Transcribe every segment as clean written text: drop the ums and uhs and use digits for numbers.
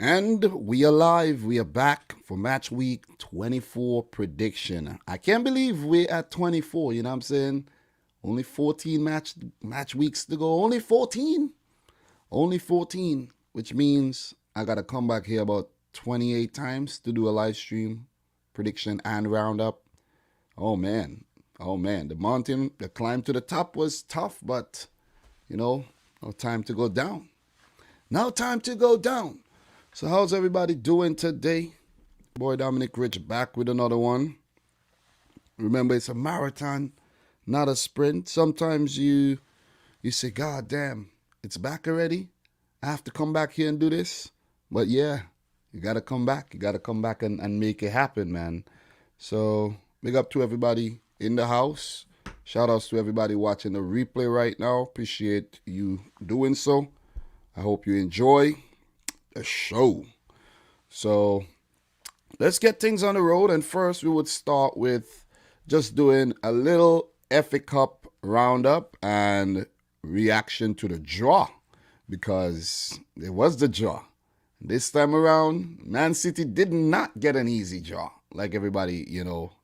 And we are live. We are back for match week 24 prediction. I can't believe we're at 24, you know what I'm saying? Only 14 match weeks to go. Only 14. Only 14, which means I got to come back here about 28 times to do a live stream prediction and roundup. Oh man. Oh man, the climb to the top was tough, but no time to go down. Now time to go down. So how's everybody doing today? Boy, Dominic Rich back with another one. Remember, it's a marathon, not a sprint. Sometimes you say, God damn, it's back already? I have to come back here and do this? But yeah, you got to come back. You got to come back and make it happen, man. So big up to everybody in the house. Shout outs to everybody watching the replay right now. Appreciate you doing so. I hope you enjoy the show. So let's get things on the road. And first, we would start with just doing a little FA Cup roundup and reaction to the draw, because it was the draw. This time around, Man City did not get an easy draw like everybody,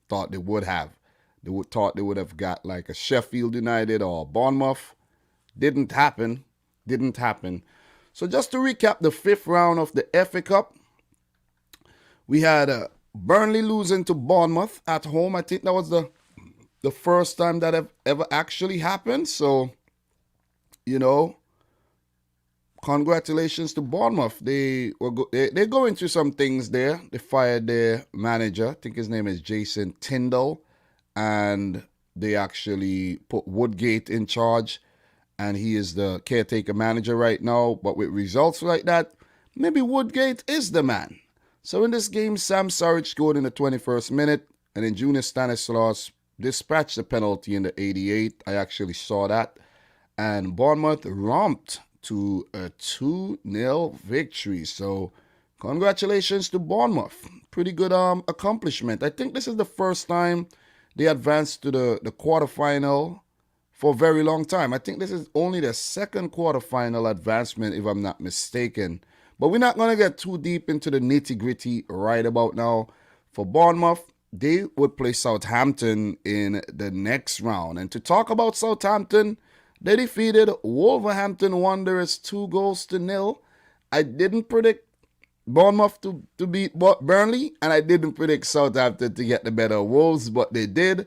thought they would have. Thought they would have got like a Sheffield United or Bournemouth. Didn't happen. So just to recap the fifth round of the FA Cup, we had Burnley losing to Bournemouth at home. I think that was the first time that have ever actually happened. So, congratulations to Bournemouth. They're going through some things there. They fired their manager. I think his name is Jason Tyndall. And they actually put Woodgate in charge. And he is the caretaker manager right now. But with results like that, maybe Woodgate is the man. So in this game, Sam Surridge scored in the 21st minute. And then Junior Stanislas dispatched the penalty in the 88th. I actually saw that. And Bournemouth romped to a 2-0 victory. So congratulations to Bournemouth. Pretty good accomplishment. I think this is the first time they advanced to the quarterfinal for a very long time. I think this is only the second quarterfinal advancement, if I'm not mistaken. But we're not going to get too deep into the nitty-gritty right about now. For Bournemouth, they would play Southampton in the next round. And to talk about Southampton, they defeated Wolverhampton Wanderers 2-0. I didn't predict Bournemouth to beat Burnley, and I didn't predict Southampton to get the better of Wolves, but they did,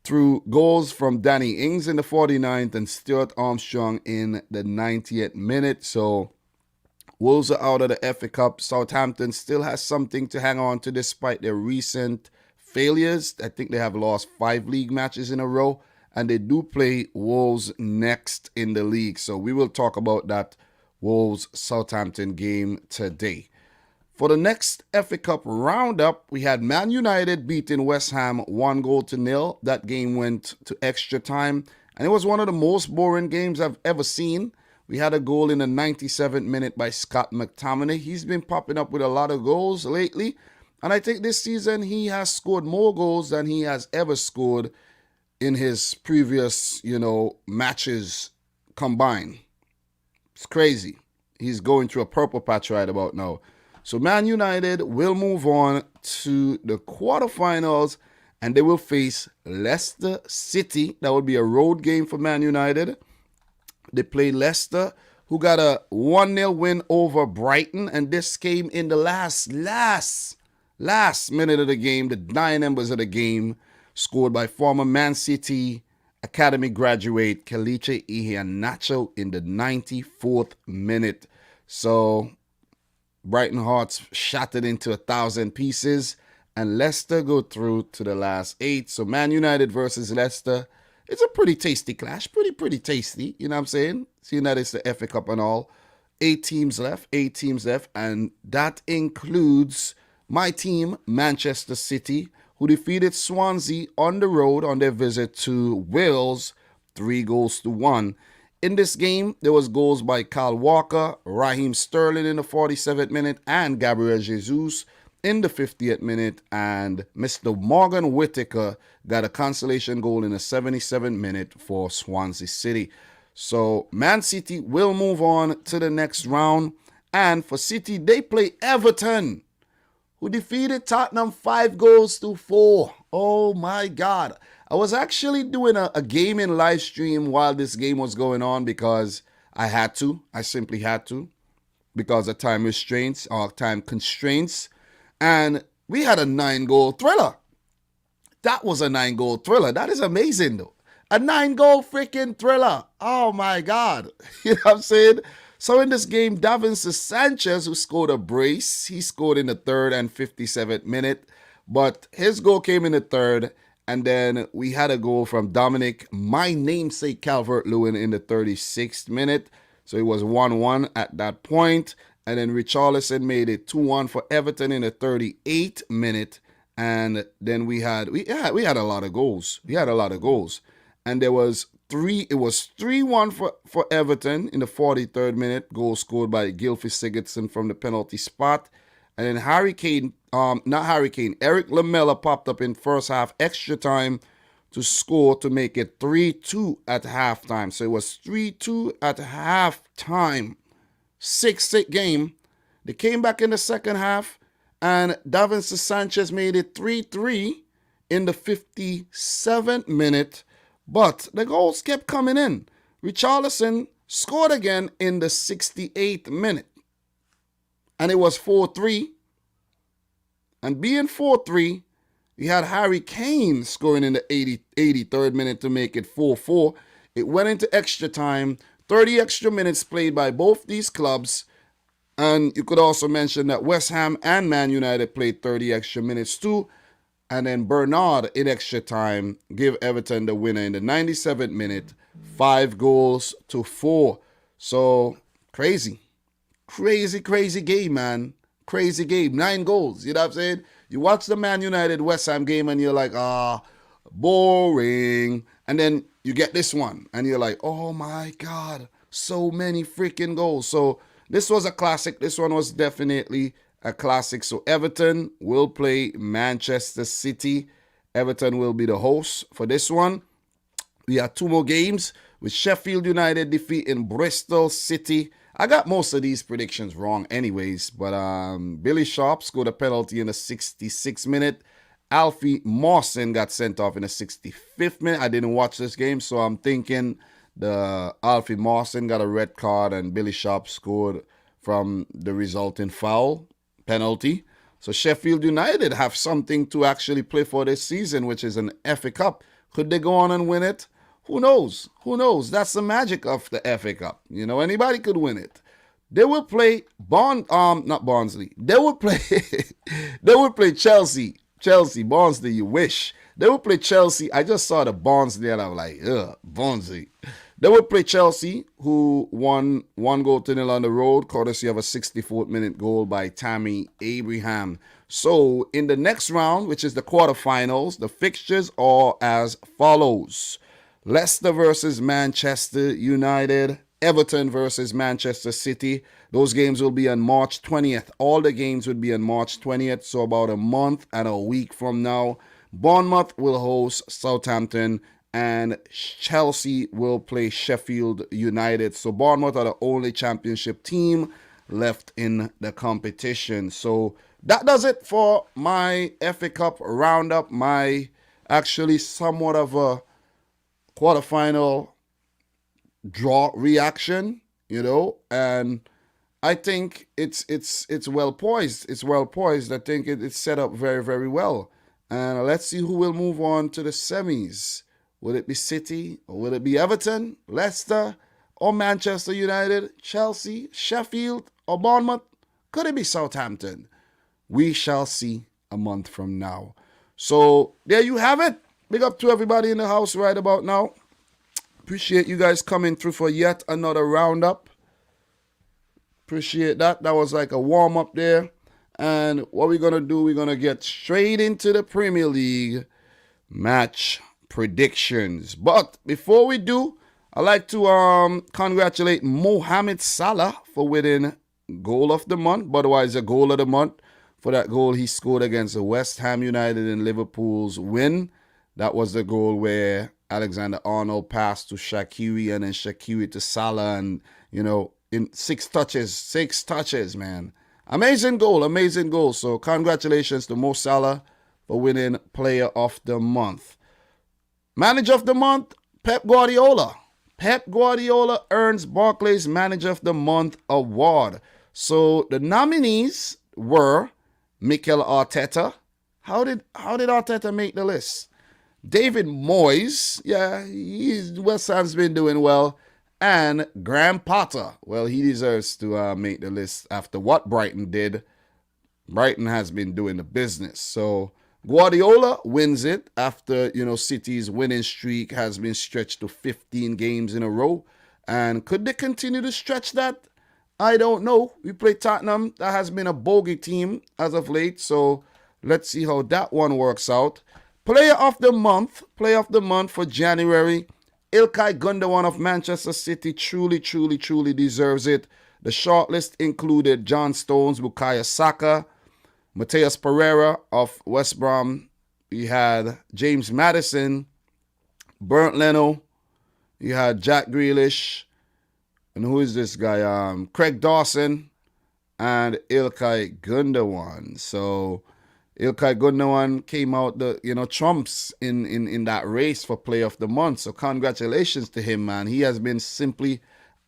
through goals from Danny Ings in the 49th and Stuart Armstrong in the 90th minute. So Wolves are out of the FA Cup. Southampton still has something to hang on to despite their recent failures. I think they have lost 5 league matches in a row, and they do play Wolves next in the league. So we will talk about that Wolves-Southampton game today. For the next FA Cup roundup, we had Man United beating West Ham 1-0. That game went to extra time, and it was one of the most boring games I've ever seen. We had a goal in the 97th minute by Scott McTominay. He's been popping up with a lot of goals lately, and I think this season he has scored more goals than he has ever scored in his previous, matches combined. It's crazy. He's going through a purple patch right about now. So Man United will move on to the quarterfinals, and they will face Leicester City. That would be a road game for Man United. They play Leicester, who got a 1-0 win over Brighton, and this came in the last minute of the game. The 9 embers of the game, scored by former Man City Academy graduate Kelechi Iheanacho in the 94th minute. So Brighton Hearts shattered into 1,000 pieces, and Leicester go through to the last 8. So Man United versus Leicester, it's a pretty tasty clash. Pretty tasty, you know what I'm saying? Seeing that it's the FA Cup and all. 8 teams left, and that includes my team, Manchester City, who defeated Swansea on the road on their visit to Wales, 3-1. In this game, there was goals by Kyle Walker, Raheem Sterling in the 47th minute, and Gabriel Jesus in the 50th minute. And Mr. Morgan Whittaker got a consolation goal in the 77th minute for Swansea City. So Man City will move on to the next round. And for City, they play Everton, who defeated Tottenham 5-4. Oh my God. I was actually doing a gaming live stream while this game was going on because I had to. I simply had to because of time restraints or time constraints. And we had a 9-goal thriller. That was a 9-goal thriller. That is amazing, though. A 9-goal freaking thriller. Oh my God. You know what I'm saying? So in this game, Davinson Sanchez, who scored a brace, he scored in the 3rd and 57th minute. But his goal came in the 3rd. And then we had a goal from Dominic, my namesake Calvert-Lewin, in the 36th minute. So it was 1-1 at that point. And then Richarlison made it 2-1 for Everton in the 38th minute. And then we had a lot of goals. We had a lot of goals. And it was 3-1 for Everton in the 43rd minute. Goal scored by Gylfi Sigurdsson from the penalty spot. And then Eric Lamela popped up in first half extra time to score to make it 3-2 at halftime. So it was 3-2 at halftime. 6-6 game. They came back in the second half, and Davinson Sanchez made it 3-3 in the 57th minute. But the goals kept coming in. Richarlison scored again in the 68th minute. And it was 4-3. And being 4-3, we had Harry Kane scoring in the 83rd minute to make it 4-4. It went into extra time. 30 extra minutes played by both these clubs. And you could also mention that West Ham and Man United played 30 extra minutes too. And then Bernard in extra time gave Everton the winner in the 97th minute, 5-4. So crazy game, man. Crazy game. 9 goals. You know what I'm saying? You watch the Man United West Ham game and you're like, boring. And then you get this one and you're like, oh my God, so many freaking goals. So this was a classic. This one was definitely a classic. So Everton will play Manchester City. Everton will be the host for this one. We have 2 more games with Sheffield United defeating Bristol City. I got most of these predictions wrong anyways, but Billy Sharp scored a penalty in the 66th minute. Alfie Mawson got sent off in the 65th minute. I didn't watch this game, so I'm thinking the Alfie Mawson got a red card and Billy Sharp scored from the resulting foul penalty. So Sheffield United have something to actually play for this season, which is an FA Cup. Could they go on and win it? Who knows? Who knows? That's the magic of the FA Cup. You know, anybody could win it. They will play not Barnsley. They will play Chelsea. Barnsley, you wish. They will play Chelsea. I just saw the Barnsley and I was like, Barnsley. They will play Chelsea, who won 1-0 on the road, courtesy of a 64th minute goal by Tammy Abraham. So in the next round, which is the quarterfinals, the fixtures are as follows. Leicester versus Manchester United. Everton versus Manchester City. Those games will be on March 20th. All the games would be on March 20th, so about a month and a week from now. Bournemouth will host Southampton, and Chelsea will play Sheffield United. So Bournemouth are the only championship team left in the competition. So that does it for my FA Cup roundup. My actually somewhat of a quarterfinal draw reaction, you know, and I think it's well poised. It's well poised. I think it's set up very, very well. And let's see who will move on to the semis. Will it be City, or will it be Everton, Leicester, or Manchester United, Chelsea, Sheffield, or Bournemouth? Could it be Southampton? We shall see a month from now. So there you have it. Big up to everybody in the house right about now. Appreciate you guys coming through for yet another roundup. Appreciate that. That was like a warm-up there. And what we're going to do, we're going to get straight into the Premier League match predictions. But before we do, I'd like to congratulate Mohamed Salah for winning Goal of the Month, Budweiser Goal of the Month, for that goal he scored against the West Ham United in Liverpool's win. That was the goal where Alexander-Arnold passed to Shaqiri and then Shaqiri to Salah, and, you know, in 6 touches. 6 touches, man. Amazing goal, amazing goal. So congratulations to Mo Salah for winning Player of the Month. Manager of the Month, Pep Guardiola. Pep Guardiola earns Barclays Manager of the Month award. So the nominees were Mikel Arteta. How did Arteta make the list? David Moyes, West Ham's been doing well. And Graham Potter, well, he deserves to make the list after what Brighton did. Brighton has been doing the business. So Guardiola wins it after, City's winning streak has been stretched to 15 games in a row. And could they continue to stretch that? I don't know. We play Tottenham. That has been a bogey team as of late. So let's see how that one works out. Player of the month for January. Ilkay Gundogan of Manchester City truly deserves it. The shortlist included John Stones, Bukayo Saka, Mateus Pereira of West Brom. We had James Maddison, Bernd Leno. You had Jack Grealish. And who is this guy? Craig Dawson and Ilkay Gundogan. So Ilkay Gundogan came out trumps in that race for Player of the Month. So congratulations to him, man. He has been simply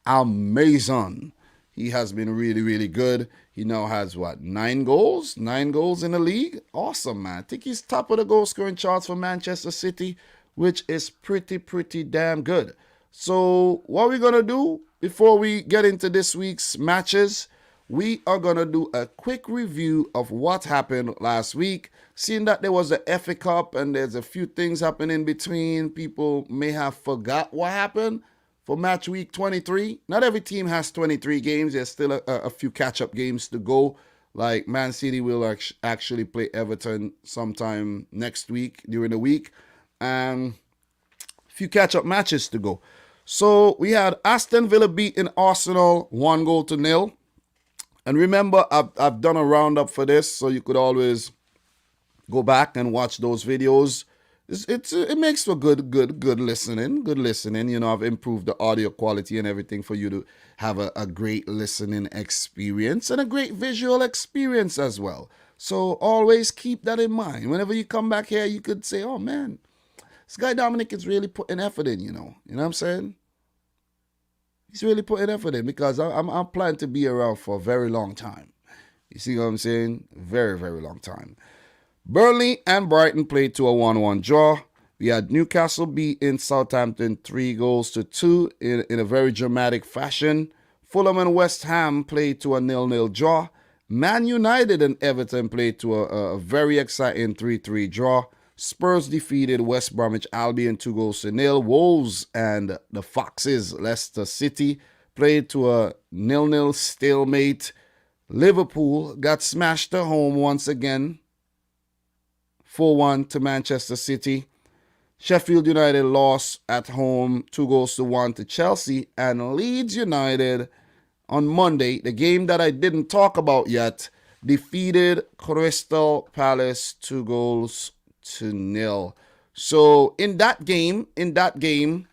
amazing. He has been really good. He now has 9 goals? 9 goals in the league? Awesome, man. I think he's top of the goal scoring charts for Manchester City, which is pretty damn good. So what we're going to do before we get into this week's matches, we are going to do a quick review of what happened last week. Seeing that there was the FA Cup and there's a few things happening in between, people may have forgot what happened for match week 23. Not every team has 23 games. There's still a few catch-up games to go. Like Man City will actually play Everton sometime next week during the week. And a few catch-up matches to go. So we had Aston Villa beating Arsenal 1-0. And remember, I've done a roundup for this, so you could always go back and watch those videos. It makes for good listening. Good listening. I've improved the audio quality and everything for you to have a great listening experience and a great visual experience as well. So always keep that in mind. Whenever you come back here, you could say, oh man, this guy Dominic is really putting effort in, You know what I'm saying? He's really putting effort in because I'm planning to be around for a very long time. You see what I'm saying? Very long time. Burnley and Brighton played to a 1-1 draw. We had Newcastle beating Southampton 3-2 in a very dramatic fashion. Fulham and West Ham played to a 0-0 draw. Man United and Everton played to a very exciting 3-3 draw. Spurs defeated West Bromwich Albion 2-0. Wolves and the Foxes, Leicester City, played to a 0-0 stalemate. Liverpool got smashed at home once again, 4-1 to Manchester City. Sheffield United lost at home 2-1 to Chelsea. And Leeds United on Monday, the game that I didn't talk about yet, defeated Crystal Palace 2-0. So in that game,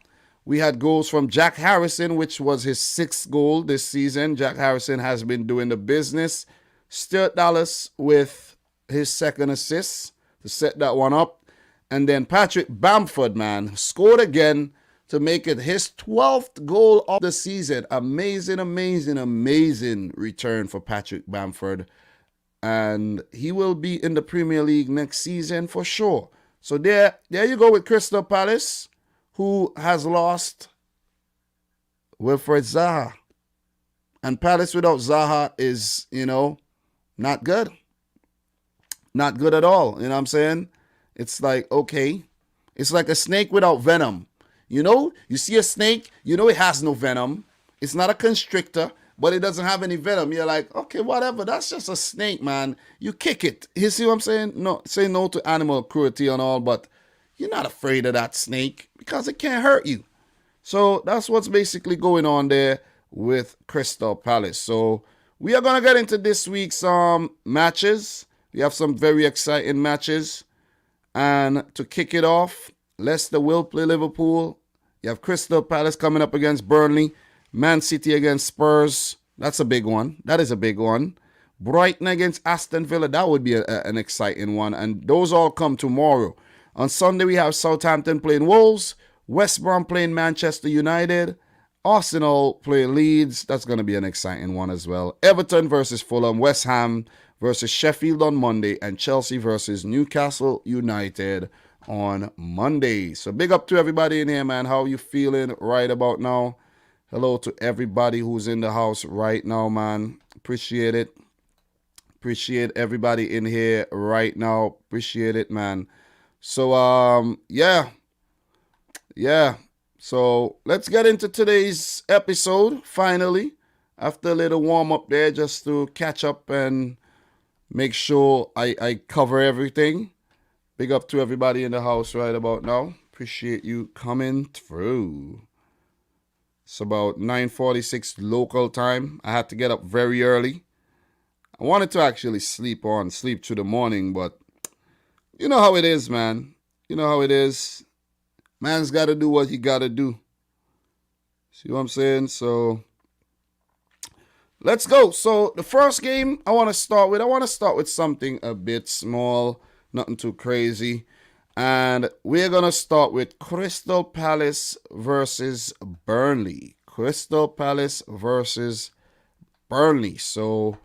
we had goals from Jack Harrison, which was his 6th goal this season. Jack Harrison has been doing the business. Stuart Dallas with his 2nd assist to set that one up. And then Patrick Bamford, man, scored again to make it his 12th goal of the season. Amazing return for Patrick Bamford. And he will be in the Premier League next season for sure. So there you go with Crystal Palace, who has lost Wilfred Zaha. And Palace without Zaha is, not good. Not good at all. You know what I'm saying? It's like, okay. It's like a snake without venom. You see a snake, it has no venom. It's not a constrictor, but it doesn't have any venom. You're like, okay, whatever. That's just a snake, man. You kick it. You see what I'm saying? No, say no to animal cruelty and all, but you're not afraid of that snake because it can't hurt you. So that's what's basically going on there with Crystal Palace. So we are going to get into this week's matches. We have some very exciting matches. And to kick it off, Leicester will play Liverpool. You have Crystal Palace coming up against Burnley. Man City against Spurs. That's a big one. That is a big one. Brighton against Aston Villa. That would be an exciting one. And those all come tomorrow. On Sunday, we have Southampton playing Wolves. West Brom playing Manchester United. Arsenal playing Leeds. That's going to be an exciting one as well. Everton versus Fulham. West Ham versus Sheffield on Monday. And Chelsea versus Newcastle United on Monday. So big up to everybody in here, man. How you feeling right about now? Hello to everybody who's in the house right now, man. Appreciate it. Appreciate everybody in here right now. Appreciate it, man. So, yeah. So let's get into today's episode, finally. After a little warm-up there, just to catch up and make sure I cover everything. Big up to everybody in the house right about now. Appreciate you coming through. It's about 9:46 local time. I had to get up very early. I wanted to actually sleep through the morning, but you know how it is, man. You know how it is. Man's got to do what he got to do. See what I'm saying? So let's go. So the first game I want to start with something a bit small, nothing too crazy. And we're going to start with Crystal Palace versus Burnley. Crystal Palace versus Burnley. So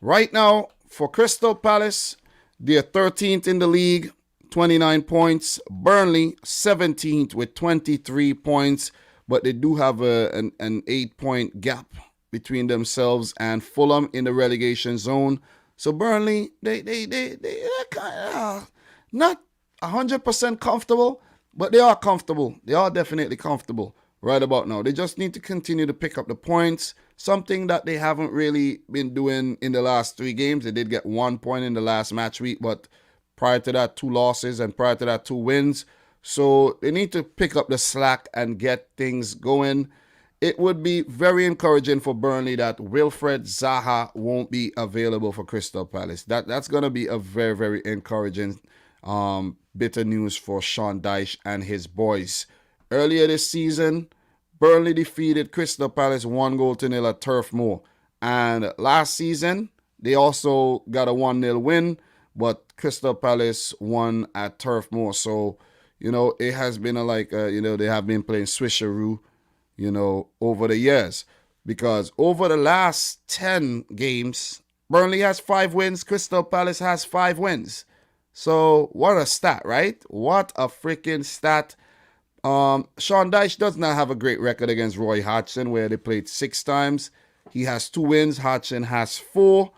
right now, for Crystal Palace, they're 13th in the league, 29 points. Burnley, 17th with 23 points. But they do have an 8-point gap between themselves and Fulham in the relegation zone. So Burnley, they're kind of not 100% comfortable, but they are comfortable. They are definitely comfortable right about now. They just need to continue to pick up the points, something that they haven't really been doing in the last 3 games. They did get 1 point in the last match week, but prior to that, 2 losses, and prior to that, 2 wins. So they need to pick up the slack and get things going. It would be very encouraging for Burnley that Wilfred Zaha won't be available for Crystal Palace. That's going to be a very, very encouraging bit of news for Sean Dyche and his boys. Earlier this season, Burnley defeated Crystal Palace 1-0 at Turf Moor. And last season, they also got a 1-0 win, but Crystal Palace won at Turf Moor. So, it has been they have been playing swisheroo, over the years. Because over the last 10 games, Burnley has 5 wins, Crystal Palace has 5 wins. So, what a stat, right? What a freaking stat. Sean Dyche does not have a great record against Roy Hodgson, where they played 6 times. He has 2 wins. Hodgson has 4.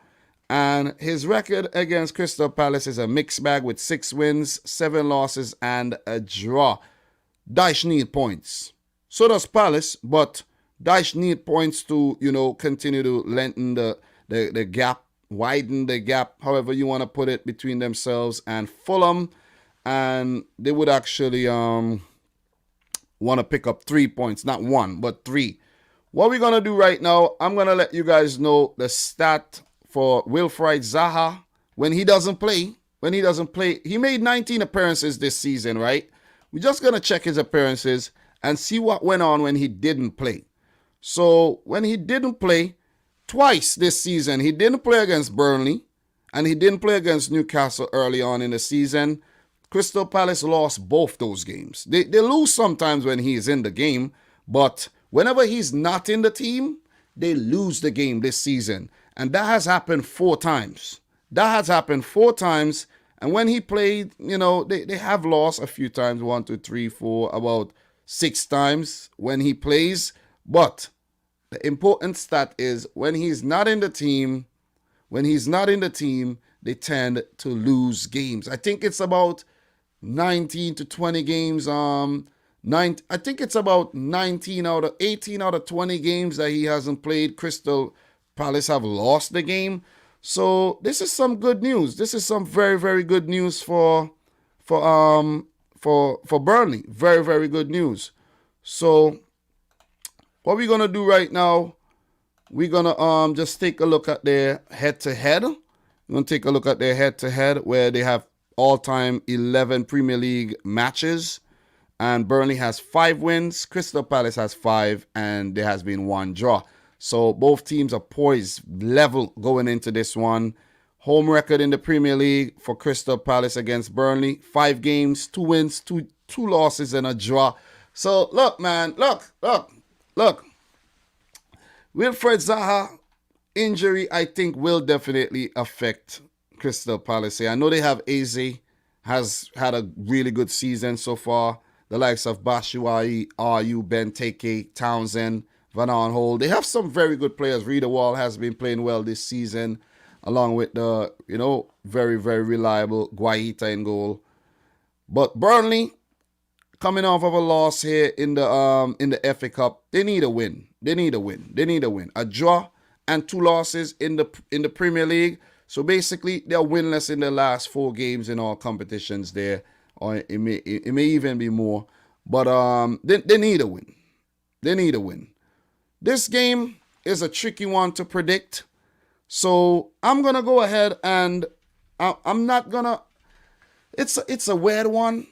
And his record against Crystal Palace is a mixed bag with 6 wins, 7 losses, and a draw. Dyche need points. So does Palace, but Dyche need points to, continue to lengthen the gap, widen the gap, however you want to put it, between themselves and Fulham. And they would actually want to pick up 3 points, not 1, but 3. What we're going to do right now, I'm going to let you guys know the stat for Wilfried Zaha when he doesn't play. He made 19 appearances this season, right? We're just going to check his appearances and see what went on when he didn't play. So when he didn't play twice this season, he didn't play against Burnley and he didn't play against Newcastle early on in the season. Crystal Palace lost both those games. They lose sometimes when he's in the game, but whenever he's not in the team, they lose the game this season. And that has happened 4 times. And when he played, they have lost a few times, 1, 2, 3, 4, about 6 times when he plays. But the important stat is when he's not in the team, they tend to lose games. I think it's about 19 to 20 games. I think it's about 18 out of 20 games that he hasn't played. Crystal Palace have lost the game. So this is some good news. This is some very, very good news for Burnley. Very, very good news. So what we're gonna do right now, we're gonna just take a look at their head-to-head. We're gonna take a look at their head-to-head where they have all-time 11 Premier League matches. And Burnley has 5 wins. Crystal Palace has 5, and there has been 1 draw. So both teams are poised level going into this one. Home record in the Premier League for Crystal Palace against Burnley: 5 games, 2 wins, two losses, and a draw. So look, man, look. Wilfred Zaha injury, I think, will definitely affect Crystal Palace. I know they have Eze, has had a really good season so far. The likes of Bashuai, Ayu, Benteke, Townsend, Van Aanholt. They have some very good players. Rita Wall has been playing well this season, along with the, very, very reliable Guaita in goal. But Burnley, coming off of a loss here in the FA Cup, they need a win. They need a win. A draw and 2 losses in the Premier League. So basically, they're winless in the last 4 games in all competitions there, or it may even be more. But they need a win. They need a win. This game is a tricky one to predict. So I'm gonna go ahead and I'm not gonna. It's a weird one.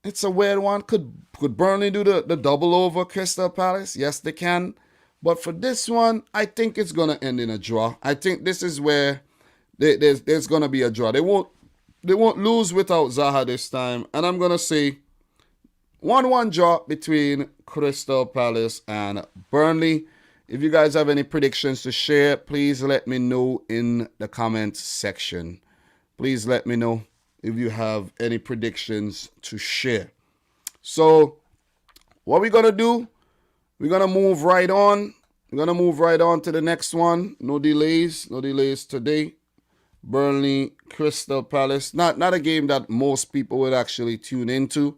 It's a weird one. Could Burnley do the double over Crystal Palace? Yes, they can. But for this one, I think it's gonna end in a draw. I think this is where there's gonna be a draw. They won't lose without Zaha this time. And I'm gonna say 1-1 draw between Crystal Palace and Burnley. If you guys have any predictions to share, please let me know in the comments section. Please let me know if you have any predictions to share. So what we're going to do, we're going to move right on. We're going to move right on to the next one. No delays today. Burnley, Crystal Palace. Not a game that most people would actually tune into.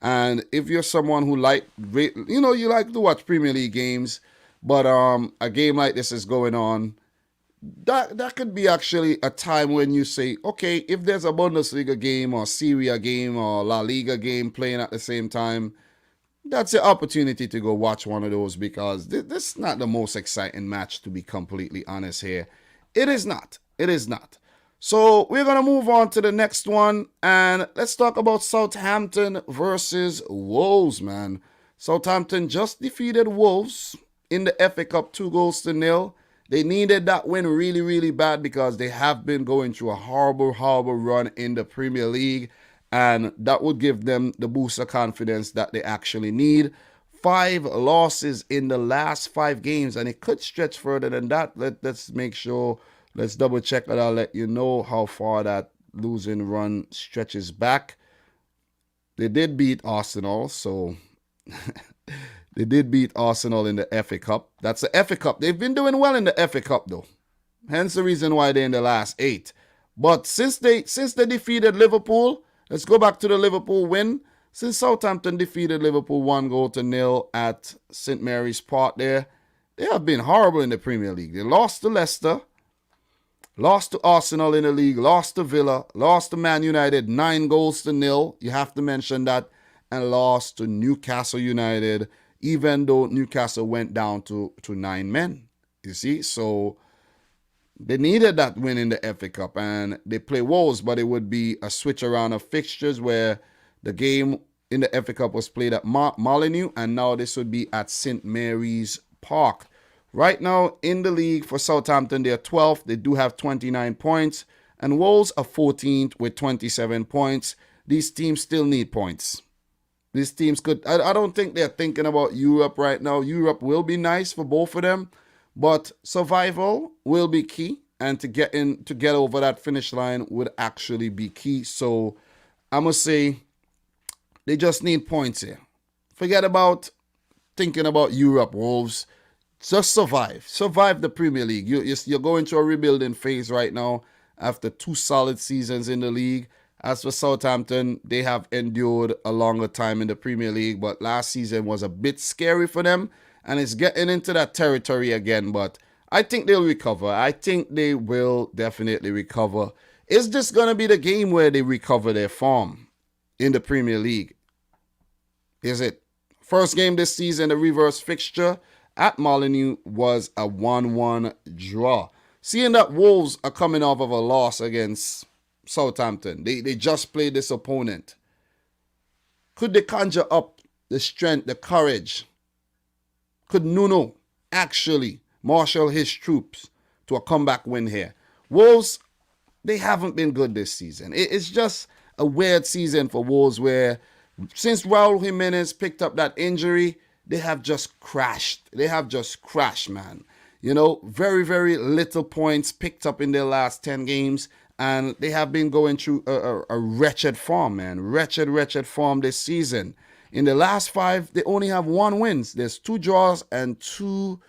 And if you're someone who you like to watch Premier League games, but a game like this is going on, that could be actually a time when you say, okay, if there's a Bundesliga game or Serie A game or La Liga game playing at the same time, that's the opportunity to go watch one of those, because this is not the most exciting match, to be completely honest here. It is not. So we're going to move on to the next one, and let's talk about Southampton versus Wolves, man. Southampton just defeated Wolves in the FA Cup 2-0. They needed that win really, really bad, because they have been going through a horrible run in the Premier League, and that would give them the boost of confidence that they actually need. 5 losses in the last 5 games, and it could stretch further than that. Let's make sure, let's double check, and I'll let you know how far that losing run stretches back. They did beat Arsenal, so they did beat Arsenal in the FA Cup. That's the FA Cup. They've been doing well in the FA Cup, though. Hence the reason why they're in the last 8. But since they defeated Liverpool, let's go back to the Liverpool win. Since Southampton defeated Liverpool 1-0 at St. Mary's Park there, they have been horrible in the Premier League. They lost to Leicester, lost to Arsenal in the league, lost to Villa, lost to Man United 9-0. You have to mention that. And lost to Newcastle United, even though Newcastle went down to 9 men. You see, so they needed that win in the FA Cup, and they play Wolves, but it would be a switch around of fixtures where the game in the FA Cup was played at Molineux, and now this would be at St. Mary's Park. Right now in the league for Southampton, they're 12th. They do have 29 points, and Wolves are 14th with 27 points. These teams still need points. These teams could, I don't think they're thinking about Europe right now. Europe will be nice for both of them, but survival will be key, and to get over that finish line would actually be key. So I must say they just need points here. Forget about thinking about Europe, Wolves. Just survive the Premier League. You're going through a rebuilding phase right now after 2 solid seasons in the league. As for Southampton, they have endured a longer time in the Premier League, but last season was a bit scary for them, and it's getting into that territory again. But I think they'll recover. I think they will definitely recover. Is this going to be the game where they recover their form in the Premier League? Is it? First game this season, the reverse fixture at Molineux was a 1-1 draw. Seeing that Wolves are coming off of a loss against Southampton. They just played this opponent. Could they conjure up the strength, the courage? Could Nuno actually marshal his troops to a comeback win here? Wolves, they haven't been good this season. It's just a weird season for Wolves where since Raul Jimenez picked up that injury, they have just crashed. They have just crashed, man. You know, very, very little points picked up in their last 10 games. And they have been going through a wretched form, man. Wretched form this season. In the last 5, they only have 1 win. There's 2 draws and two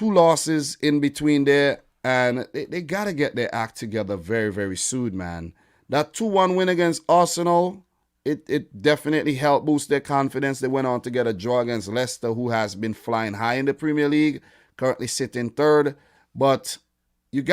losses in between there. And they got to get their act together very, very soon, man. That 2-1 win against Arsenal, it definitely helped boost their confidence. They went on to get a draw against Leicester, who has been flying high in the Premier League, currently sitting 3rd. But you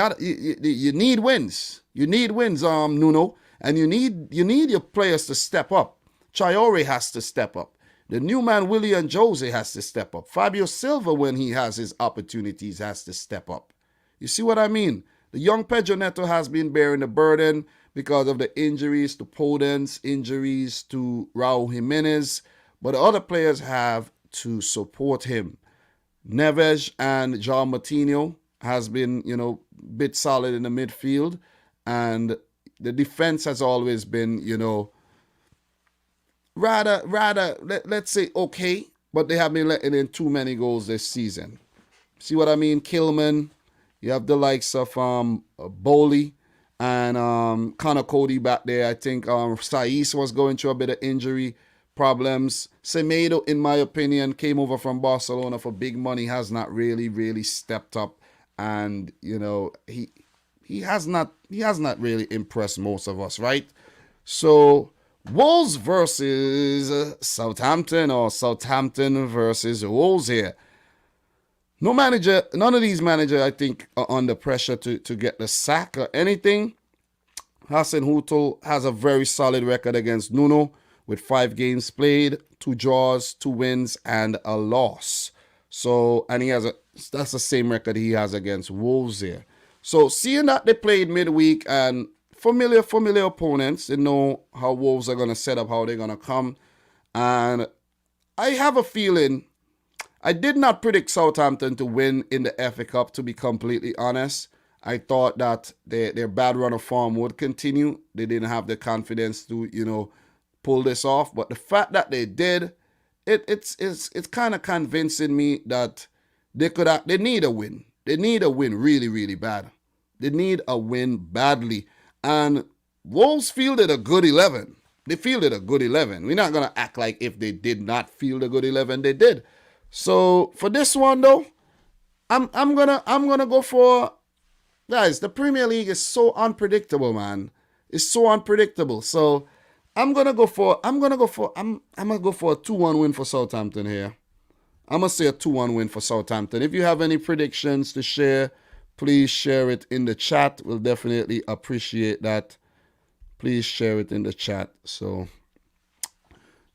need wins. You need wins, Nuno. And you need your players to step up. Traore has to step up. The new man, Willian Jose, has to step up. Fabio Silva, when he has his opportunities, has to step up. You see what I mean? The young Pedro Neto has been bearing the burden because of the injuries to Podence, injuries to Raul Jimenez. But the other players have to support him. Neves and João Moutinho has been, bit solid in the midfield. And the defense has always been, rather, let's say okay. But they have been letting in too many goals this season. See what I mean? Kilman. You have the likes of Bowley and Connor Cody back there. I think Saiz was going through a bit of injury problems. Semedo, in my opinion, came over from Barcelona for big money, has not really stepped up. And, he has not really impressed most of us, right? So, Wolves versus Southampton, or Southampton versus Wolves here. None of these managers, I think, are under pressure to get the sack or anything. Hassan Hutel has a very solid record against Nuno with 5 games played, 2 draws, 2 wins, and a loss. So, and that's the same record he has against Wolves here. So, seeing that they played midweek and familiar opponents, they know how Wolves are going to set up, how they're going to come. And I have a feeling, I did not predict Southampton to win in the FA Cup, to be completely honest. I thought that their bad run of form would continue. They didn't have the confidence to, pull this off. But the fact that they did, it's kind of convincing me that they need a win. They need a win really, really bad. They need a win badly. And Wolves fielded a good 11. They fielded a good 11. We're not going to act like if they did not field a good 11, they did. So for this one though, I'm gonna go for, guys, the Premier League is so unpredictable, man. It's so unpredictable. So I'm gonna go for a 2-1 win for Southampton here. I'm gonna say a 2-1 win for Southampton. If you have any predictions to share, please share it in the chat. We'll definitely appreciate that. Please share it in the chat. So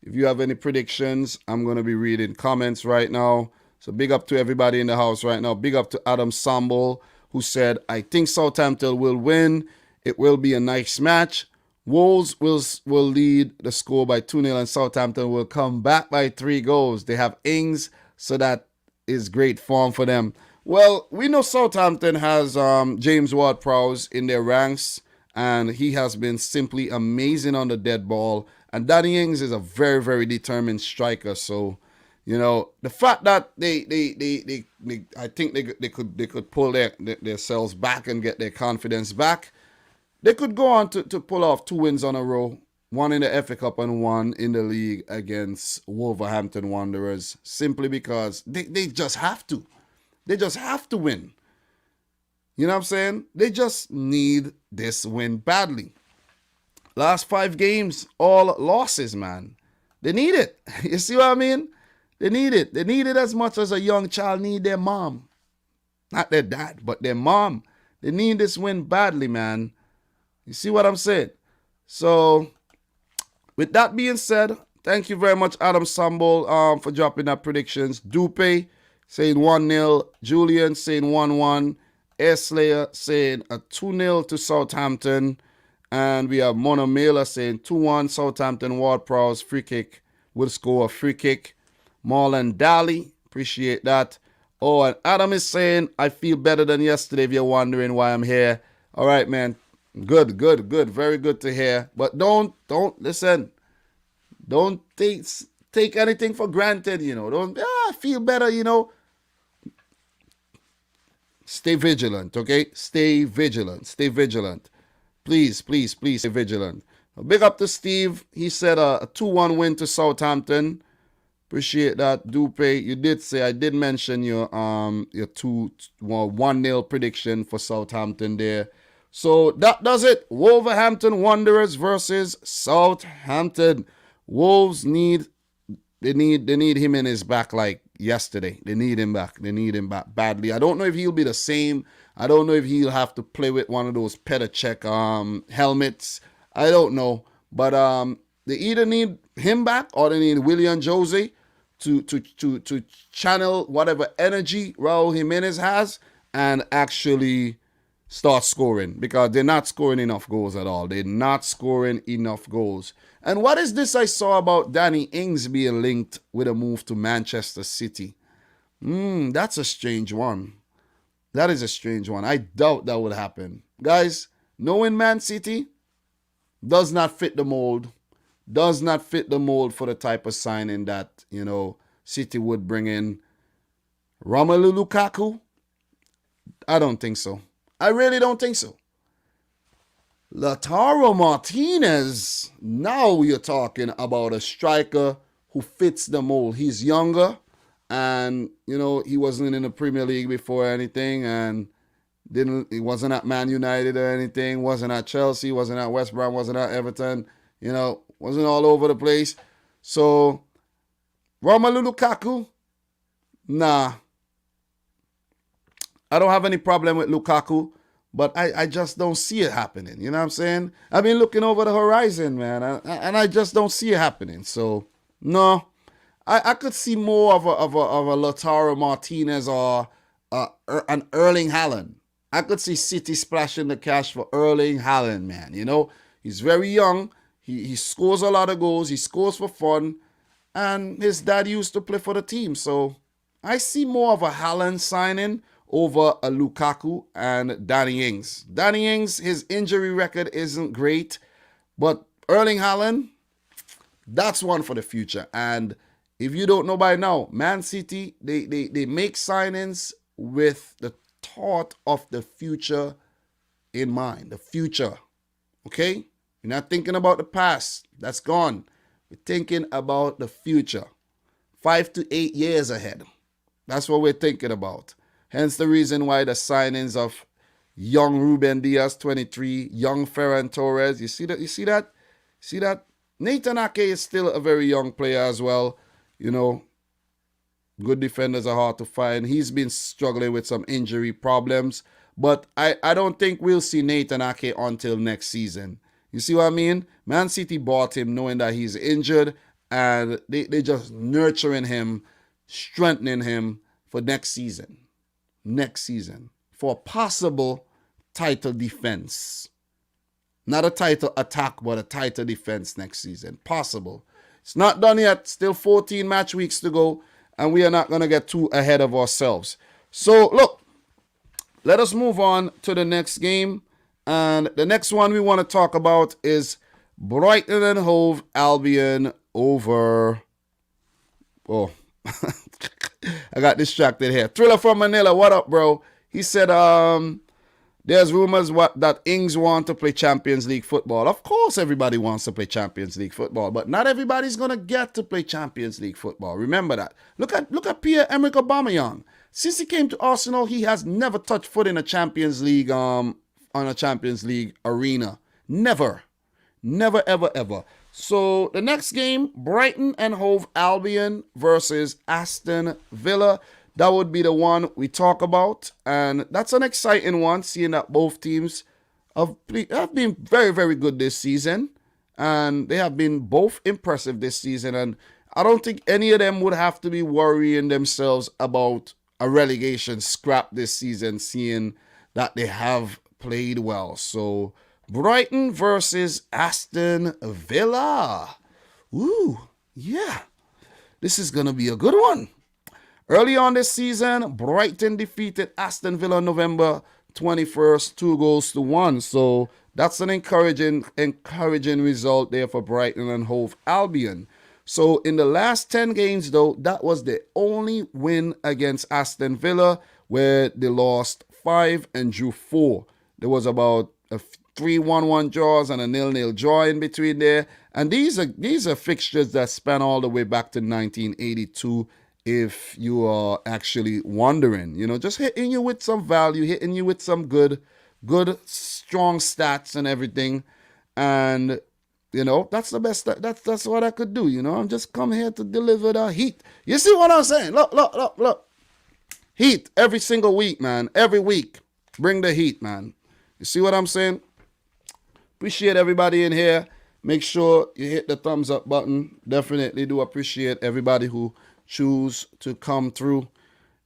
if you have any predictions, I'm going to be reading comments right now. So big up to everybody in the house right now. Big up to Adam Sambol, who said, I think Southampton will win. It will be a nice match. Wolves will lead the score by 2-0 and Southampton will come back by 3 goals. They have Ings, so that is great form for them. Well, we know Southampton has James Ward-Prowse in their ranks, and he has been simply amazing on the dead ball. And Danny Ings is a very, very determined striker. So, the fact that I think they could pull themselves back and get their confidence back. They could go on to pull off 2 wins on a row, 1 in the FA Cup and 1 in the league against Wolverhampton Wanderers, simply because they just have to. They just have to win. You know what I'm saying? They just need this win badly. Last 5 games, all losses, man. They need it. You see what I mean? They need it. They need it as much as a young child need their mom. Not their dad, but their mom. They need this win badly, man. You see what I'm saying? So, with that being said, thank you very much, Adam Sambol, for dropping that predictions. Dupe saying 1-0. Julian saying 1-1. Air Slayer saying a 2-0 to Southampton. And we have Mono Mailer saying 2-1 Southampton. Ward-Prowse free kick will score a free kick. Marlon Daly, appreciate that. Oh, and Adam is saying, I feel better than yesterday if you're wondering why I'm here. All right, man. Good. Very good to hear. But don't listen. Don't take anything for granted, Don't, I feel better, Stay vigilant, okay? Stay vigilant. Please, stay vigilant. Big up to Steve. He said a 2-1 win to Southampton. Appreciate that, Dupe. You did say, I did mention your 1-0 prediction for Southampton there. So that does it. Wolverhampton Wanderers versus Southampton. Wolves need him in his back like yesterday. They need him back badly. I don't know if he'll be the same. I don't know if he'll have to play with one of those Petacek helmets. I don't know. But they either need him back or they need William Jose to channel whatever energy Raul Jimenez has and actually start scoring, because they're not scoring enough goals at all. They're not scoring enough goals. And what is this I saw about Danny Ings being linked with a move to Manchester City? That's a strange one. That is a strange one. I doubt that would happen. Guys, knowing Man City does not fit the mold. Does not fit the mold for the type of signing that, City would bring in. Romelu Lukaku? I don't think so. I really don't think so. Lautaro Martinez. Now you're talking about a striker who fits the mold. He's younger and, he wasn't in the Premier League before or anything, and he wasn't at Man United or anything, wasn't at Chelsea, wasn't at West Brom, wasn't at Everton, wasn't all over the place. So, Romelu Lukaku, nah. I don't have any problem with Lukaku, but I just don't see it happening. You know what I'm saying? I've been looking over the horizon, man, and I just don't see it happening. So, no. I could see more of a Lautaro Martinez or an Erling Haaland. I could see City splashing the cash for Erling Haaland, man. He's very young. He scores a lot of goals. He scores for fun. And his dad used to play for the team. So I see more of a Haaland signing over a Lukaku and Danny Ings. Danny Ings, his injury record isn't great. But Erling Haaland, that's one for the future. And if you don't know by now, Man City, they make signings with the thought of the future in mind. The future. Okay? You're not thinking about the past. That's gone. We're thinking about the future. 5 to 8 years ahead. That's what we're thinking about. Hence the reason why the signings of young Ruben Diaz, 23, young Ferran Torres. You see that? Nathan Ake is still a very young player as well. Good defenders are hard to find. He's been struggling with some injury problems. But I don't think we'll see Nathan Ake until next season. You see what I mean? Man City bought him knowing that he's injured, and they just nurturing him, strengthening him for next season. For a possible title defense. Not a title attack, but a title defense next season. Possible. It's not done yet. Still 14 match weeks to go, and we are not going to get too ahead of ourselves. So, look, let us move on to the next game. And the next one we want to talk about is Brighton and Hove Albion over... Oh, I got distracted here. Thriller from Manila, what up, bro? He said, there's rumors that Ings want to play Champions League football. Of course, everybody wants to play Champions League football, but not everybody's gonna get to play Champions League football. Remember that. Look at Pierre-Emerick Aubameyang. Since he came to Arsenal, he has never touched foot in a Champions League on a Champions League arena. Never, ever. So the next game, Brighton and Hove Albion versus Aston Villa. That would be the one we talk about. And that's an exciting one, seeing that both teams have been very, very good this season. And they have been both impressive this season. And I don't think any of them would have to be worrying themselves about a relegation scrap this season, seeing that they have played well. So Brighton versus Aston Villa. Ooh, yeah. This is going to be a good one. Early on this season, Brighton defeated Aston Villa on November 21st, 2-1. So that's an encouraging result there for Brighton and Hove Albion. So in the last 10 games, though, that was the only win against Aston Villa, where they lost 5 and drew 4. There was about a 3-1-1 draws and a 0-0 draw in between there. And these are fixtures that span all the way back to 1982, if you are actually wondering. Just hitting you with some value, hitting you with some good, strong stats and everything. And, that's the best. That's what I could do. I'm just come here to deliver the heat. You see what I'm saying? Look. Heat every single week, man. Every week. Bring the heat, man. You see what I'm saying? Appreciate everybody in here. Make sure you hit the thumbs up button. Definitely do appreciate everybody who choose to come through.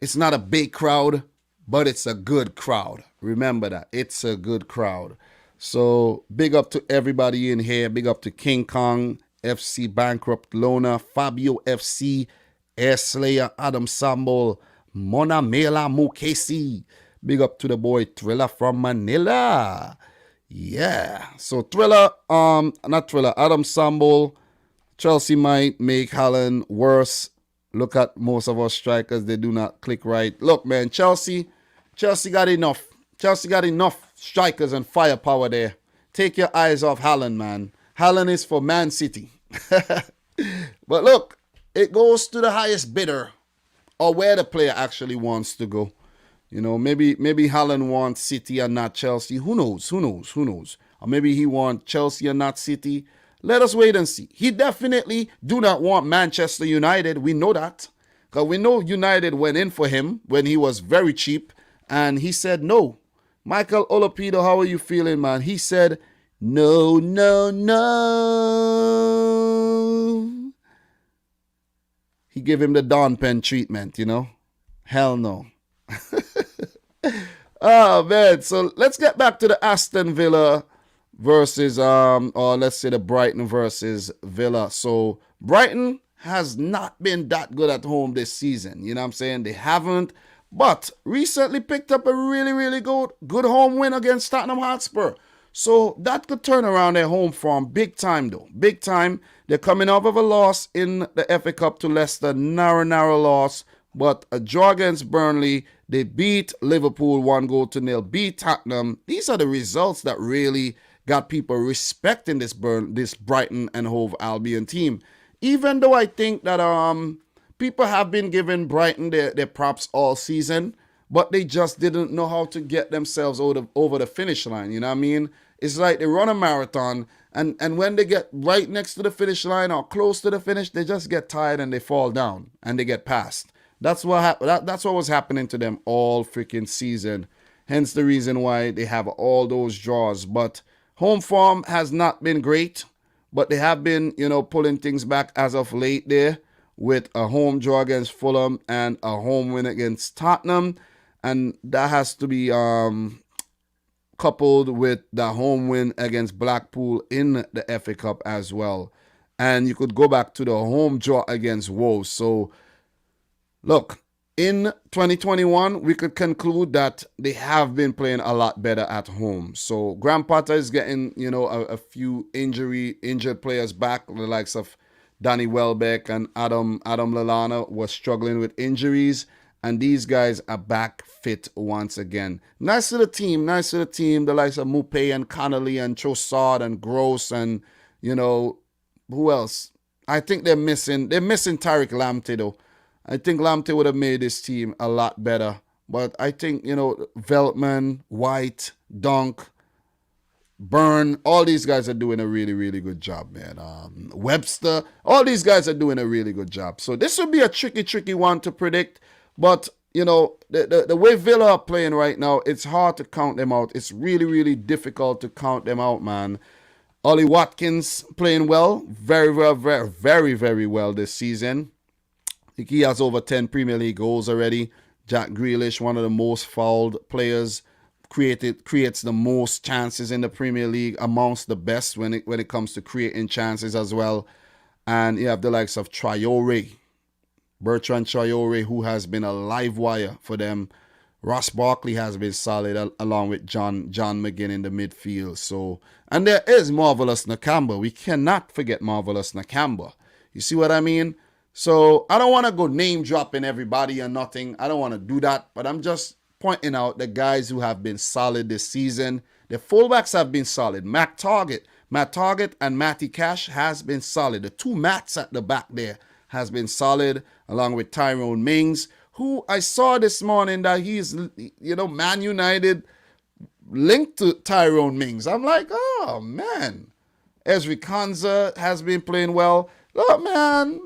It's not a big crowd, but it's a good crowd. Remember that. It's a good crowd. So big up to everybody in here. Big up to King Kong, FC Bankrupt Lona, Fabio FC, Air Slayer, Adam Sambol, Mona Mela Mukesi. Big up to the boy Thriller from Manila. Yeah. So Adam Sambol, Chelsea might make Haaland worse. Look at most of our strikers. They do not click right. Look, man, Chelsea got enough. Chelsea got enough strikers and firepower there. Take your eyes off Haaland, man. Haaland is for Man City. But look, it goes to the highest bidder, or where the player actually wants to go. Maybe Haaland wants City and not Chelsea. Who knows? Or maybe he wants Chelsea and not City. Let us wait and see. He definitely do not want Manchester United. We know that. Because we know United went in for him when he was very cheap. And he said no. Michael Olapido, how are you feeling, man? He said, no. He gave him the Don Pen treatment, Hell no. Oh, man. So let's get back to the Aston Villa versus, or let's say the Brighton versus Villa. So Brighton has not been that good at home this season. You know what I'm saying? They haven't. But recently picked up a really, really good home win against Tottenham Hotspur. So that could turn around their home form big time, though. Big time. They're coming off of a loss in the FA Cup to Leicester. Narrow loss. But a draw against Burnley. They beat Liverpool 1-0. Beat Tottenham. These are the results that really got people respecting this Brighton and Hove Albion team. Even though I think that people have been giving Brighton their props all season, but they just didn't know how to get themselves over the finish line. You know what I mean? It's like they run a marathon, and when they get right next to the finish line or close to the finish, they just get tired and they fall down and they get passed. That's what was happening to them all freaking season. Hence the reason why they have all those draws. But home form has not been great, but they have been, pulling things back as of late there, with a home draw against Fulham and a home win against Tottenham. And that has to be coupled with the home win against Blackpool in the FA Cup as well. And you could go back to the home draw against Wolves. So, look, in 2021, we could conclude that they have been playing a lot better at home. So, Graham Potter is getting, a few injured players back, the likes of Danny Welbeck and Adam Lallana was struggling with injuries, and these guys are back fit once again. Nice to the team, the likes of Mupé and Connolly and Trossard and Gross and, who else? I think they're missing Tariq Lamptey, though. I think Lamptey would have made this team a lot better. But I think, Veltman, White, Dunk, Burn, all these guys are doing a really, really good job, man. Webster, all these guys are doing a really good job. So this would be a tricky one to predict. But, the way Villa are playing right now, it's hard to count them out. It's really, really difficult to count them out, man. Ollie Watkins playing well. Very, very, very, very, very well this season. I think he has over 10 Premier League goals already. Jack Grealish, one of the most fouled players creates the most chances in the Premier League, amongst the best when it comes to creating chances as well. And you have the likes of Bertrand Traore, who has been a live wire for them. Ross Barkley has been solid, along with John McGinn in the midfield. So, and there is Marvelous Nakamba. We cannot forget Marvelous Nakamba. You see what I mean? So I don't want to go name dropping everybody or nothing. I don't want to do that. But I'm just pointing out the guys who have been solid this season. The fullbacks have been solid. Matt Target and Matty Cash has been solid. The two Matts at the back there has been solid, along with Tyrone Mings, who I saw this morning that he's, Man United linked to Tyrone Mings. I'm like, oh, man. Ezri Konsa has been playing well. Look, man,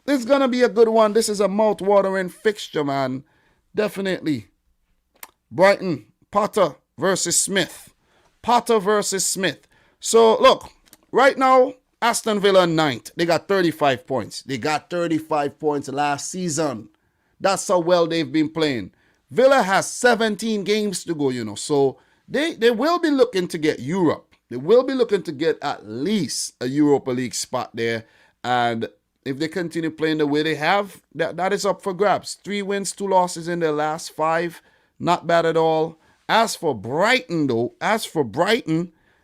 this is going to be a good one. This is a mouth-watering fixture, man. Definitely. Brighton, Potter versus Smith. So, look, right now, Aston Villa 9th. They got 35 points. They got 35 points last season. That's how well they've been playing. Villa has 17 games to go, So they will be looking to get Europe. They will be looking to get at least a Europa League spot there. And if they continue playing the way they have, that is up for grabs. 3 wins, 2 losses in their last 5. Not bad at all. As for Brighton,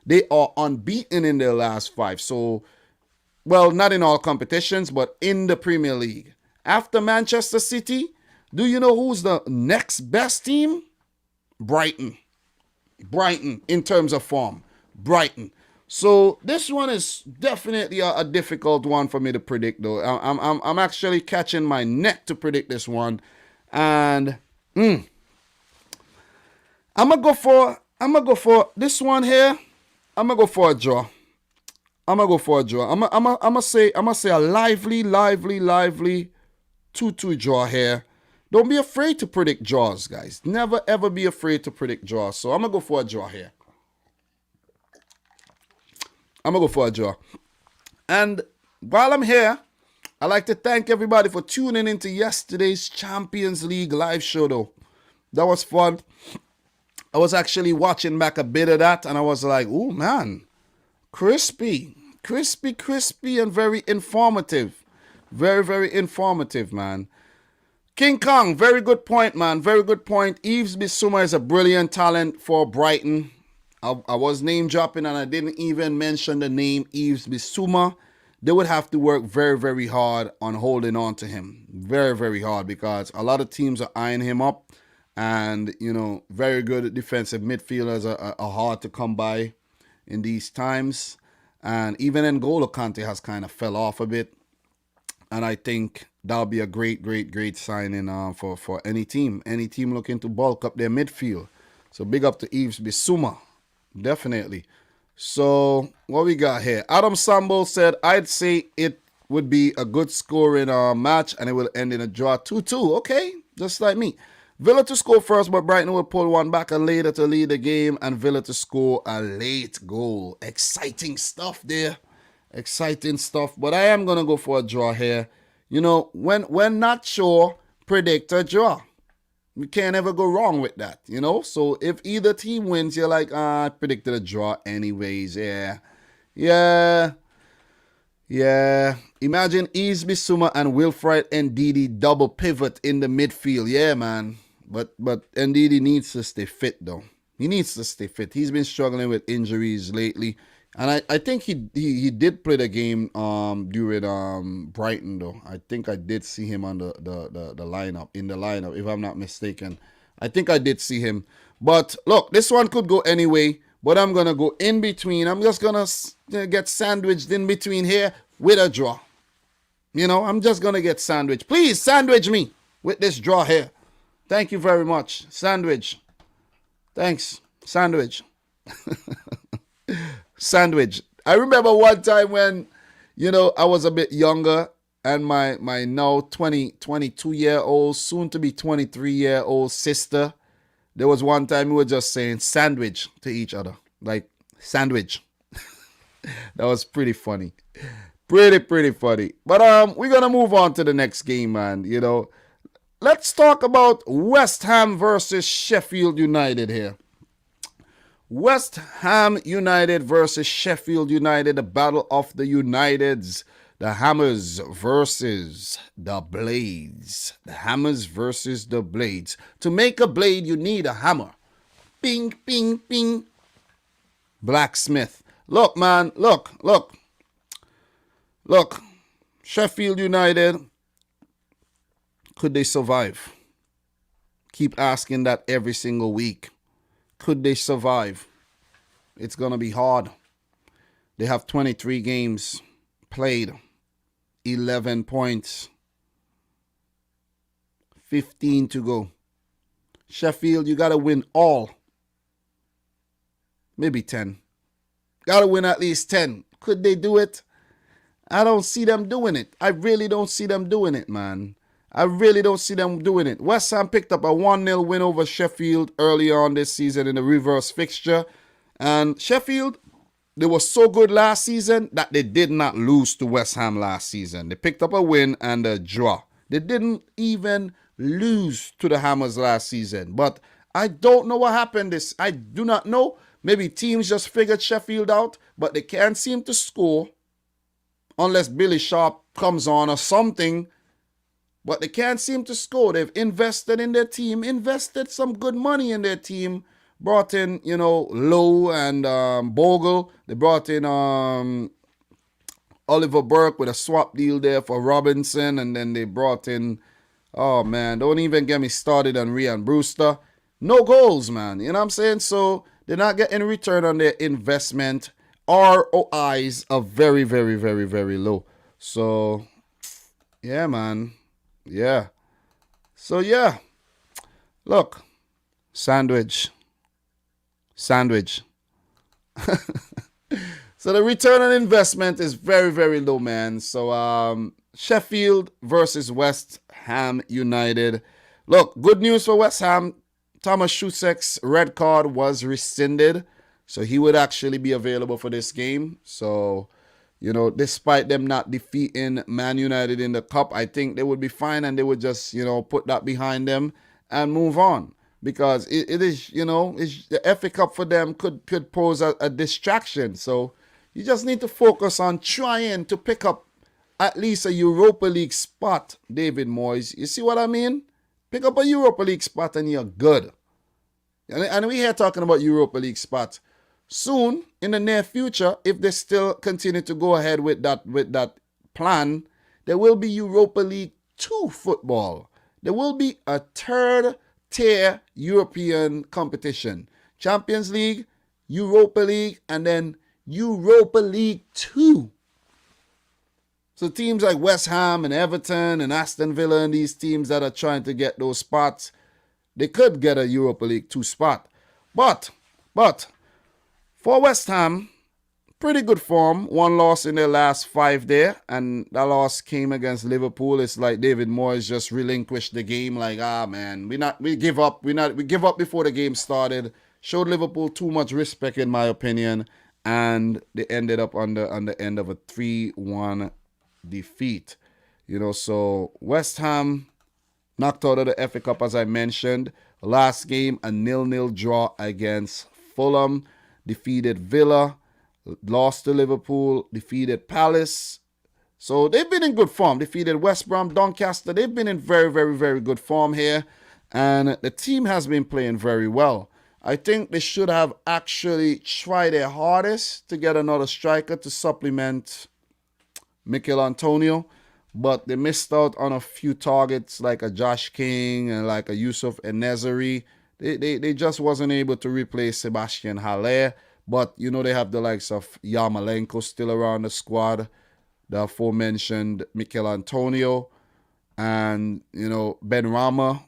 they are unbeaten in their last 5. So, well, not in all competitions, but in the Premier League. After Manchester City, do you know who's the next best team? Brighton, in terms of form. Brighton. So this one is definitely a difficult one for me to predict, though. I'm actually catching my neck to predict this one, and I'm gonna go for this one here. I'm gonna go for a draw. I'm gonna say a lively 2-2 draw here. Don't be afraid to predict draws, guys. Never ever be afraid to predict draws. So I'm gonna go for a draw here. And while I'm here, I'd like to thank everybody for tuning into yesterday's Champions League live show, though. That was fun. I was actually watching back a bit of that, and I was like, oh, man. Crispy, and very informative. Very, very informative, man. King Kong, very good point, man. Very good point. Yves Bissouma is a brilliant talent for Brighton. I was name dropping and I didn't even mention the name Yves Bissouma. They would have to work very, very hard on holding on to him. Very, very hard, because a lot of teams are eyeing him up. And, very good defensive midfielders are hard to come by in these times. And even N'Golo Kante has kind of fell off a bit. And I think that'll be a great, great, great signing for any team. Any team looking to bulk up their midfield. So big up to Yves Bissouma. Definitely. So what we got here? Adam Sambo said, I'd say it would be a good scoring match and it will end in a draw 2-2. Okay, just like me. Villa to score first, but Brighton will pull one back and later to lead the game, and Villa to score a late goal. Exciting stuff there. Exciting stuff. But I am going to go for a draw here. When not sure, predict a draw. You can't ever go wrong with that, So if either team wins, you're like, I predicted a draw anyways. Yeah. Imagine Yves Bissouma and Wilfried Ndidi double pivot in the midfield. Yeah, man. But Ndidi needs to stay fit, though. He needs to stay fit. He's been struggling with injuries lately. And I think he did play the game during Brighton, though. I think I did see him on the lineup, if I'm not mistaken. I think I did see him. But look, this one could go anyway, but I'm going to go in between. I'm just going to get sandwiched in between here with a draw. I'm just going to get sandwiched. Please sandwich me with this draw here. Thank you very much. Sandwich. Thanks. Sandwich. Sandwich. I remember one time when, I was a bit younger and my now 22-year-old, soon to be 23-year-old sister, there was one time we were just saying sandwich to each other. Like, sandwich. That was pretty funny. Pretty funny. But we're going to move on to the next game, man. Let's talk about West Ham versus Sheffield United here. West Ham United versus Sheffield United, the battle of the Uniteds. The Hammers versus the Blades. The Hammers versus the Blades. To make a blade, you need a hammer. Bing, bing, bing. Blacksmith. Look, man, look. Sheffield United, could they survive? Keep asking that every single week. Could they survive? It's going to be hard. They have 23 games played, 11 points, 15 to go. Sheffield, you got to win all. Maybe 10. Got to win at least 10. Could they do it? I don't see them doing it. I really don't see them doing it, man. I really don't see them doing it. West Ham picked up a 1-0 win over Sheffield early on this season in the reverse fixture. And Sheffield, they were so good last season that they did not lose to West Ham last season. They picked up a win and a draw. They didn't even lose to the Hammers last season. But I don't know what happened. I do not know. Maybe teams just figured Sheffield out, but they can't seem to score unless Billy Sharp comes on or something. But they can't seem to score. They've invested in their team, invested some good money in their team. Brought in, Lowe and Bogle. They brought in Oliver Burke with a swap deal there for Robinson. And then they brought in, oh man, don't even get me started on Ryan Brewster. No goals, man. You know what I'm saying? So they're not getting return on their investment. ROIs are very, very, very, very low. So, yeah, man. Yeah. So, yeah. Look. Sandwich. So the return on investment is very, very low, man. So, Sheffield versus West Ham United. Look, good news for West Ham. Thomas Schusek's red card was rescinded. So he would actually be available for this game. So, despite them not defeating Man United in the cup, I think they would be fine and they would just, put that behind them and move on. Because it is, the FA Cup for them could pose a distraction. So you just need to focus on trying to pick up at least a Europa League spot, David Moyes. You see what I mean? Pick up a Europa League spot and you're good. And we're here talking about Europa League spots. Soon, in the near future, if they still continue to go ahead with that plan, there will be Europa League 2 football. There will be a third-tier European competition. Champions League, Europa League, and then Europa League 2. So teams like West Ham and Everton and Aston Villa and these teams that are trying to get those spots, they could get a Europa League 2 spot. But for West Ham, pretty good form. 1 loss in their last 5 there. And that loss came against Liverpool. It's like David Moyes just relinquished the game. Like, man, we give up. We give up before the game started. Showed Liverpool too much respect, in my opinion. And they ended up on the end of a 3-1 defeat. So West Ham knocked out of the FA Cup, as I mentioned. Last game, a 0-0 draw against Fulham. Defeated Villa, lost to Liverpool, defeated Palace. So they've been in good form. Defeated West Brom, Doncaster. They've been in very, very, very good form here. And the team has been playing very well. I think they should have actually tried their hardest to get another striker to supplement Mikel Antonio. But they missed out on a few targets like a Josh King and like a Yusuf Enesiri. They just wasn't able to replace Sebastian Haller. But, they have the likes of Yarmolenko still around the squad. The aforementioned Mikel Antonio. And, Ben Rama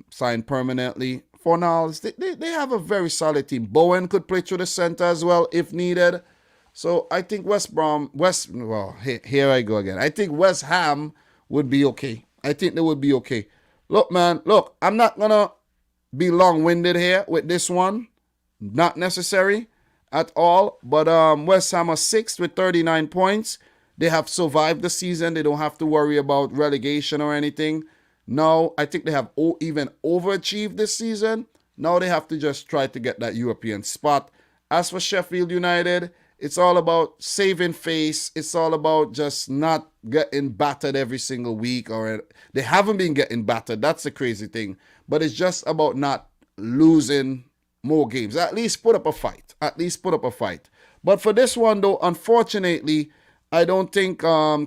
signed permanently. For now, they have a very solid team. Bowen could play through the center as well if needed. So I think here I go again. I think West Ham would be okay. I think they would be okay. Look, man, I'm not going to be long-winded here with this one. Not necessary at all. But West Ham are 6th with 39 points. They have survived the season. They don't have to worry about relegation or anything. Now, I think they have even overachieved this season. Now they have to just try to get that European spot. As for Sheffield United, it's all about saving face. It's all about just not getting battered every single week. Or they haven't been getting battered. That's the crazy thing. But it's just about not losing more games. At least put up a fight. At least put up a fight. But for this one, though, unfortunately, I don't think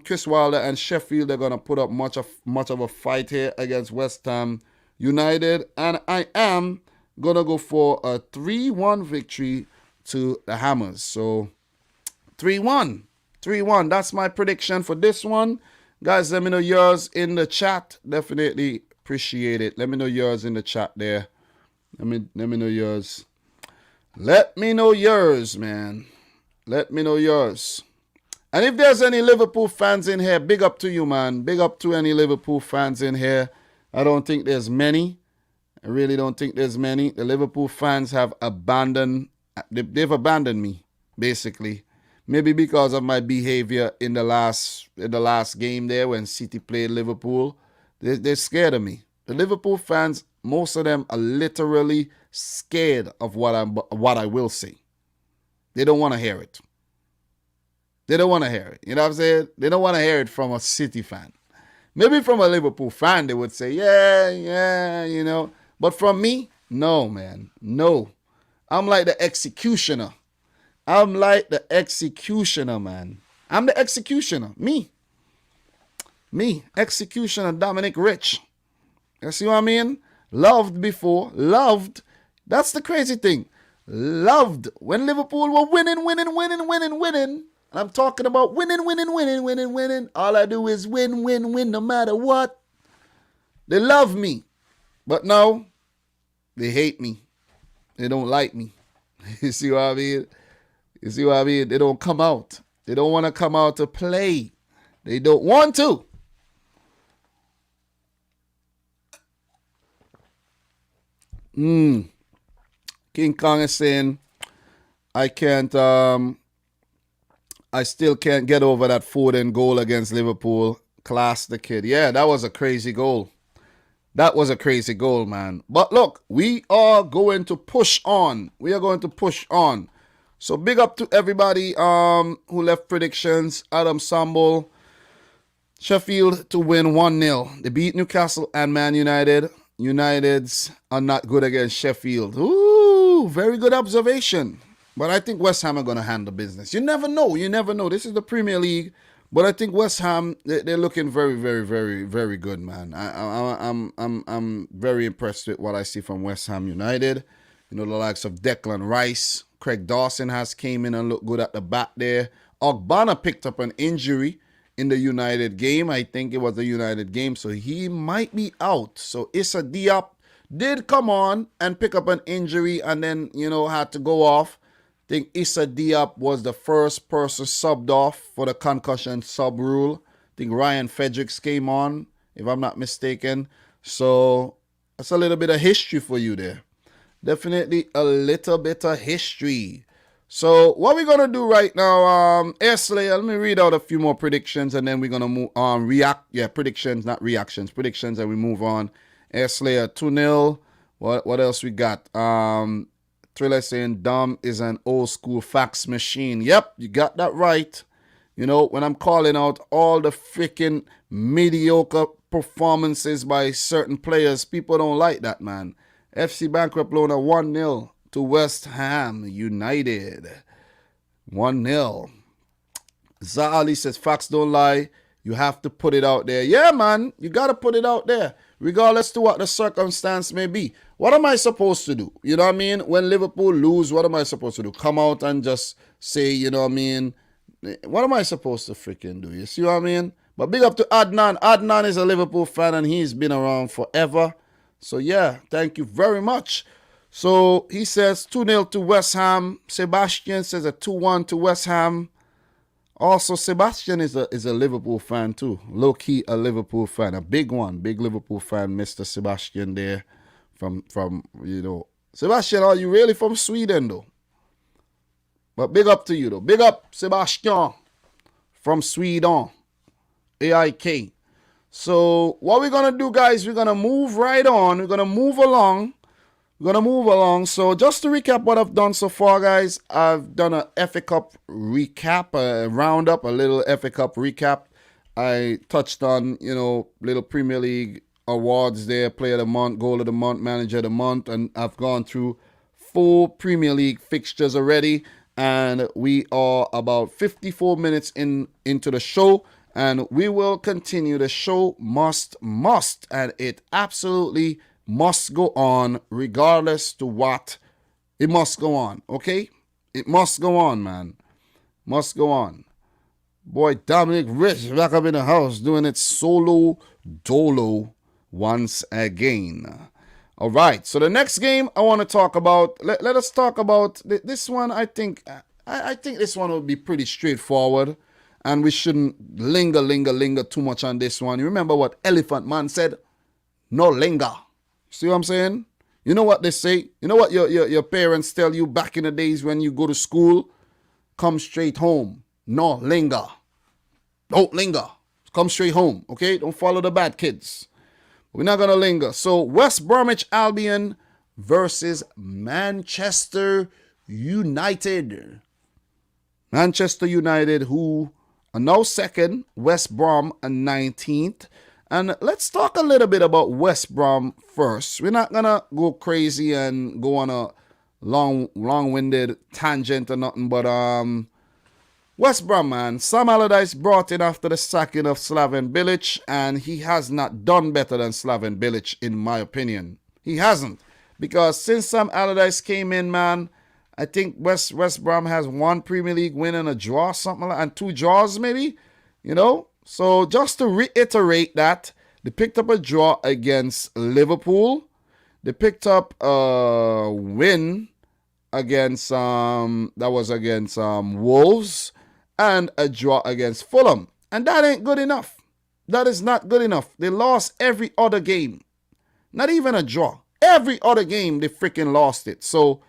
Chris Wilder and Sheffield are going to put up much of a fight here against West Ham United. And I am going to go for a 3-1 victory to the Hammers. So 3-1. 3-1. That's my prediction for this one. Guys, let me know yours in the chat. Definitely appreciate it. Let me know yours in the chat there. Let me know yours. Let me know yours, man. Let me know yours. And if there's any Liverpool fans in here, big up to you, man. Big up to any Liverpool fans in here. I don't think there's many. I really don't think there's many. The Liverpool fans have abandoned, they've abandoned me, basically. Maybe because of my behavior in the last game there when City played Liverpool. They're scared of me. The Liverpool fans, most of them are literally scared of what I will say. They don't want to hear it. They don't want to hear it. You know what I'm saying? They don't want to hear it from a City fan. Maybe from a Liverpool fan, they would say, yeah, you know. But from me, no, man. No. I'm like the executioner. I'm like the executioner, man. I'm the executioner. Me. Executioner Dominic Rich. You see what I mean? Loved before. Loved. That's the crazy thing. Loved when Liverpool were winning. And I'm talking about winning. All I do is win, no matter what. They love me. But now, they hate me. They don't like me. You see what I mean? They don't come out. They don't want to come out to play. They don't want to. King Kong is saying, I still can't get over that Foden goal against Liverpool. Class the kid. Yeah, that was a crazy goal. That was a crazy goal, man. But look, we are going to push on. So big up to everybody who left predictions. Adam Samble, Sheffield to win 1-0. They beat Newcastle and Man United. Uniteds are not good against Sheffield. Ooh, very good observation. But I think West Ham are going to handle business. You never know. This is the Premier League. But I think West Ham, they're looking very, very, very, very good, man. I'm very impressed with what I see from West Ham United. You know, the likes of Declan Rice. Craig Dawson has came in and looked good at the back there. Ogbonna picked up an injury in the United game. I think it was the United game, so he might be out. So Issa Diop did come on and pick up an injury and then, you know, had to go off. I think Issa Diop was the first person subbed off for the concussion sub rule. I think Ryan Fredericks came on, if I'm not mistaken. So that's a little bit of history for you there. Definitely a little bit of history. So what we're going to do right now, Airslayer, let me read out a few more predictions and then we're going to move on. Predictions, not reactions. Predictions and we move on. Airslayer 2-0. What else we got? Thriller saying Dom is an old school fax machine. Yep, you got that right. You know, when I'm calling out all the freaking mediocre performances by certain players, people don't like that, man. FC Bankrupt Loaner 1-0 to West Ham United. 1-0. Zaali says, facts don't lie. You have to put it out there. Yeah, man, you got to put it out there, regardless to what the circumstance may be. What am I supposed to do? You know what I mean? When Liverpool lose, what am I supposed to do? Come out and just say, you know what I mean? What am I supposed to freaking do? You see what I mean? But big up to Adnan. Adnan is a Liverpool fan and he's been around forever. So yeah, thank you very much. So he says 2-0 to West Ham. Sebastian says a 2-1 to West Ham. Also, Sebastian is a Liverpool fan too. Low-key a Liverpool fan. A big one. Big Liverpool fan, Mr. Sebastian there. From you know. Sebastian, are you really from Sweden though? But big up to you though. Big up, Sebastian. From Sweden. AIK. So, what we're going to do, guys, we're going to move right on. We're going to move along. We're going to move along. So just to recap what I've done so far, guys, I've done a FA Cup recap, a roundup, a little FA Cup recap. I touched on, little Premier League awards there, Player of the Month, Goal of the Month, Manager of the Month, and I've gone through 4 Premier League fixtures already, and we are about 54 minutes into the show, and we will continue. The show must, and it absolutely must go on, regardless to what. It must go on, okay? It must go on, man. Must go on. Boy, Dominic Rich back up in the house doing it solo dolo once again. All right, so the next game I want to talk about, let us talk about this one. I think this one will be pretty straightforward, and we shouldn't linger too much on this one. You remember what Elephant Man said? No linger. See what I'm saying? You know what they say? You know what your parents tell you back in the days when you go to school? Come straight home. No linger. Don't linger. Come straight home, okay? Don't follow the bad kids. We're not going to linger. So, West Bromwich Albion versus Manchester United. Manchester United, who are now second. West Brom are 19th. And let's talk a little bit about West Brom first. We're not going to go crazy and go on a long-winded tangent or nothing, but West Brom, man, Sam Allardyce brought in after the sacking of Slaven Bilic, and he has not done better than Slaven Bilic, in my opinion. He hasn't, because since Sam Allardyce came in, man, I think West Brom has 1 Premier League win and a draw, something like, and 2 draws maybe, So just to reiterate that, they picked up a draw against Liverpool. They picked up a win against Wolves, and a draw against Fulham. And that ain't good enough. That is not good enough. They lost every other game. Not even a draw. Every other game, they freaking lost it. So,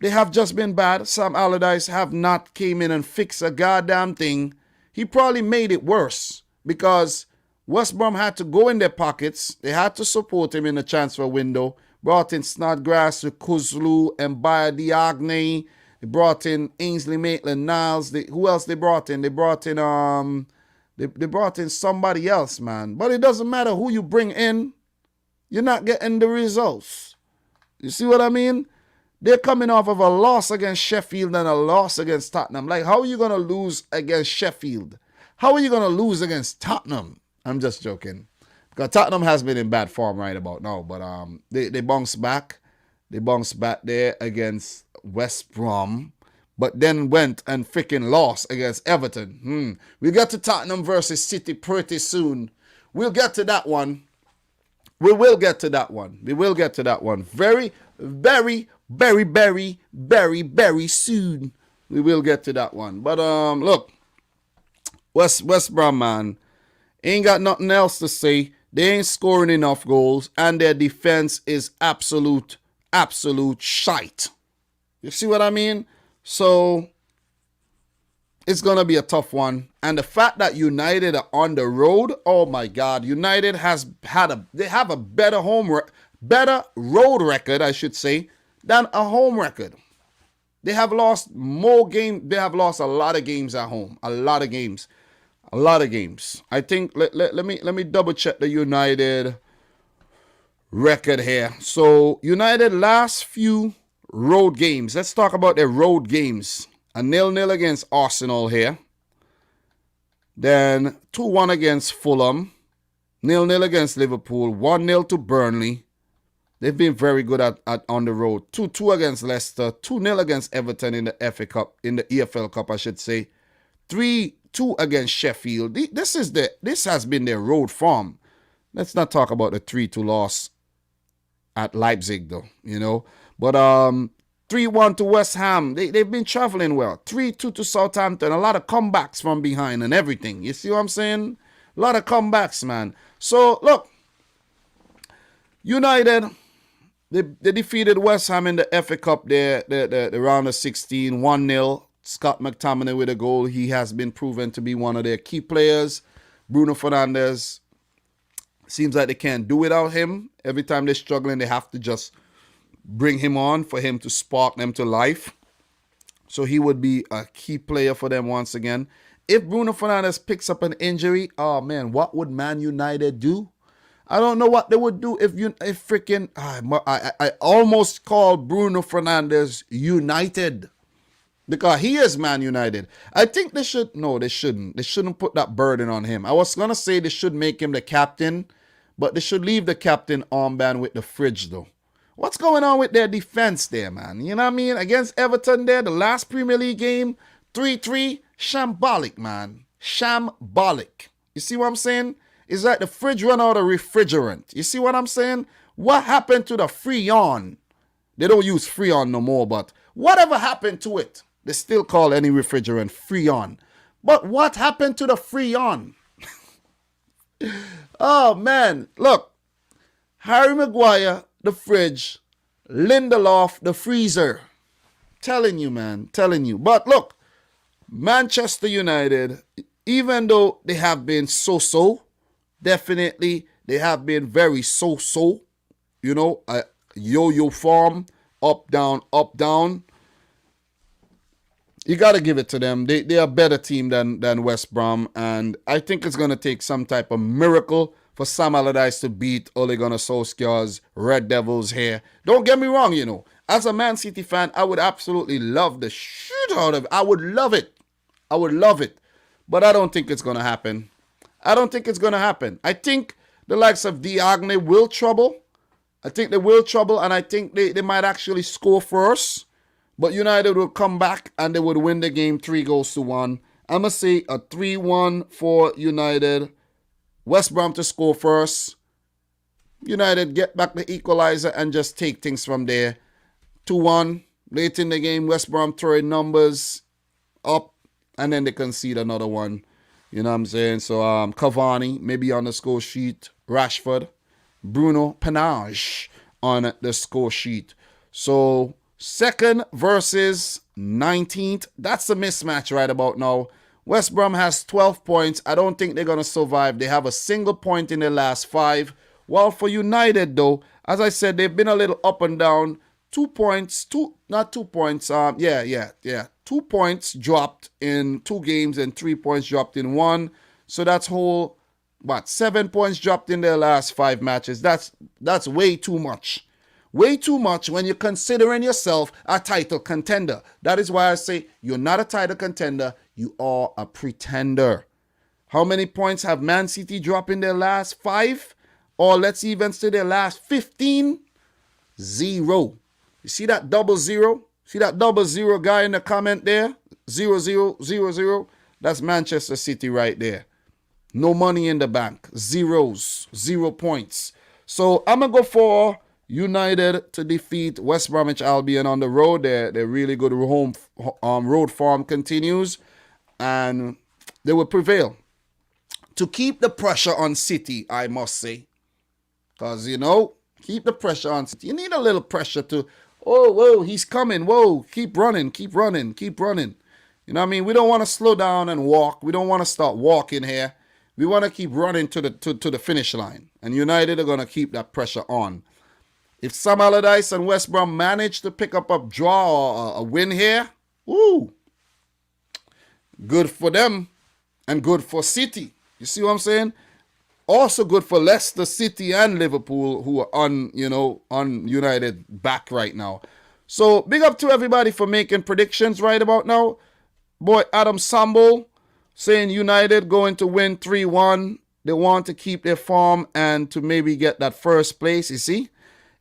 they have just been bad. Sam Allardyce have not came in and fixed a goddamn thing. He probably made it worse, because West Brom had to go in their pockets. They had to support him in the transfer window. Brought in Snodgrass, Kuzlu, and Diagne. They brought in Ainsley Maitland-Niles. Who else they brought in? They brought in they brought in somebody else, man. But it doesn't matter who you bring in. You're not getting the results. You see what I mean? They're coming off of a loss against Sheffield and a loss against Tottenham. Like, how are you going to lose against Sheffield? How are you going to lose against Tottenham? I'm just joking. Because Tottenham has been in bad form right about now. But they bounced back. They bounced back there against West Brom, but then went and freaking lost against Everton. We'll get to Tottenham versus City pretty soon. We'll get to that one. We will get to that one. We will get to that one very, very, very, very, very, very soon. We will get to that one. But look, West Brom, man, ain't got nothing else to say. They ain't scoring enough goals, and their defense is absolute shite. You see what I mean? So, it's going to be a tough one. And the fact that United are on the road, oh my God, United they have a better road record, I should say, than a home record. They have lost more games. They have lost a lot of games at home. A lot of games. I think, let me double check the United record here. So, United last few road games. Let's talk about their road games. A 0-0 against Arsenal here. Then 2-1 against Fulham. 0-0 against Liverpool. 1-0 to Burnley. They've been very good at on the road. 2-2 against Leicester. 2-0 against Everton in the FA Cup, in the EFL Cup, I should say. 3-2 against Sheffield. This has been their road form. Let's not talk about the 3-2 loss at Leipzig, though, But 3-1 to West Ham. They've been traveling well. 3-2 to Southampton. A lot of comebacks from behind and everything. You see what I'm saying? A lot of comebacks, man. So, look. United, they defeated West Ham in the FA Cup there, the round of 16, 1-0. Scott McTominay with a goal. He has been proven to be one of their key players. Bruno Fernandes, seems like they can't do without him. Every time they're struggling, they have to just bring him on, for him to spark them to life. So he would be a key player for them once again. If Bruno Fernandes picks up an injury, oh man, what would Man United do? I don't know what they would do if freaking I almost called Bruno Fernandes United, because he is Man United. I think they shouldn't. They shouldn't put that burden on him. I was gonna say they should make him the captain, but they should leave the captain armband with the fridge though. What's going on with their defense there, man? You know what I mean? Against Everton there, the last Premier League game, 3-3, shambolic, man. Shambolic. You see what I'm saying? It's like the fridge run out of refrigerant. You see what I'm saying? What happened to the Freon? They don't use Freon no more, but whatever happened to it? They still call any refrigerant Freon. But what happened to the Freon? Oh, man. Look. Harry Maguire, the fridge. Lindelof, the freezer. Telling you, man. Telling you. But look. Manchester United, even though they have been so-so, definitely they have been very so-so. You know, a yo-yo form. Up, down, up, down. You got to give it to them. They are a better team than West Brom. And I think it's going to take some type of miracle for Sam Allardyce to beat Ole Gunnar Solskjaer's Red Devils here. Don't get me wrong, you know. As a Man City fan, I would absolutely love the shit out of it. I would love it. I would love it. But I don't think it's going to happen. I don't think it's going to happen. I think the likes of Diagne will trouble. I think they will trouble, and I think they might actually score first. But United will come back, and they would win the game 3-1. I'm going to say a 3-1 for United. West Brom to score first. United get back the equalizer and just take things from there. 2-1. Late in the game, West Brom throwing numbers up, and then they concede another one. You know what I'm saying? So Cavani, maybe on the score sheet. Rashford. Bruno Panage on the score sheet. So 2nd versus 19th. That's a mismatch right about now. West Brom has 12 points. I don't think they're going to survive. They have a single point in the last 5. While for United, though, as I said, they've been a little up and down. 2 points. 2 points. 2 points dropped in 2 games and 3 points dropped in 1. So that's 7 points dropped in their last 5 matches. That's way too much. Way too much when you're considering yourself a title contender. That is why I say you're not a title contender. You are a pretender. How many points have Man City dropped in their last 5? Or let's even say their last 15? 0. You see that 00? See that 00 guy in the comment there? 0000? That's Manchester City right there. No money in the bank. Zeros. 0 points. So I'm going to go for United to defeat West Bromwich Albion on the road. Their really good road form continues. And they will prevail. To keep the pressure on City, I must say. Because, you know, keep the pressure on City. You need a little pressure to, whoa, he's coming. Whoa, keep running. You know what I mean? We don't want to slow down and walk. We don't want to start walking here. We want to keep running to the finish line. And United are going to keep that pressure on. If Sam Allardyce and West Brom manage to pick up a draw or a win here, good for them and good for City. You see what I'm saying? Also good for Leicester City and Liverpool, who are on United back right now. So big up to everybody for making predictions right about now. Boy, Adam Samble saying United going to win 3-1. They want to keep their form and to maybe get that first place, you see.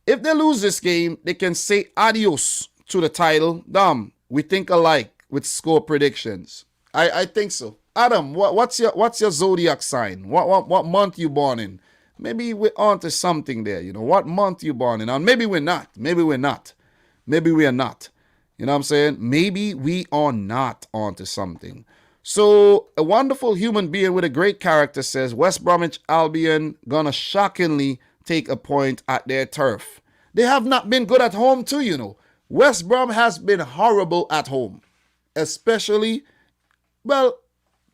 If they lose this game, they can say adios to the title. Dom, we think alike with score predictions. I think so. Adam, what's your zodiac sign? What month you born in? Maybe we're on to something there. You know, what month you born in? And maybe we're not. Maybe we are not. You know what I'm saying? Maybe we are not onto something. So a wonderful human being with a great character says West Bromwich Albion gonna shockingly take a point at their turf. They have not been good at home too, you know. West Brom has been horrible at home. Especially,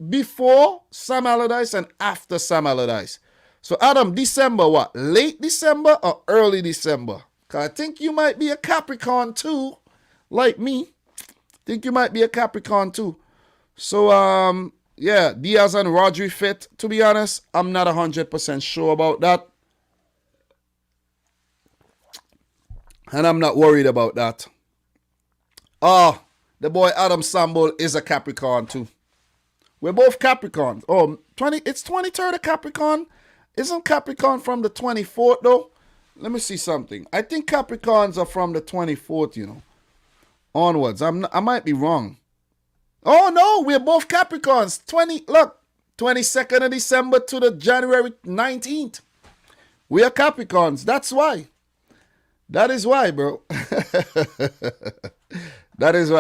before Sam Allardyce and after Sam Allardyce. So Adam, December what? Late December or early December? 'Cause I think you might be a Capricorn too, like me. Think you might be a Capricorn too. So, yeah, Diaz and Rodri fit. To be honest, I'm not 100% sure about that. And I'm not worried about that. Oh, the boy Adam Sambol is a Capricorn too. We're both Capricorns. Oh, it's 23rd of Capricorn. Isn't Capricorn from the 24th though? Let me see something. I think Capricorns are from the 24th, onwards. I might be wrong. Oh no, we're both Capricorns. 22nd of December to the January 19th. We are Capricorns. That's why. That is why, bro. That is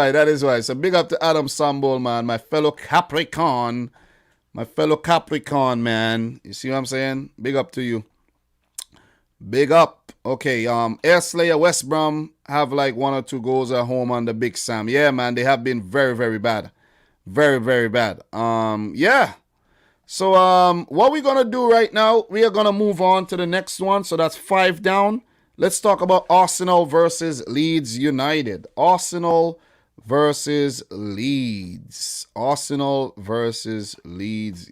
why. So big up to Adam Sambol, man, my fellow Capricorn. Man. You see what I'm saying? Big up to you. Big up. Okay, Air Slayer West Brom have like 1 or 2 goals at home on the Big Sam. Yeah, man, they have been very, very bad. Very, very bad. Yeah. So what we're gonna do right now, we are gonna move on to the next one. So that's 5 down. Let's talk about Arsenal versus Leeds United. Arsenal versus Leeds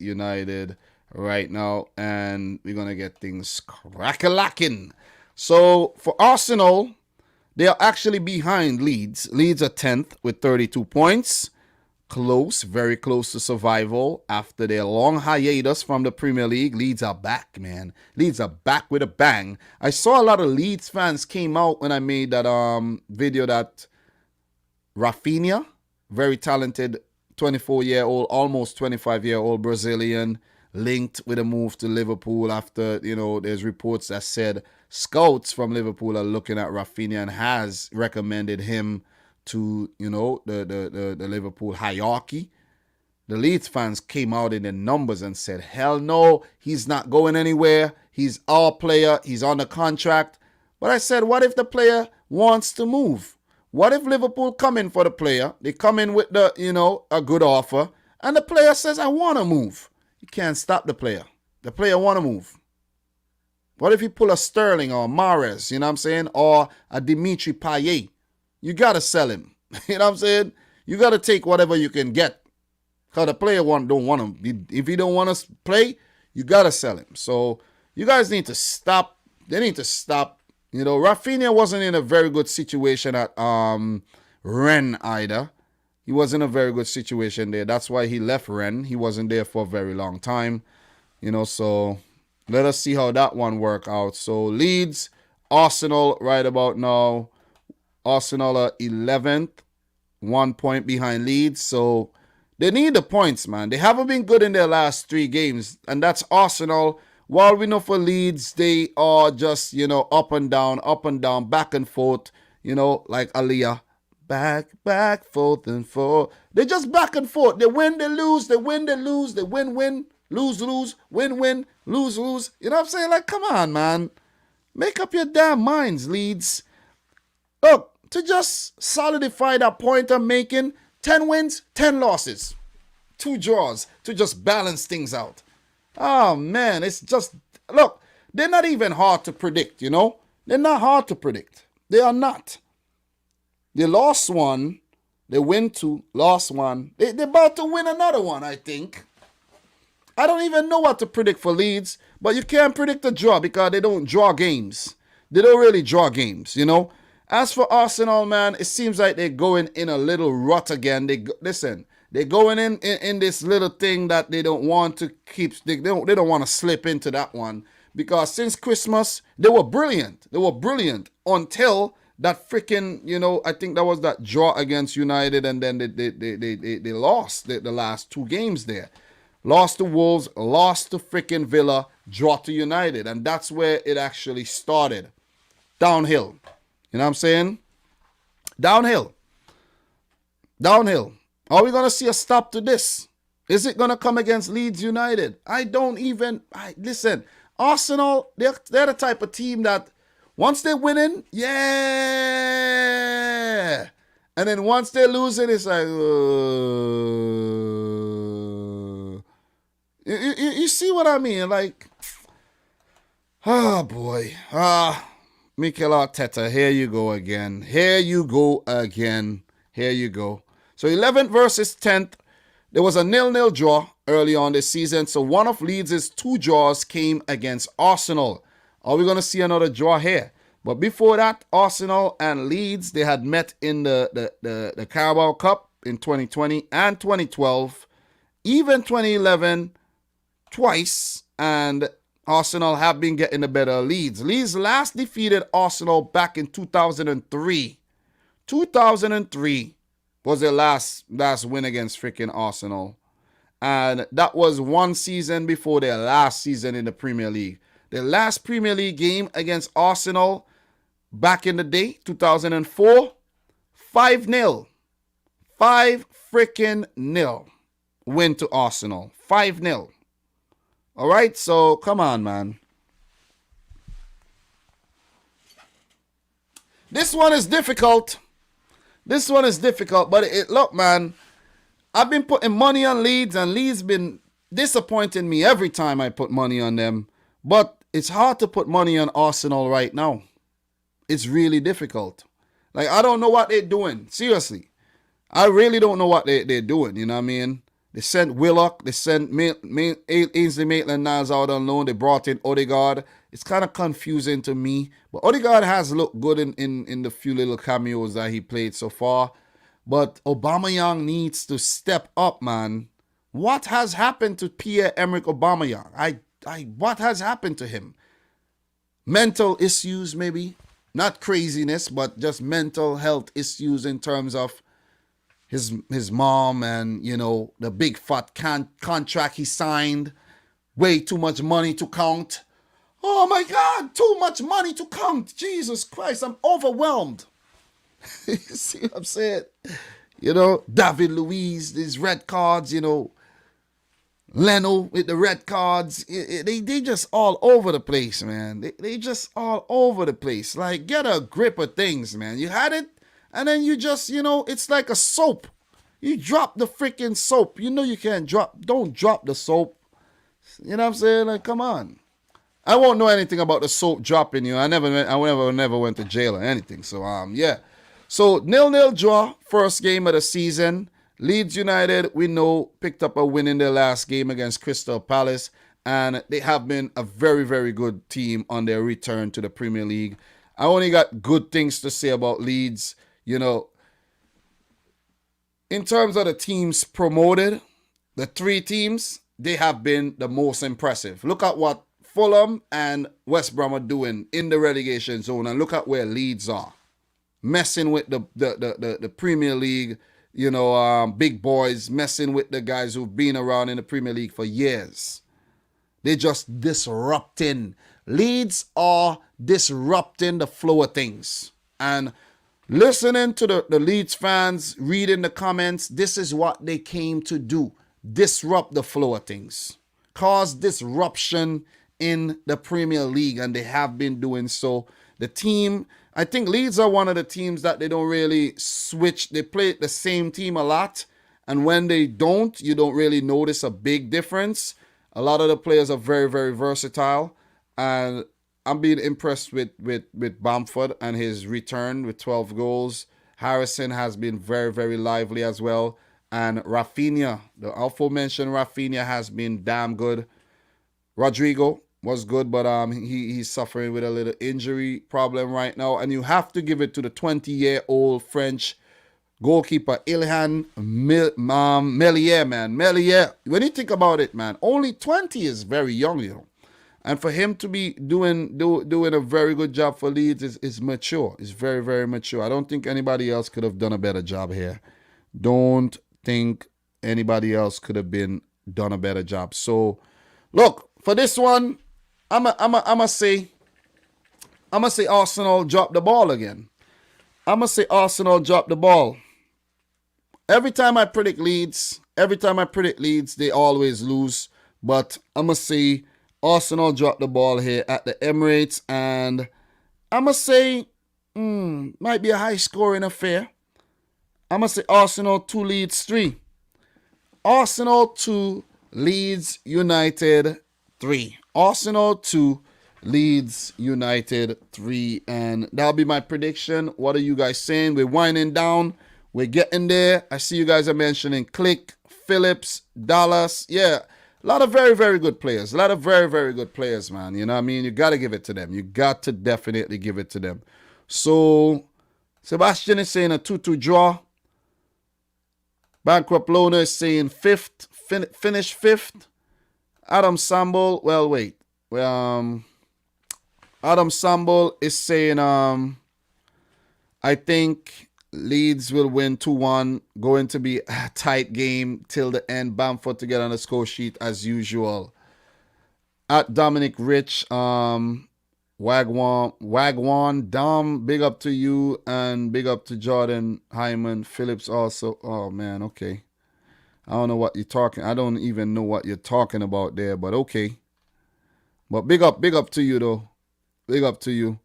United right now. And we're going to get things crack-a-lacking. So for Arsenal, they are actually behind Leeds. Leeds are 10th with 32 points. Close, very close to survival after their long hiatus from the Premier League. Leeds are back, man. Leeds are back with a bang. I saw a lot of Leeds fans came out when I made that video that Rafinha, very talented 24-year-old, almost 25-year-old Brazilian, linked with a move to Liverpool after, there's reports that said scouts from Liverpool are looking at Rafinha and has recommended him to, the Liverpool hierarchy. The Leeds fans came out in the numbers and said, hell no, he's not going anywhere. He's our player. He's on the contract. But I said, what if the player wants to move? What if Liverpool come in for the player? They come in with a good offer. And the player says, I want to move. You can't stop the player. The player want to move. What if you pull a Sterling or Mahrez, you know what I'm saying? Or a Dimitri Payet? You got to sell him. You know what I'm saying? You got to take whatever you can get. Because the player don't want him. If he don't want to play, you got to sell him. So you guys need to stop. They need to stop. Rafinha wasn't in a very good situation at Rennes either. He wasn't in a very good situation there. That's why he left Rennes. He wasn't there for a very long time. So let us see how that one work out. So Leeds, Arsenal right about now. Arsenal are 11th, 1 point behind Leeds. So they need the points, man. They haven't been good in their last 3 games. And that's Arsenal. While we know for Leeds, they are just, up and down, back and forth, like Aliyah. Back, forth and forth. They're just back and forth. They win, they lose, they win, they lose, they win, lose, win, lose. You know what I'm saying? Like, come on, man. Make up your damn minds, Leeds. Look, to just solidify that point I'm making, 10 wins, 10 losses, 2 draws to just balance things out. Oh, man, it's just, look, they're not even hard to predict, They're not hard to predict. They are not. They lost 1, they win 2, lost 1. They're about to win another one, I think. I don't even know what to predict for Leeds, but you can't predict a draw because they don't draw games. They don't really draw games, As for Arsenal, man, it seems like they're going in a little rut again. They're going in this little thing that they don't want to keep. They don't want to slip into that one because since Christmas they were brilliant. They were brilliant until that freaking I think that was that draw against United, and then they lost the last 2 games there. Lost to Wolves, lost to freaking Villa, draw to United, and that's where it actually started. Downhill. You know what I'm saying? Downhill. Are we going to see a stop to this? Is it going to come against Leeds United? Listen, Arsenal, they're the type of team that once they're winning, yeah. And then once they're losing, it's like, you see what I mean? Like, oh boy. Mikel Arteta, here you go again. Here you go again. Here you go. So 11th versus 10th. There was a 0-0 draw early on this season. So one of Leeds' 2 draws came against Arsenal. Are we going to see another draw here? But before that, Arsenal and Leeds, they had met in the Carabao Cup in 2020 and 2012. Even 2011 twice. And Arsenal have been getting the better of Leeds. Leeds last defeated Arsenal back in 2003. 2003 was their last win against freaking Arsenal. And that was one season before their last season in the Premier League. Their last Premier League game against Arsenal back in the day, 2004, 5-0. 5-0 win to Arsenal. 5-0. All right, so come on, man. This one is difficult. But look, man, I've been putting money on Leeds, and Leeds been disappointing me every time I put money on them. But it's hard to put money on Arsenal right now. It's really difficult. Like, I don't know what they're doing. Seriously. I really don't know what they're doing, you know what I mean? They sent Willock. They sent Ainsley Maitland-Niles out on loan. They brought in Odegaard. It's kind of confusing to me. But Odegaard has looked good in the few little cameos that he played so far. But Aubameyang needs to step up, man. What has happened to Pierre-Emerick Aubameyang? What has happened to him? Mental issues, maybe? Not craziness, but just mental health issues in terms of his mom and, you know, the big fat contract he signed. Way too much money to count. Oh my God, too much money to count. Jesus Christ, I'm overwhelmed. You see what I'm saying? You know, David Luiz, these red cards, you know. Leno with the red cards. They just all over the place, man. They just all over the place. Like, get a grip of things, man. You had it, and then you just, you know, it's like a soap. You drop the freaking soap. You know you can't don't drop the soap. You know what I'm saying? Like, come on. I won't know anything about the soap dropping you. I never went to jail or anything. So, yeah. So, 0-0 draw, first game of the season. Leeds United, we know, picked up a win in their last game against Crystal Palace. And they have been a very, very good team on their return to the Premier League. I only got good things to say about Leeds. You know, in terms of the teams promoted, the 3 teams, they have been the most impressive. Look at what Fulham and West Brom are doing in the relegation zone. And look at where Leeds are. Messing with the Premier League, you know, big boys, messing with the guys who've been around in the Premier League for years. They're just disrupting. Leeds are disrupting the flow of things. And listening to the Leeds fans, reading the comments, this is what they came to do. Disrupt the flow of things. Cause disruption in the Premier League, and they have been doing so. The team, I think Leeds are one of the teams that they don't really switch. They play the same team a lot, and when they don't, you don't really notice a big difference. A lot of the players are very, very versatile, and I'm being impressed with Bamford and his return with 12 goals. Harrison has been very, very lively as well. And Rafinha, the aforementioned Rafinha, has been damn good. Rodrigo was good, but he's suffering with a little injury problem right now. And you have to give it to the 20-year-old French goalkeeper, Ilhan Meslier, man. Meslier, when you think about it, man, only 20 is very young, you know. And for him to be doing a very good job for Leeds is mature. It's very, very mature. I don't think anybody else could have done a better job here. Don't think anybody else could have done a better job. So, look, for this one, I'ma say Arsenal drop the ball again. I'ma say Arsenal drop the ball. Every time I predict Leeds, they always lose. But I'ma say Arsenal drop the ball here at the Emirates, and I'ma say might be a high scoring affair. I'ma say Arsenal 2, Leeds 3. Arsenal 2, Leeds United 3. Arsenal 2, Leeds United 3. And that'll be my prediction. What are you guys saying? We're winding down. We're getting there. I see you guys are mentioning Click, Phillips, Dallas. Yeah, a lot of very, very good players. A lot of very, very good players, man. You know what I mean? You got to give it to them. You got to definitely give it to them. So, Sebastian is saying a 2-2 draw. Bankrupt Loner is saying fifth, finish fifth. Adam Samble, well, wait. Adam Samble is saying, I think Leeds will win 2-1. Going to be a tight game till the end. Bamford to get on the score sheet as usual. At Dominic Rich, Wagwan, Dom, big up to you, and big up to Jordan Hyman Phillips also. Oh man, okay. I don't know what you're talking. I don't even know what you're talking about there, but okay. But big up to you though. Big up to you.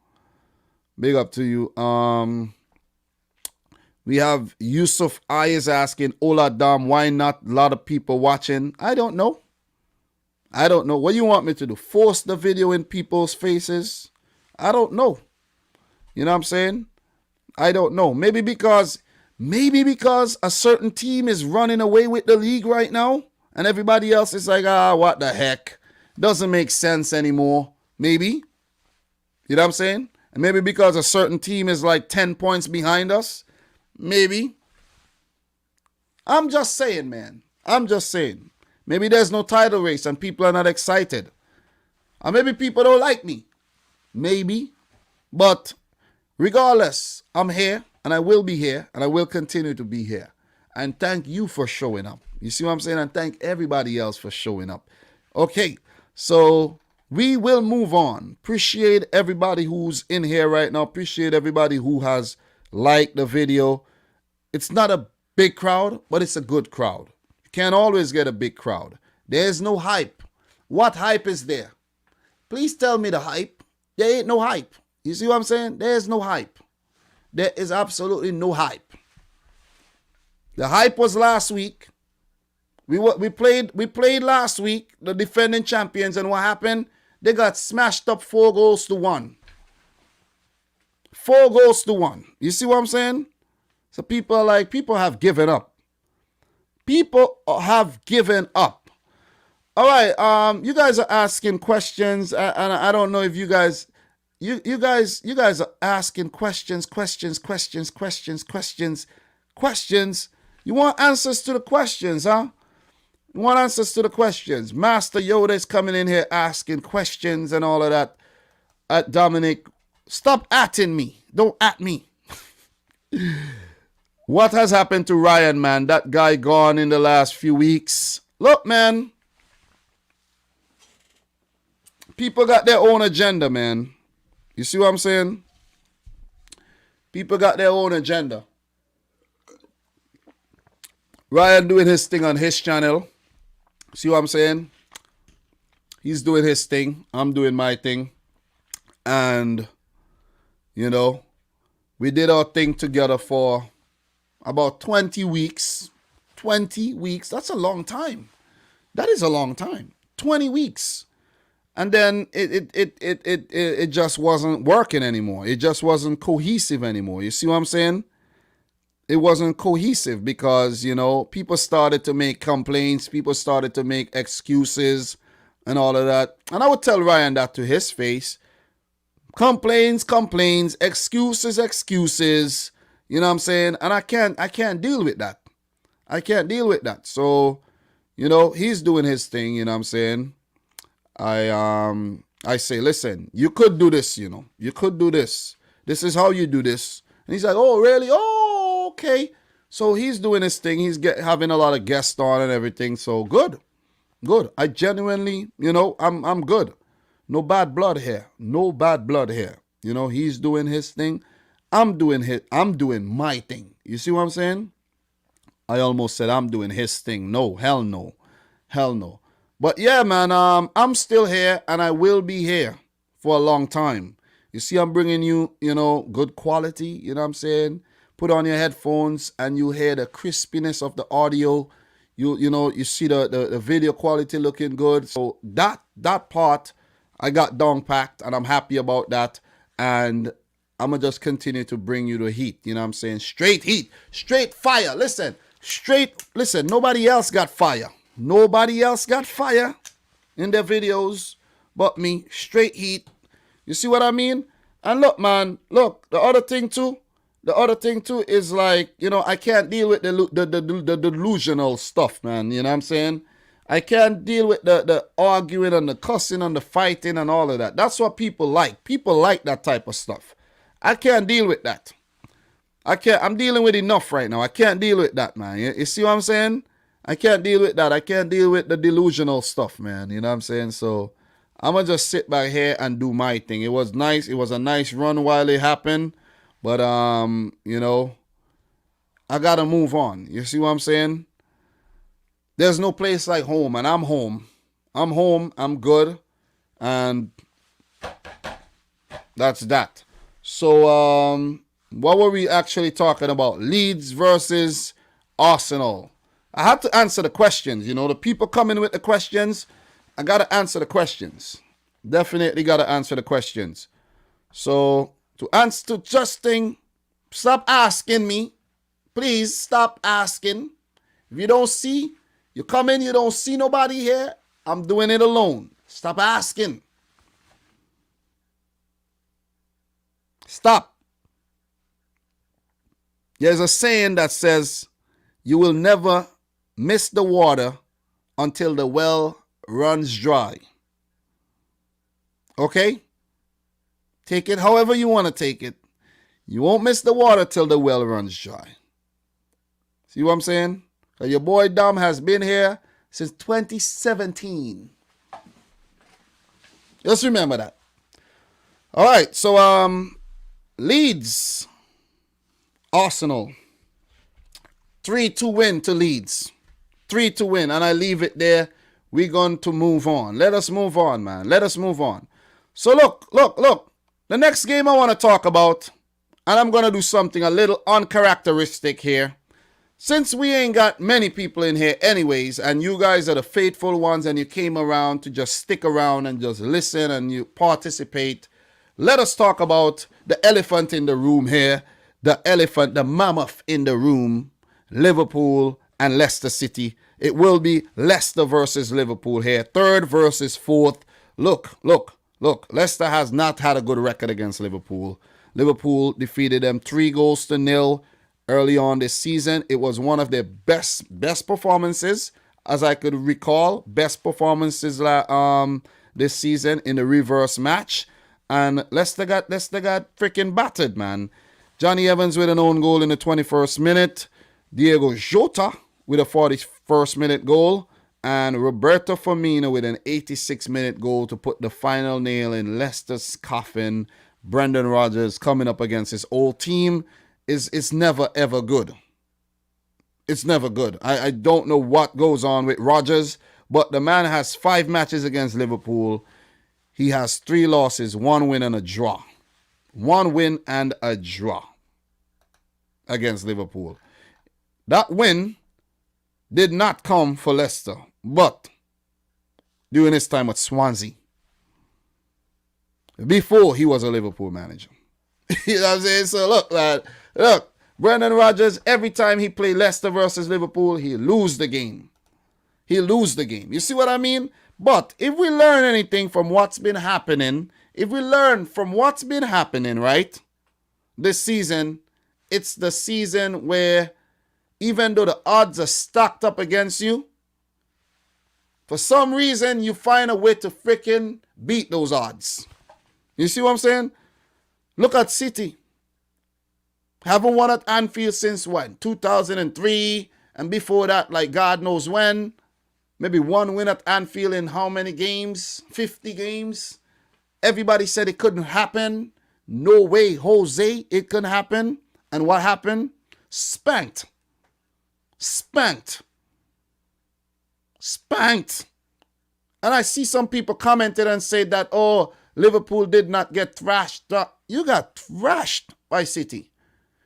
Big up to you. We have Yusuf I is asking, Ola Dom, why not a lot of people watching? I don't know. What do you want me to do? Force the video in people's faces? I don't know. You know what I'm saying? I don't know. Maybe because a certain team is running away with the league right now and everybody else is like, what the heck? Doesn't make sense anymore. Maybe. You know what I'm saying? And maybe because a certain team is like 10 points behind us. Maybe. I'm just saying, man. I'm just saying. Maybe there's no title race and people are not excited. Or maybe people don't like me. Maybe. But regardless, I'm here and I will be here and I will continue to be here. And thank you for showing up. You see what I'm saying? And thank everybody else for showing up. Okay, so we will move on. Appreciate everybody who's in here right now. Appreciate everybody who has liked the video. It's not a big crowd, but it's a good crowd. You can't always get a big crowd. There's no hype. What hype is there? Please tell me the hype. There ain't no hype. You see what I'm saying? There's no hype. There is absolutely no hype. The hype was last week. We played last week, the defending champions, and what happened? They got smashed up 4-1. 4-1. You see what I'm saying? So people have given up. People have given up. All right, you guys are asking questions, and I don't know if you guys are asking questions. You want answers to the questions, huh? You want answers to the questions. Master Yoda is coming in here asking questions and all of that. At Dominic, stop atting me. Don't at me. What has happened to Ryan, man? That guy gone in the last few weeks. Look, man. People got their own agenda, man. You see what I'm saying? People got their own agenda. Ryan doing his thing on his channel. See what I'm saying? He's doing his thing. I'm doing my thing. And, you know, we did our thing together for about 20 weeks. 20 weeks. That's a long time. That is a long time. 20 weeks. And then it just wasn't working anymore. It just wasn't cohesive anymore. You see what I'm saying? It wasn't cohesive because, you know, people started to make complaints. People started to make excuses and all of that. And I would tell Ryan that to his face. Complaints, excuses. You know what I'm saying? And I can't deal with that. I can't deal with that. So, you know, he's doing his thing, you know what I'm saying? I say, listen, you could do this, you know. You could do this. This is how you do this. And he's like, oh, really? Oh, okay. So he's doing his thing. He's having a lot of guests on and everything. So good. I genuinely, you know, I'm good. No bad blood here. You know, he's doing his thing. I'm doing my thing. You see what I'm saying? I almost said I'm doing his thing. No, hell no. But yeah, man, I'm still here and I will be here for a long time. You see, I'm bringing you, you know, good quality. You know what I'm saying? Put on your headphones and you hear the crispiness of the audio. You know, you see the video quality looking good. So that part, I got down packed, and I'm happy about that. And I'm going to just continue to bring you the heat. You know what I'm saying? Straight heat. Straight fire. Listen. Listen. Nobody else got fire. Nobody else got fire in their videos but me. Straight heat. You see what I mean? And look, man. Look, the other thing too is like, you know, I can't deal with the delusional stuff, man. You know what I'm saying? I can't deal with the arguing and the cussing and the fighting and all of that. That's what people like. People like that type of stuff. I can't deal with that. I'm dealing with enough right now. I can't deal with that, man. You see what I'm saying? I can't deal with that. I can't deal with the delusional stuff, man. You know what I'm saying? So I'm going to just sit back here and do my thing. It was nice. It was a nice run while it happened. But, you know, I got to move on. You see what I'm saying? There's no place like home, and I'm home. I'm home. I'm good. And that's that. So, what were we actually talking about? Leeds versus Arsenal. I had to answer the questions. You know, the people coming with the questions, I got to answer the questions. Definitely got to answer the questions. So, to answer to Justin, stop asking me. Please stop asking. If you don't see, you come in, you don't see nobody here, I'm doing it alone. Stop asking. Stop. There's a saying that says, you will never miss the water until the well runs dry. Okay? Take it however you want to take it. You won't miss the water till the well runs dry. See what I'm saying? Your boy Dom has been here since 2017. Just remember that. All right, so Leeds, Arsenal, 3-2 win to Leeds. 3-2 win, and I leave it there. We're going to move on. Let us move on, man. Let us move on. So look. The next game I want to talk about, and I'm going to do something a little uncharacteristic here. Since we ain't got many people in here anyways, and you guys are the faithful ones and you came around to just stick around and just listen and you participate, let us talk about the elephant in the room here, the mammoth in the room, Liverpool and Leicester City. It will be Leicester versus Liverpool here, third versus fourth. Look, Leicester has not had a good record against Liverpool. Liverpool defeated them 3-0 early on this season. It was one of their best performances, as I could recall. Best performances this season in the reverse match. And Leicester got freaking battered, man. Johnny Evans with an own goal in the 21st minute. Diego Jota with a 41st minute goal. And Roberto Firmino with an 86-minute goal to put the final nail in Leicester's coffin. Brendan Rodgers coming up against his old team. It's never, ever good. It's never good. I don't know what goes on with Rodgers, but the man has 5 matches against Liverpool. He has 3 losses, 1 win and a draw. 1 win and a draw against Liverpool. That win did not come for Leicester, but during his time at Swansea, before he was a Liverpool manager. You know what I'm saying? So look, Brendan Rodgers, every time he played Leicester versus Liverpool, he lose the game. You see what I mean? But if we learn anything from what's been happening, right, this season, it's the season where even though the odds are stacked up against you, for some reason, you find a way to freaking beat those odds. You see what I'm saying? Look at City. Haven't won at Anfield since when? 2003. And before that, like God knows when. Maybe 1 win at Anfield in how many games? 50 games. Everybody said it couldn't happen. No way, Jose, it couldn't happen. And what happened? Spanked. And I see some people commented and say that, oh, Liverpool did not get thrashed. You got thrashed by City.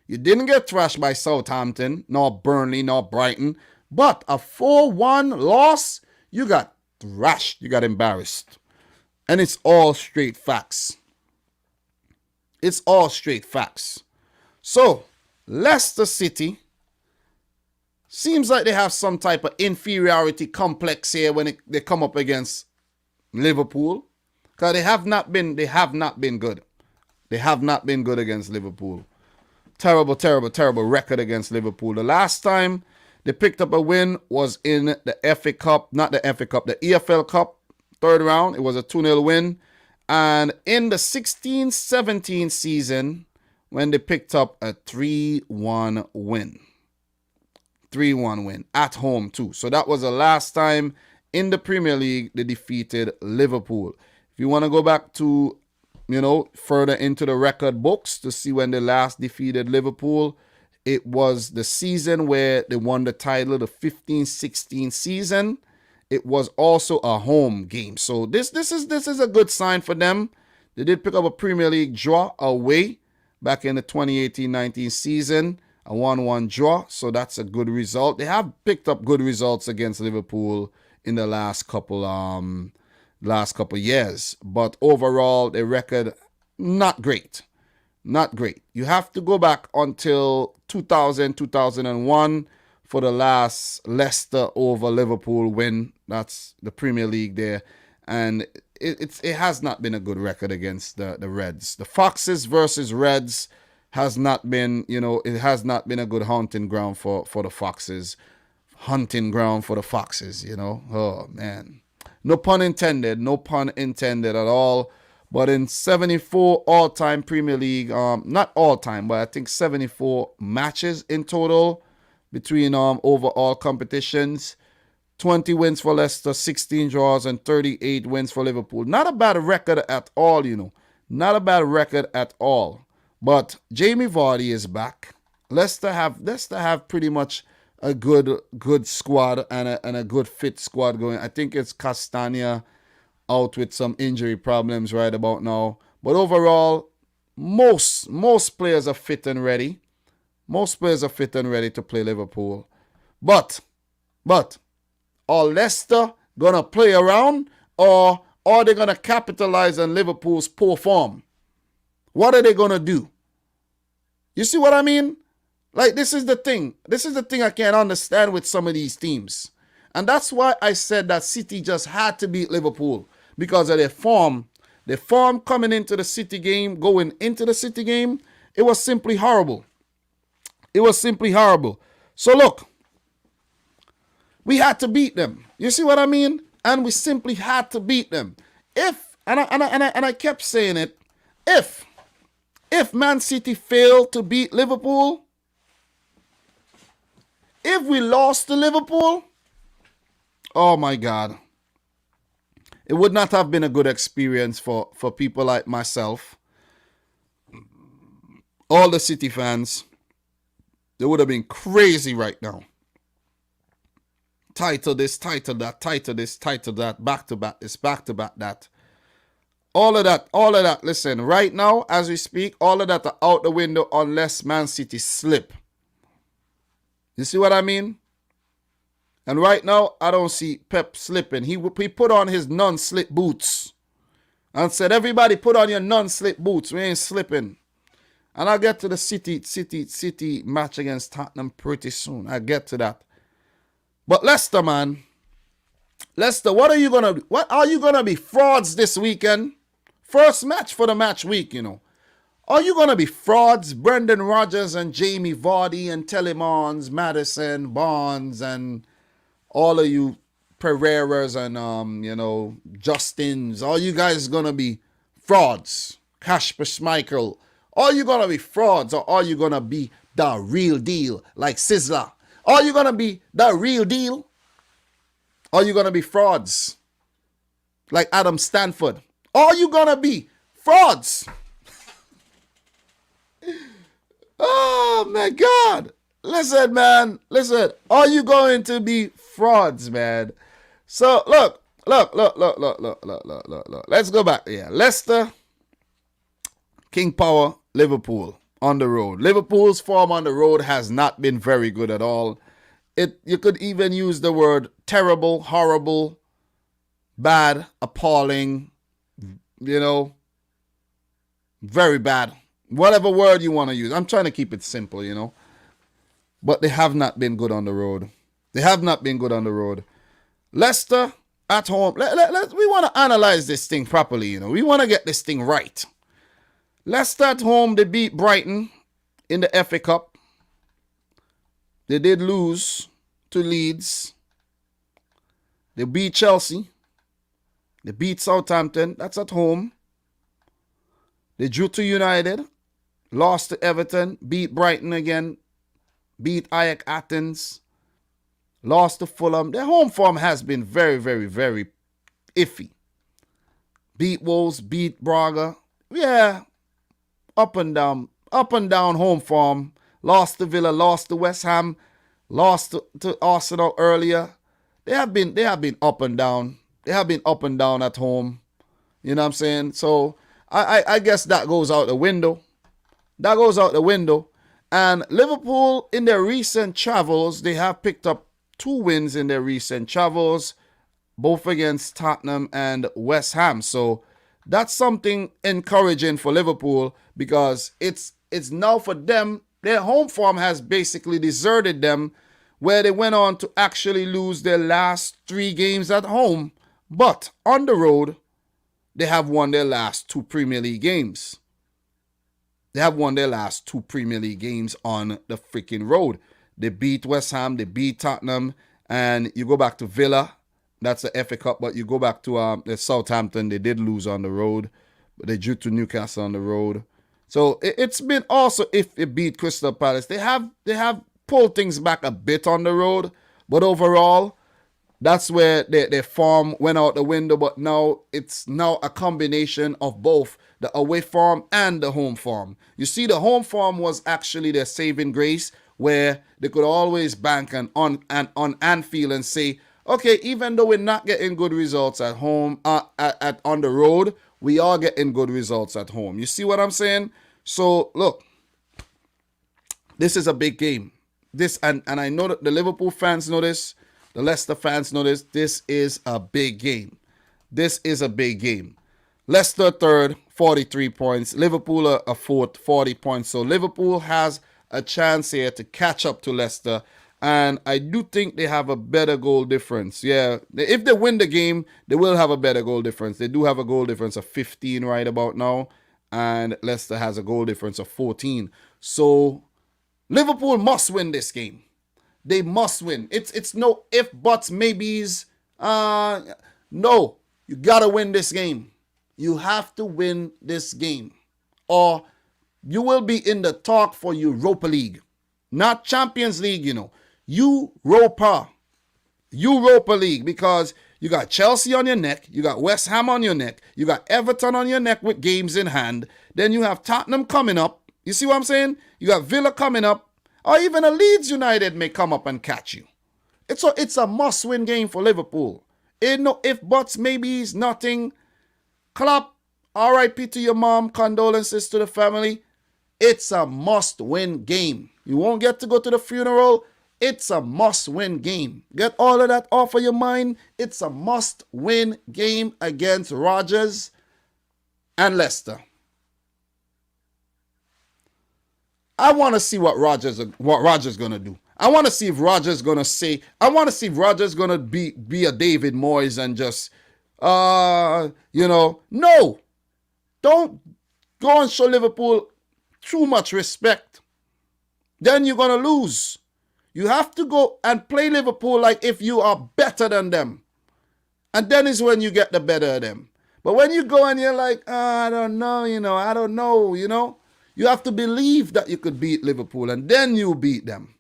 You didn't get thrashed by Southampton, nor Burnley, nor Brighton. But a 4-1 loss, you got thrashed. You got embarrassed. And it's all straight facts. It's all straight facts. So, Leicester City seems like they have some type of inferiority complex here when they come up against Liverpool. Because they have not been good. They have not been good against Liverpool. Terrible, terrible, terrible record against Liverpool. The last time they picked up a win was in the FA Cup, not the FA Cup, the EFL Cup, third round. It was a 2-0 win. And in the 16-17 season, when they picked up a 3-1 win. 3-1 win at home too. So that was the last time in the Premier League they defeated Liverpool. If you want to go back to, further into the record books to see when they last defeated Liverpool, it was the season where they won the title, the 15-16 season. It was also a home game. So this is a good sign for them. They did pick up a Premier League draw away back in the 2018-19 season, a 1-1 draw. So that's a good result. They have picked up good results against Liverpool in the last couple years. But overall, their record, not great. Not great. You have to go back until 2000, 2001 for the last Leicester over Liverpool win. That's the Premier League there. And it has not been a good record against the Reds. The Foxes versus Reds has not been, it has not been a good hunting ground for the Foxes. Hunting ground for the Foxes, Oh, man. No pun intended at all. But in 74 all-time Premier League, not all-time, but I think 74 matches in total between over all competitions. 20 wins for Leicester, 16 draws, and 38 wins for Liverpool. Not a bad record at all, Not a bad record at all. But Jamie Vardy is back. Leicester have pretty much a good squad and a good fit squad going. I think it's Castagna out with some injury problems right about now. But overall, most players are fit and ready. Most players are fit and ready to play Liverpool. But are Leicester gonna play around, or are they gonna capitalize on Liverpool's poor form? What are they gonna do? You see what I mean? Like, this is the thing. This is the thing I can't understand with some of these teams. And that's why I said that City just had to beat Liverpool because of their form. Their form coming into the City game, going into the City game, it was simply horrible. It was simply horrible. So look, we had to beat them. You see what I mean? And we simply had to beat them. I kept saying it, if Man City failed to beat Liverpool, if we lost to Liverpool, oh my God, it would not have been a good experience for people like myself, all the City fans. They would have been crazy right now. Title this, title that, title this, title that, back to back this, back to back that. All of that. Listen, right now, as we speak, all of that are out the window unless Man City slip. You see what I mean? And right now, I don't see Pep slipping. He put on his non-slip boots and said, everybody put on your non-slip boots. We ain't slipping. And I'll get to the City match against Tottenham pretty soon. I'll get to that. But Leicester, man. Leicester, what are you gonna be frauds this weekend? First match for the match week, Are you gonna be frauds? Brendan Rodgers and Jamie Vardy and Telemans, Madison, Barnes, and all of you Pereiras and Justins. Are you guys gonna be frauds? Kasper Schmeichel. Are you gonna be frauds, or are you gonna be the real deal like Sizzler? Are you gonna be the real deal? Are you gonna be frauds like Adam Stanford? Are you gonna be frauds? Oh my God. Listen, man. Listen. Are you going to be frauds, man? So look. Let's go back. Yeah. Leicester, King Power, Liverpool on the road. Liverpool's form on the road has not been very good at all. You could even use the word terrible, horrible, bad, appalling, you know, very bad. Whatever word you want to use. I'm trying to keep it simple, you know. But they have not been good on the road. They have not been good on the road. Leicester at home. We want to analyze this thing properly, you know. We want to get this thing right. Leicester at home, they beat Brighton in the FA Cup. They did lose to Leeds. They beat Chelsea. They beat Southampton. That's at home. They drew to United. Lost to Everton. Beat Brighton again. Beat Ajax Athens. Lost to Fulham. Their home form has been very, very, very iffy. Beat Wolves. Beat Braga. Yeah. Up and down home form. Lost to Villa. Lost to West Ham. Lost to Arsenal earlier. They have been up and down. They have been up and down at home. You know what I'm saying? So I guess that goes out the window. That goes out the window. And Liverpool, in their recent travels, they have picked up 2 wins in their recent travels, both against Tottenham and West Ham. So that's something encouraging for Liverpool, because it's now for them. Their home form has basically deserted them, where they went on to actually lose their last 3 games at home. But on the road, they have won their last 2 Premier League games. They have won their last 2 Premier League games on the freaking road. They beat West Ham, they beat Tottenham, and you go back to Villa. That's the FA Cup, but you go back to the Southampton. They did lose on the road, but they drew to Newcastle on the road. So it's been also, if they beat Crystal Palace, they have pulled things back a bit on the road, but overall, that's where their form went out the window. But now it's now a combination of both the away form and the home form. You see, the home form was actually their saving grace, where they could always bank on Anfield and say, okay, even though we're not getting good results at home, on the road, we are getting good results at home. You see what I'm saying? So look, this is a big game. And I know that the Liverpool fans know this. The Leicester fans know this. This is a big game. This is a big game. Leicester third, 43 points. Liverpool a fourth, 40 points. So Liverpool has a chance here to catch up to Leicester. And I do think they have a better goal difference. Yeah, if they win the game, they will have a better goal difference. They do have a goal difference of 15 right about now. And Leicester has a goal difference of 14. So Liverpool must win this game. They must win. It's no if, buts, maybes. No, you got to win this game. You have to win this game, or you will be in the talk for Europa League. Not Champions League, you know. Europa League, because you got Chelsea on your neck, you got West Ham on your neck, you got Everton on your neck with games in hand. Then you have Tottenham coming up. You see what I'm saying? You got Villa coming up. Or even a Leeds United may come up and catch you. It's a must-win game for Liverpool. Ain't no if, buts, maybes, nothing. Klopp, RIP to your mom, condolences to the family. It's a must-win game. You won't get to go to the funeral. It's a must-win game. Get all of that off of your mind. It's a must-win game against Rodgers and Leicester. I want to see what Rodgers gonna do. I want to see if Rodgers gonna say. I want to see if Rodgers gonna be a David Moyes and just, no, don't go and show Liverpool too much respect. Then you're gonna lose. You have to go and play Liverpool like if you are better than them, and then is when you get the better of them. But when you go and you're like, I don't know, I don't know, you have to believe that you could beat Liverpool, and then you beat them.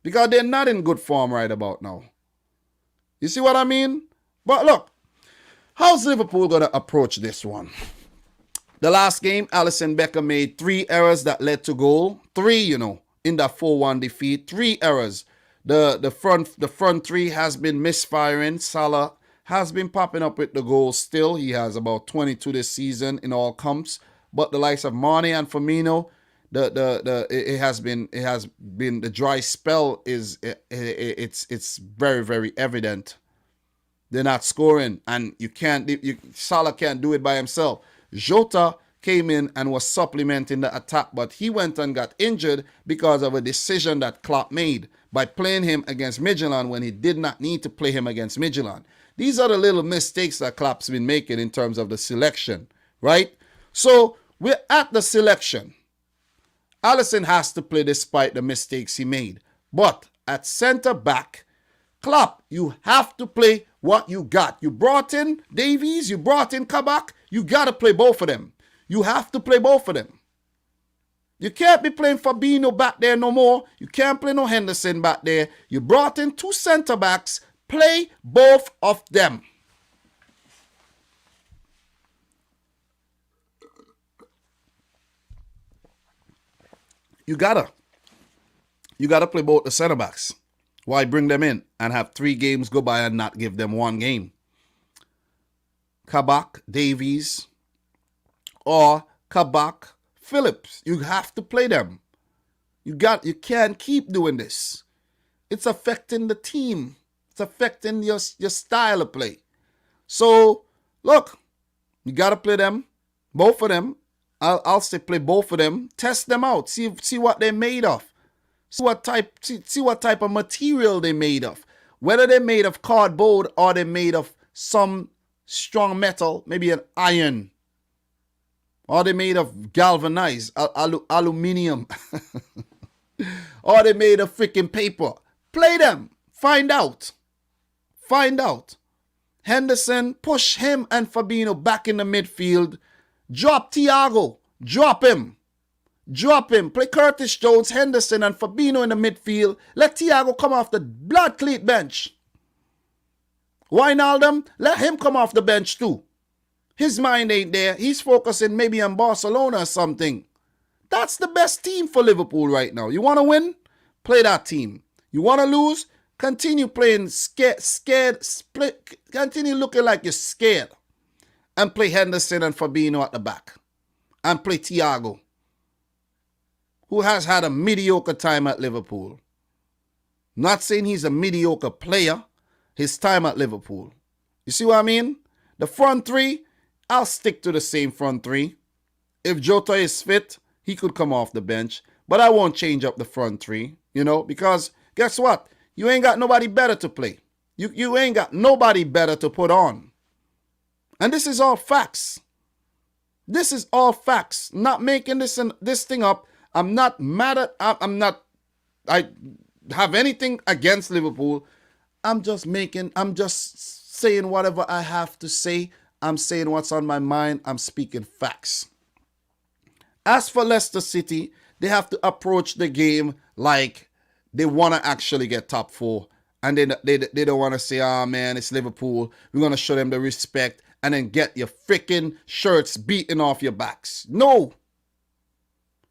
Because they're not in good form right about now. You see what I mean? But look, how's Liverpool going to approach this one? The last game, Alisson Becker made 3 errors that led to goal. 3, in that 4-1 defeat. 3 errors. The front 3 has been misfiring. Salah has been popping up with the goals still. He has about 22 this season in all comps. But the likes of Mane and Firmino, it has been the dry spell it's very, very evident. They're not scoring, and Salah can't do it by himself. Jota came in and was supplementing the attack, but he went and got injured because of a decision that Klopp made by playing him against Midtjylland when he did not need to play him against Midtjylland. These are the little mistakes that Klopp's been making in terms of the selection, right? So we're at the selection. Alisson has to play despite the mistakes he made. But at centre back, Klopp, you have to play what you got. You brought in Davies, you brought in Kabak, you got to play both of them. You have to play both of them. You can't be playing Fabinho back there no more. You can't play no Henderson back there. You brought in 2 centre backs. Play both of them. You gotta play both the center backs. Why bring them in and have 3 games go by and not give them 1 game? Kabak, Davies, or Kabak, Phillips. You have to play them. You can't keep doing this. It's affecting the team. It's affecting your style of play. So look, you gotta play them, both of them. I'll say play both of them. Test them out. See what they're made of. See what type of material they're made of. Whether they're made of cardboard or they're made of some strong metal, maybe an iron. Or they're made of galvanized aluminium. Or they're made of freaking paper. Play them. Find out. Henderson, push him and Fabinho back in the midfield. Drop Thiago. Drop him. Play Curtis Jones, Henderson, and Fabinho in the midfield. Let Thiago come off the blood cleat bench. Wijnaldum, let him come off the bench too. His mind ain't there. He's focusing maybe on Barcelona or something. That's the best team for Liverpool right now. You want to win? Play that team. You want to lose? Continue playing scared. Continue looking like you're scared. And play Henderson and Fabinho at the back. And play Thiago, who has had a mediocre time at Liverpool. Not saying he's a mediocre player. His time at Liverpool. You see what I mean? The front 3, I'll stick to the same front 3. If Jota is fit, he could come off the bench. But I won't change up the front 3, because guess what? You ain't got nobody better to play. You ain't got nobody better to put on. And this is all facts. This is all facts. Not making this thing up. I'm not mad at, I have anything against Liverpool. I'm just saying whatever I have to say. I'm saying what's on my mind. I'm speaking facts. As for Leicester City, they have to approach the game like they want to actually get top 4. And they don't want to say, oh man, it's Liverpool. We're going to show them the respect and then get your freaking shirts beaten off your backs. No.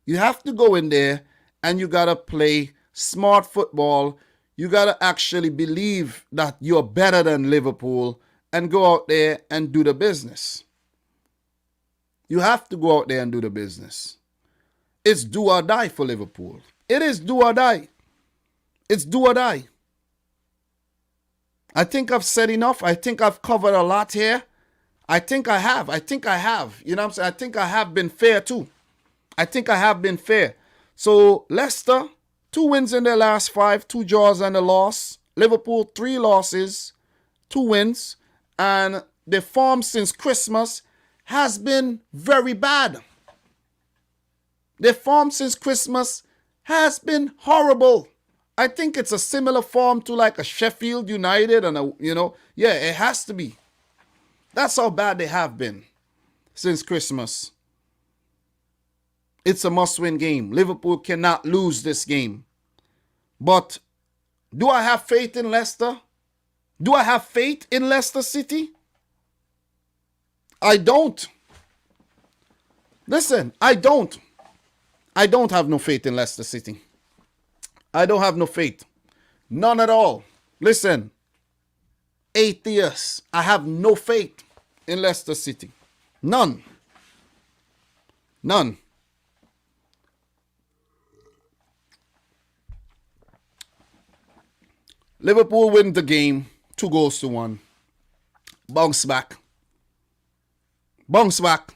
You have to go in there and you got to play smart football. You got to actually believe that you're better than Liverpool and go out there and do the business. You have to go out there and do the business. It's do or die for Liverpool. It is do or die. It's do or die. I think I've said enough. I think I've covered a lot here. I think I have. You know what I'm saying? I think I have been fair too. So Leicester, 2 wins in their last 5, 2 draws and a loss. Liverpool, 3 losses, 2 wins. And the form since Christmas has been very bad. The form since Christmas has been horrible. I think it's a similar form to like a Sheffield United and it has to be. That's how bad they have been since Christmas. It's a must-win game. Liverpool cannot lose this game. But do I have faith in Leicester? Do I have faith in Leicester City? I don't. Listen, I don't. I don't have no faith in Leicester City. I don't have no faith. None at all. Listen, atheist. I have no faith in Leicester City. None. Liverpool win the game 2-1. Bounce back. Bounce back.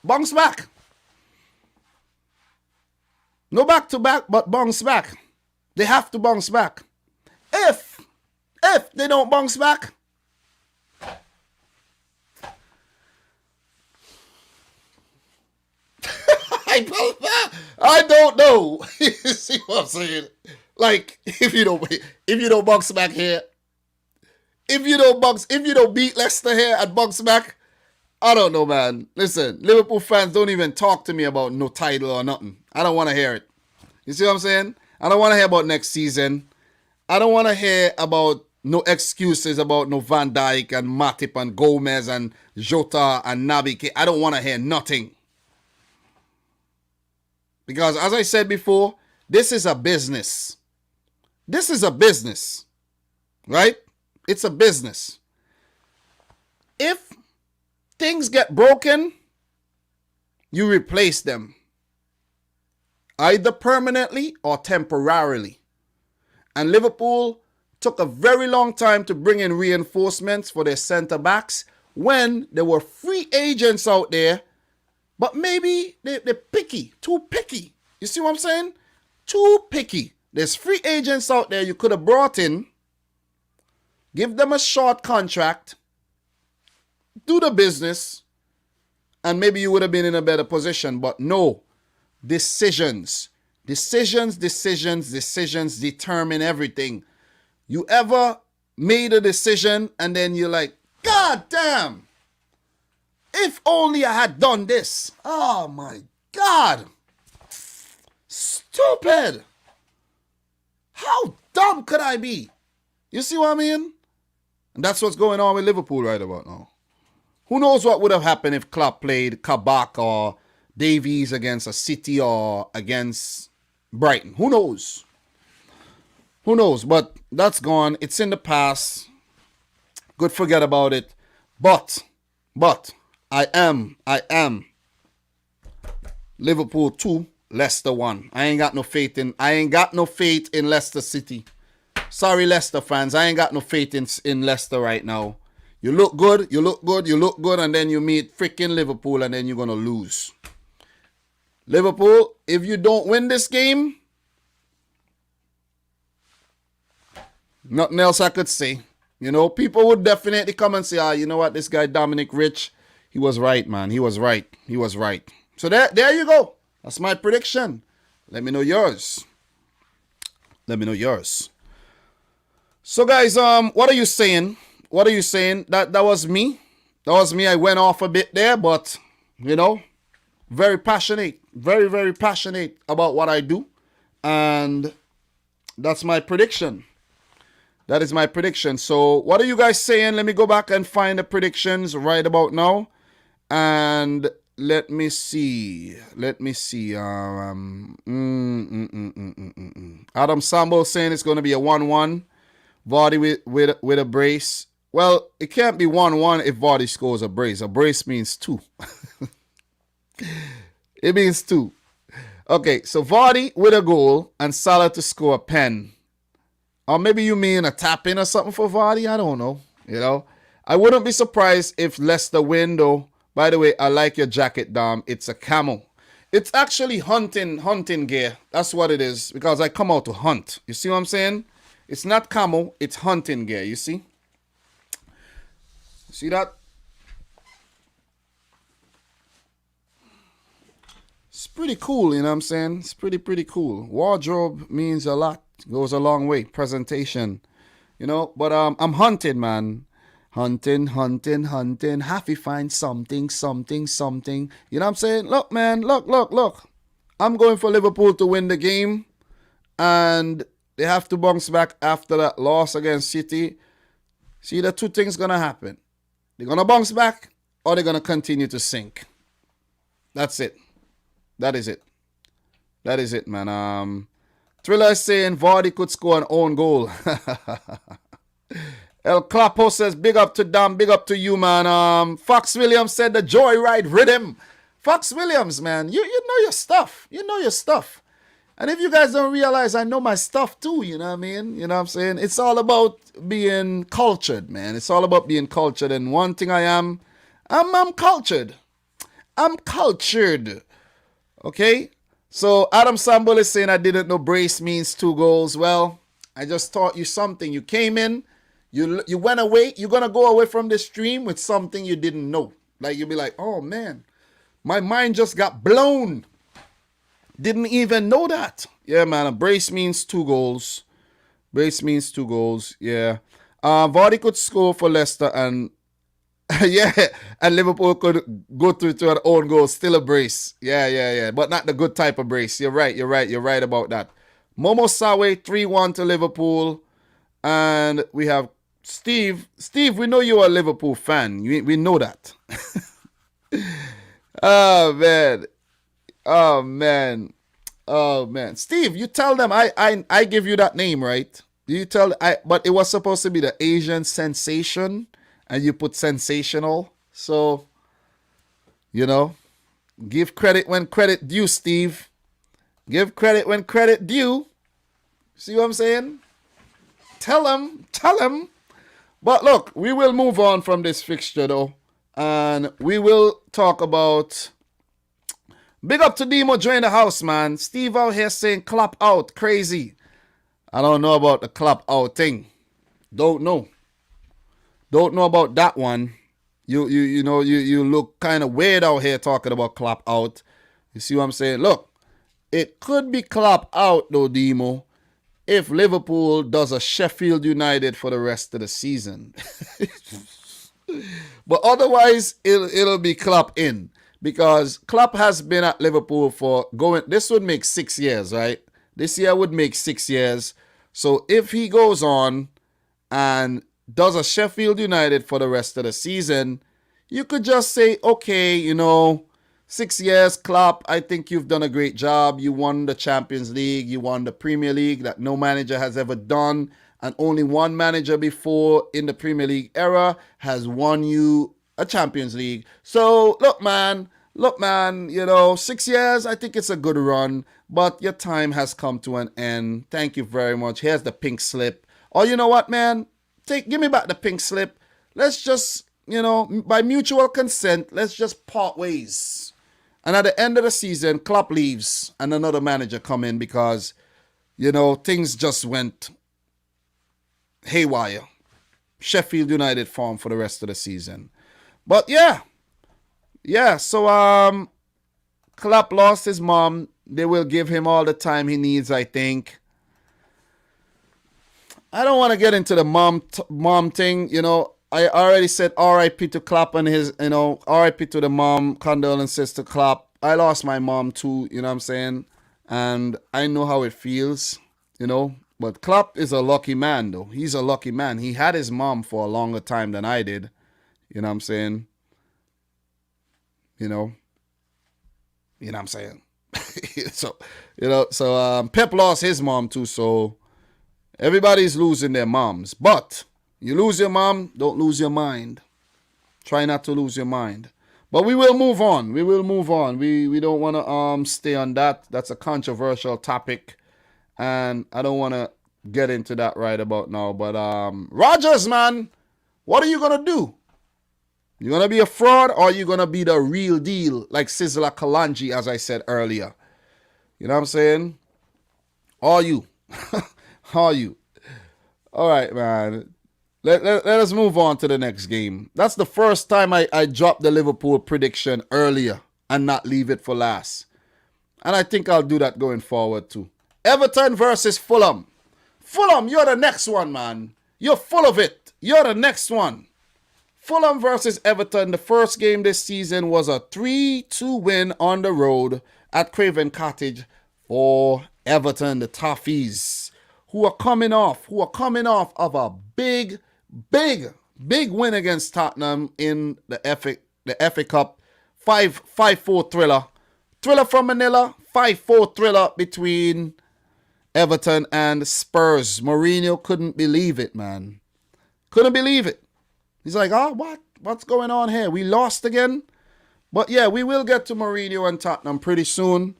Bounce back. No back to back, but bounce back. They have to bounce back. If they don't bounce back, I don't know. You see what I'm saying? Like, if you don't bounce back here, if you don't beat Leicester here and bounce back, I don't know, man. Listen, Liverpool fans don't even talk to me about no title or nothing. I don't want to hear it. You see what I'm saying? I don't want to hear about next season. I don't want to hear about no excuses about no Van Dijk and Matip and Gomez and Jota and Naby. I don't want to hear nothing. Because as I said before, this is a business. This is a business. Right? It's a business. If things get broken, you replace them. Either permanently or temporarily. And Liverpool took a very long time to bring in reinforcements for their centre-backs when there were free agents out there, but maybe they're picky, too picky. You see what I'm saying? Too picky. There's free agents out there you could have brought in, give them a short contract, do the business, and maybe you would have been in a better position. But no, decisions determine everything. You ever made a decision and then you're like, God damn, if only I had done this. Oh my God. Stupid. How dumb could I be? You see what I mean? And that's what's going on with Liverpool right about now. Who knows what would have happened if Klopp played Kabak or Davies against a City or against Brighton. Who knows? Who knows? But that's gone. It's in the past. Good, forget about it. But I am Liverpool 2, Leicester 1. I ain't got no faith in Leicester City. Sorry, Leicester fans. I ain't got no faith in Leicester right now. You look good, and then you meet freaking Liverpool, and then you're gonna lose. Liverpool, if you don't win this game, nothing else I could say. You know, people would definitely come and say, you know what, this guy Dominic Rich, he was right, man. He was right. So there you go. That's my prediction. Let me know yours. So guys, what are you saying? That was me. I went off a bit there, but you know, very passionate, very, very passionate about what I do. And that's my prediction. That is my prediction. So what are you guys saying? Let me go back and find the predictions right about now. And let me see. Adam Sambo saying it's going to be a 1-1. Vardy with a brace. Well, it can't be 1-1 if Vardy scores a brace. A brace means 2. It means 2. Okay, so Vardy with a goal and Salah to score a pen. Or maybe you mean a tap-in or something for Vardy? I don't know. You know, I wouldn't be surprised if Leicester win, though. By the way, I like your jacket, Dom. It's a camo. It's actually hunting gear. That's what it is, because I come out to hunt. You see what I'm saying? It's not camo, it's hunting gear, you see? See that? It's pretty cool, you know what I'm saying? It's pretty cool. Wardrobe means a lot. Goes a long way. Presentation, you know? But I'm hunting, man. Hunting. Have to find something. You know what I'm saying? Look, man. Look. I'm going for Liverpool to win the game. And they have to bounce back after that loss against City. See, the two things going to happen. They're going to bounce back or they're going to continue to sink. That's it. That is it, man. Thriller is saying Vardy could score an own goal. El Clapo says, big up to Dam, big up to you, man. Fox Williams said the joyride rhythm. Fox Williams, man, you know your stuff. And if you guys don't realize, I know my stuff too, you know what I mean? You know what I'm saying? It's all about being cultured, man. It's all about being cultured. And one thing I am, I'm cultured. I'm cultured. Okay? So Adam Sambol is saying I didn't know brace means 2 goals. Well, I just taught you something. You came in, you went away. You're going to go away from the stream with something you didn't know. Like you'll be like, oh man, my mind just got blown. Didn't even know that. Yeah, man. A brace means 2 goals. Brace means 2 goals. Yeah. Vardy could score for Leicester and yeah, and Liverpool could go through to an own goal. Still a brace. Yeah. But not the good type of brace. You're right about that. Momo Sawe 3-1 to Liverpool. And we have Steve. Steve, we know you're a Liverpool fan. We know that. Oh, man. Oh man. Steve, you tell them I give you that name, right? You tell but it was supposed to be the Asian sensation and you put sensational. So, you know, give credit when credit due, Steve. Give credit when credit due. See what I'm saying? Tell him. But look, we will move on from this fixture though. And we will talk about... Big up to Demo join the house, man. Steve out here saying clap out. Crazy. I don't know about the clap out thing. Don't know about that one. You know, you look kind of weird out here talking about clap out. You see what I'm saying? Look, it could be clap out though, Demo, if Liverpool does a Sheffield United for the rest of the season. But otherwise, it'll be clap in. Because Klopp has been at Liverpool for this would make 6 years, right? This year would make 6 years. So if he goes on and does a Sheffield United for the rest of the season, you could just say, okay, 6 years, Klopp, I think you've done a great job. You won the Champions League. You won the Premier League that no manager has ever done. And only one manager before in the Premier League era has won you a Champions League. So, look, man, 6 years, I think it's a good run, but your time has come to an end. Thank you very much. Here's the pink slip. Or you know what, man? Give me back the pink slip. Let's just, by mutual consent, let's just part ways. And at the end of the season, Klopp leaves and another manager come in because, things just went haywire. Sheffield United form for the rest of the season. But yeah, so Klopp lost his mom. They will give him all the time he needs, I think. I don't want to get into the mom thing, I already said R.I.P. to Klopp and his, R.I.P. to the mom, condolences to Klopp. I lost my mom too, you know what I'm saying? And I know how it feels, But Klopp is a lucky man, though. He's a lucky man. He had his mom for a longer time than I did. You know what I'm saying? You know what I'm saying? So Pep lost his mom too, so everybody's losing their moms. But you lose your mom, don't lose your mind. Try not to lose your mind. But we will move on. We don't want to stay on that. That's a controversial topic. And I don't want to get into that right about now. But Rodgers, man, what are you going to do? You going to be a fraud or are you going to be the real deal like Sizzla Kalanji, as I said earlier? You know what I'm saying? Are you? Are you? All right, man. Let us move on to the next game. That's the first time I dropped the Liverpool prediction earlier and not leave it for last. And I think I'll do that going forward too. Everton versus Fulham. Fulham, you're the next one, man. You're full of it. You're the next one. Fulham versus Everton. The first game this season was a 3-2 win on the road at Craven Cottage for Everton, the Toffees, who are coming off of a big win against Tottenham in the FA Cup. 5-4 thriller. Thriller from Manila. 5-4 thriller between Everton and Spurs. Mourinho couldn't believe it, man. Couldn't believe it. He's like, what's going on here? We lost again? But yeah, we will get to Mourinho and Tottenham pretty soon.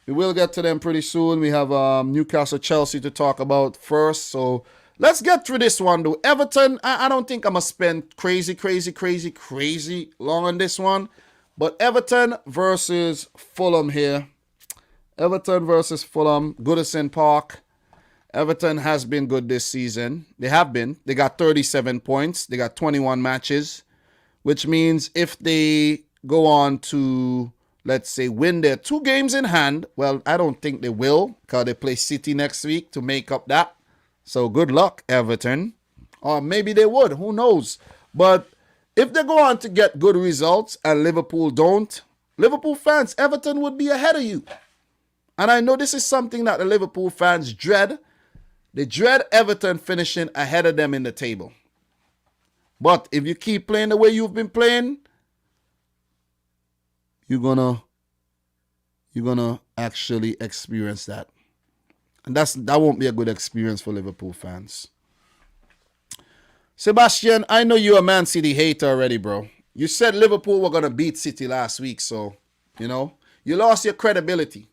We will get to them pretty soon. We have Newcastle, Chelsea to talk about first. So let's get through this one, though. Everton, I don't think I'm going to spend crazy long on this one. But Everton versus Fulham here. Everton versus Fulham, Goodison Park. Everton has been good this season. They have been. They got 37 points. They got 21 matches, which means if they go on to, let's say, win their 2 games in hand, well, I don't think they will because they play City next week to make up that. So good luck, Everton. Or maybe they would. Who knows? But if they go on to get good results and Liverpool don't, Liverpool fans, Everton would be ahead of you. And I know this is something that the Liverpool fans dread. They dread Everton finishing ahead of them in the table. But if you keep playing the way you've been playing, you're gonna actually experience that. And that won't be a good experience for Liverpool fans. Sebastian, I know you're a Man City hater already, bro. You said Liverpool were gonna beat City last week, so you lost your credibility.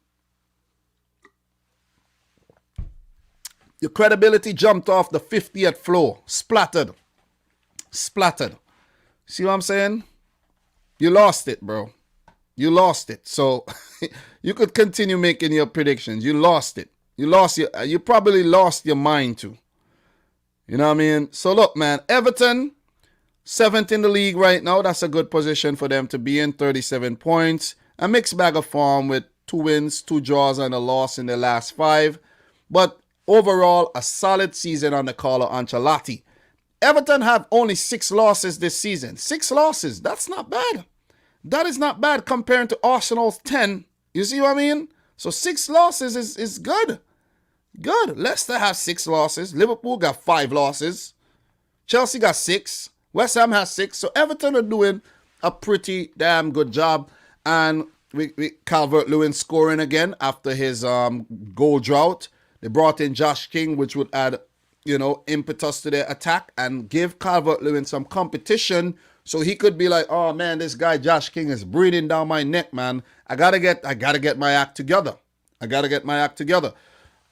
Your credibility jumped off the 50th floor. Splattered. See what I'm saying? You lost it, bro. You lost it. So you could continue making your predictions. You lost it. You probably lost your mind too. You know what I mean? So look, man, Everton, 7th in the league right now. That's a good position for them to be in, 37 points. A mixed bag of form with 2 wins, 2 draws, and a loss in the last 5. But overall, a solid season on the Carlo Ancelotti. Everton have only 6 losses this season. 6 losses. That's not bad. That is not bad comparing to Arsenal's 10. You see what I mean? So 6 losses is good. Good. Leicester has 6 losses. Liverpool got 5 losses. Chelsea got 6. West Ham has 6. So Everton are doing a pretty damn good job. And we Calvert-Lewin scoring again after his goal drought. They brought in Josh King, which would add, impetus to their attack and give Calvert-Lewin some competition so he could be like, oh, man, this guy Josh King is breathing down my neck, man. I gotta get my act together.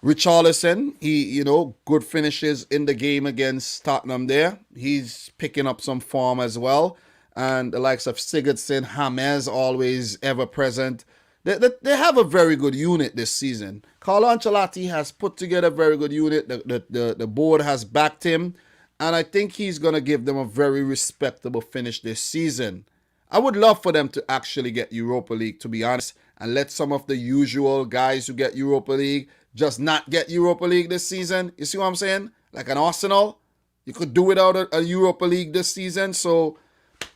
Richarlison, he, good finishes in the game against Tottenham there. He's picking up some form as well. And the likes of Sigurdsson, James, always ever present. They have a very good unit this season. Carlo Ancelotti has put together a very good unit. The board has backed him. And I think he's going to give them a very respectable finish this season. I would love for them to actually get Europa League, to be honest. And let some of the usual guys who get Europa League just not get Europa League this season. You see what I'm saying? Like an Arsenal. You could do without a Europa League this season. So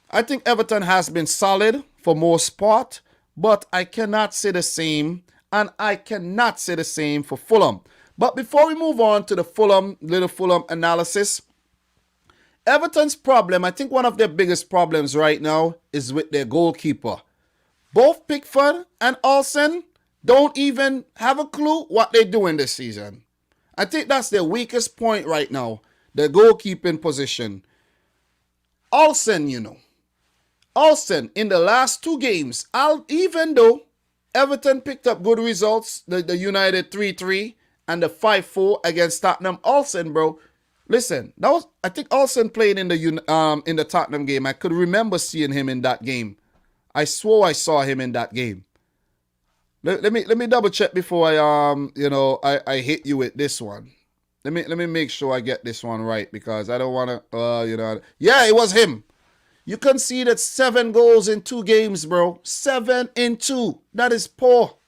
I think Everton has been solid for most part. But I cannot say the same, and I cannot say the same for Fulham. But before we move on to the Fulham analysis, Everton's problem, I think one of their biggest problems right now is with their goalkeeper. Both Pickford and Olsen don't even have a clue what they're doing this season. I think that's their weakest point right now, the goalkeeping position. Olsen, Aston, in the last 2 games, even though Everton picked up good results, the United 3-3 and the 5-4 against Tottenham, Aston, bro, listen, I think Aston played in the Tottenham game. I could remember seeing him in that game. I swore I saw him in that game. Let me double check before I hit you with this one. Let me make sure I get this one right because I don't want to yeah, it was him. You conceded 7 goals in 2 games, bro. 7 in 2. That is poor.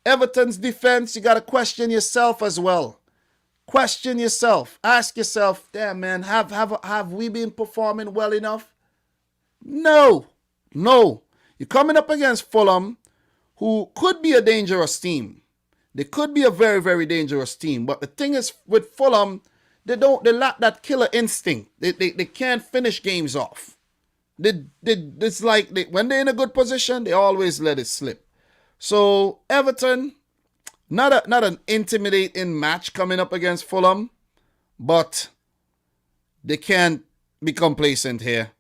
Everton's defense, you got to question yourself as well. Question yourself. Ask yourself, damn, man, have we been performing well enough? No. You're coming up against Fulham, who could be a dangerous team. They could be a very, very dangerous team. But the thing is, with Fulham, they lack that killer instinct. They can't finish games off. It's like when they're in a good position, they always let it slip. So Everton, not an intimidating match coming up against Fulham, but they can't be complacent here.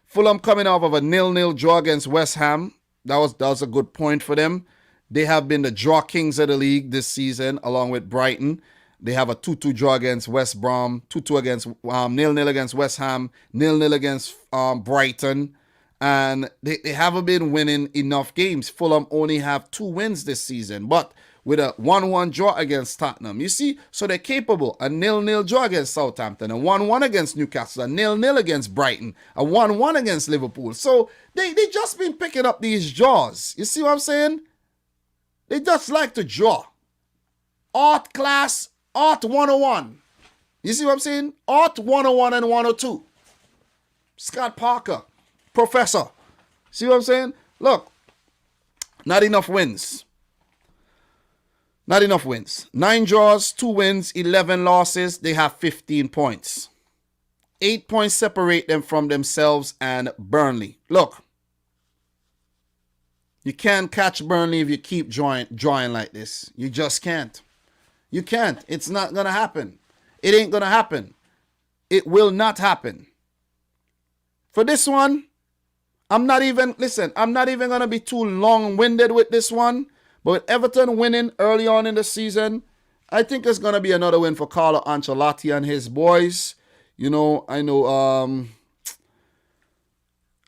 Fulham coming off of a 0-0 draw against West Ham. That was a good point for them. They have been the draw kings of the league this season, along with Brighton. They have a 2-2 draw against West Brom, 2-2 against 0-0 against West Ham, 0-0 against Brighton. And they haven't been winning enough games. Fulham only have 2 wins this season, but with a 1-1 draw against Tottenham. You see, so they're capable. A 0-0 draw against Southampton, a 1-1 against Newcastle, a 0-0 against Brighton, a 1-1 against Liverpool. So they just been picking up these draws. You see what I'm saying? They just like to draw. Art class, art 101. You see what I'm saying? Art 101 and 102. Scott Parker, professor. See what I'm saying? Look, not enough wins. Not enough wins. 9 draws, 2 wins, 11 losses. They have 15 points. 8 points separate them from themselves and Burnley. Look, you can't catch Burnley if you keep drawing like this. You just can't. You can't. It's not going to happen. It ain't going to happen. It will not happen. For this one, I'm not even going to be too long-winded with this one. But with Everton winning early on in the season, I think it's going to be another win for Carlo Ancelotti and his boys. You know, I know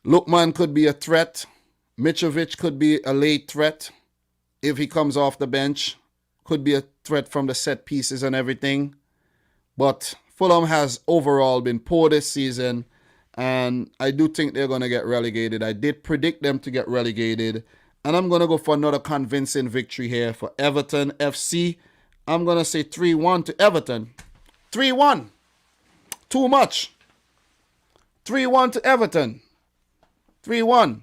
Lookman could be a threat. Mitrovic could be a late threat if he comes off the bench. Could be a threat from the set pieces and everything. But Fulham has overall been poor this season. And I do think they're going to get relegated. I did predict them to get relegated. And I'm going to go for another convincing victory here for Everton FC. I'm going to say 3-1 to Everton. 3-1. Too much. 3-1 to Everton. 3-1.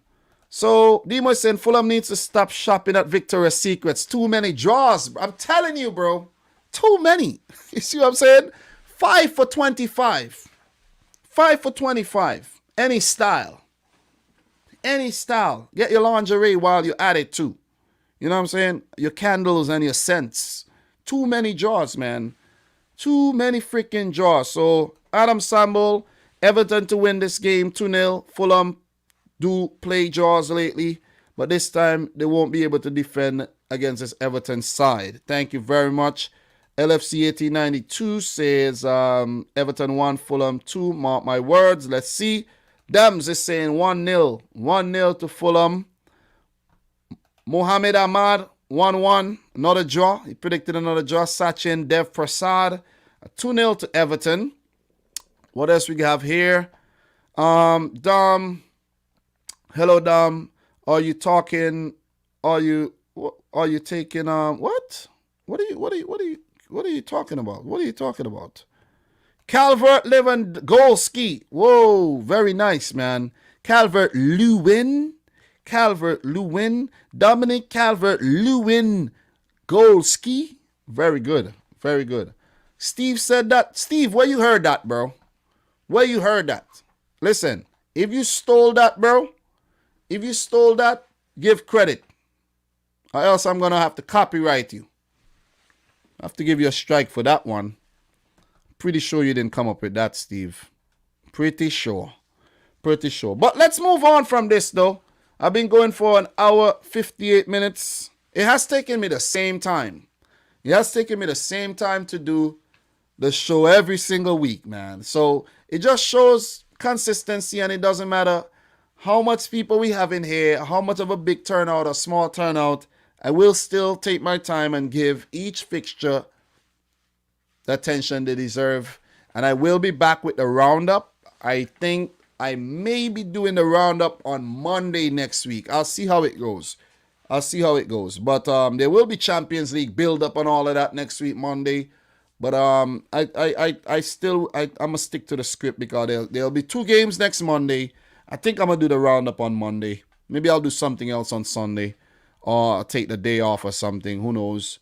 So, Demo saying Fulham needs to stop shopping at Victoria's Secrets. Too many draws. I'm telling you, bro. Too many. You see what I'm saying? 5 for 25. 5 for 25. Any style. Any style. Get your lingerie while you're at it too. You know what I'm saying? Your candles and your scents. Too many draws, man. Too many freaking draws. So, Adam Samble, Everton to win this game 2-0. Fulham do play draws lately. But this time, they won't be able to defend against this Everton side. Thank you very much. LFC 1892 says Everton 1, Fulham 2. Mark my words. Let's see. Dams is saying 1-0. 1-0 to Fulham. Mohamed Ahmad, 1-1. Another draw. He predicted another draw. Sachin Dev Prasad, 2-0 to Everton. What else we have here? Dom. Hello, Dom. Are you talking? Are you taking what? What are you talking about? What are you talking about? Calvert Lewandowski. Whoa, very nice, man. Calvert-Lewin. Dominic Calvert-Lewin Golski. Very good. Very good. Steve said that. Steve, where you heard that, bro? Where you heard that? Listen, if you stole that, bro, give credit. Or else I'm going to have to copyright you. I have to give you a strike for that one. Pretty sure you didn't come up with that, Steve. Pretty sure. But let's move on from this, though. I've been going for an hour, 58 minutes. It has taken me the same time. To do the show every single week, man. So it just shows consistency, and it doesn't matter how much people we have in here, how much of a big turnout or small turnout. I will still take my time and give each fixture the attention they deserve. And I will be back with the roundup. I think I may be doing the roundup on Monday next week. I'll see how it goes. But there will be Champions League build-up and all of that next week, Monday. But I'm going to stick to the script because there'll be 2 games next Monday. I think I'm going to do the roundup on Monday. Maybe I'll do something else on Sunday. Or I'll take the day off or something. Who knows?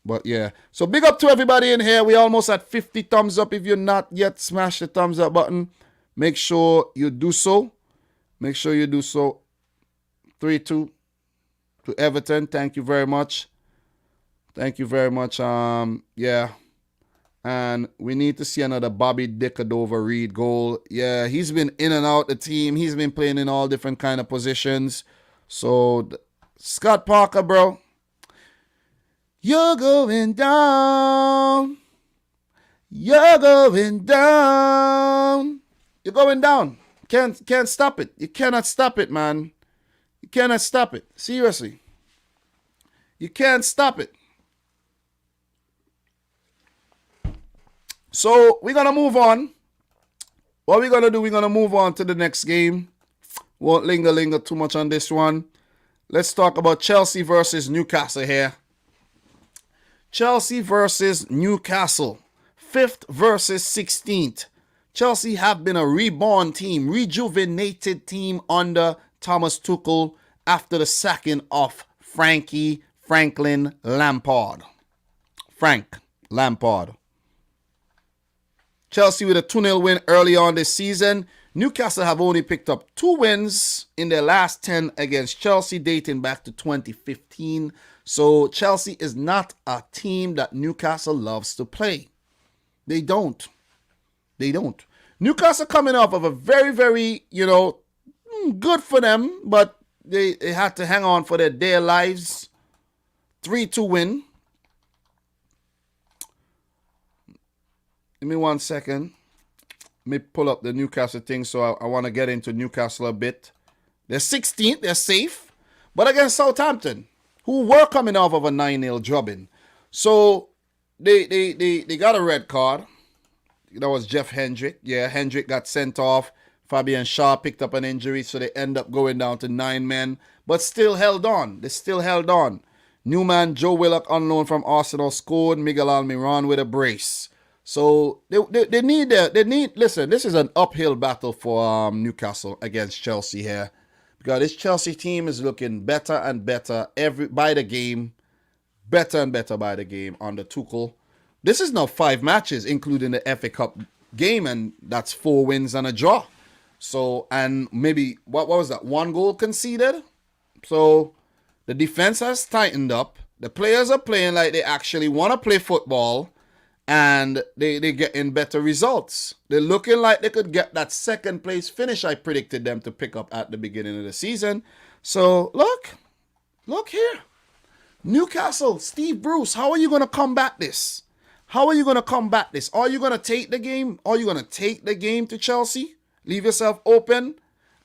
But yeah. So big up to everybody in here. We almost at 50 thumbs up. If you're not yet, smash the thumbs up button. Make sure you do so. 3-2 to Everton. Thank you very much. Yeah. And we need to see another Bobby Decordova-Reid goal. Yeah, he's been in and out the team. He's been playing in all different kind of positions. So, Scott Parker, bro, you're going down. You're going down. You're going down. Can't stop it. You cannot stop it, man. You cannot stop it. Seriously. You can't stop it. So, we're going to move on. What we're going to do, we're going to move on to the next game. Won't linger too much on this one. Let's talk about Chelsea versus Newcastle here. Chelsea versus Newcastle. 5th versus 16th. Chelsea have been a reborn team, rejuvenated team under Thomas Tuchel after the sacking of Frank Lampard. Chelsea with a 2-0 win early on this season. Newcastle have only picked up 2 wins in their last 10 against Chelsea, dating back to 2015. So Chelsea is not a team that Newcastle loves to play. They don't. Newcastle coming off of a very, very, good for them, but they had to hang on for their dear lives. 3-2 win. Give me 1 second. Let me pull up the Newcastle thing, so I want to get into Newcastle a bit. They're 16th, they're safe, but against Southampton, who were coming off of a 9-0 drubbing. So they got a red card. That was Jeff Hendrick. Yeah, Hendrick got sent off. Fabian Shaw picked up an injury, so they end up going down to 9 men, but still held on. They still held on. Newman, Joe Willock on loan from Arsenal scored. Miguel Almiron with a brace. So they need, listen, this is an uphill battle for Newcastle against Chelsea here, because this Chelsea team is looking better and better by the game, better and better by the game under Tuchel. This is now 5 matches, including the FA Cup game, and that's 4 wins and a draw. So, and maybe, what was that, 1 goal conceded? So, the defense has tightened up. The players are playing like they actually want to play football, and they getting better results. They're looking like they could get that 2nd place finish I predicted them to pick up at the beginning of the season. So, look here. Newcastle, Steve Bruce, how are you going to combat this? Are you going to take the game? Are you going to take the game to Chelsea? Leave yourself open?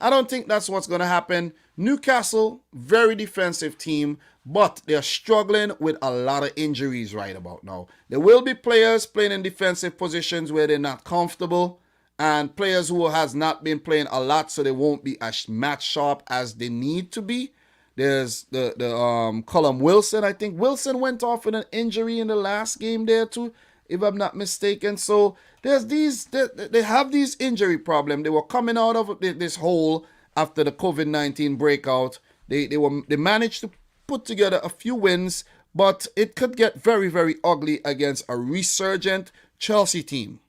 I don't think that's what's going to happen. Newcastle, very defensive team, but they're struggling with a lot of injuries right about now. There will be players playing in defensive positions where they're not comfortable, and players who has not been playing a lot, so they won't be as match sharp as they need to be. There's the Callum Wilson. I think Wilson went off with an injury in the last game there too, if I'm not mistaken. So there's they have these injury problems. They were coming out of this hole after the COVID-19 breakout. They managed to put together a few wins, but it could get very, very ugly against a resurgent Chelsea team.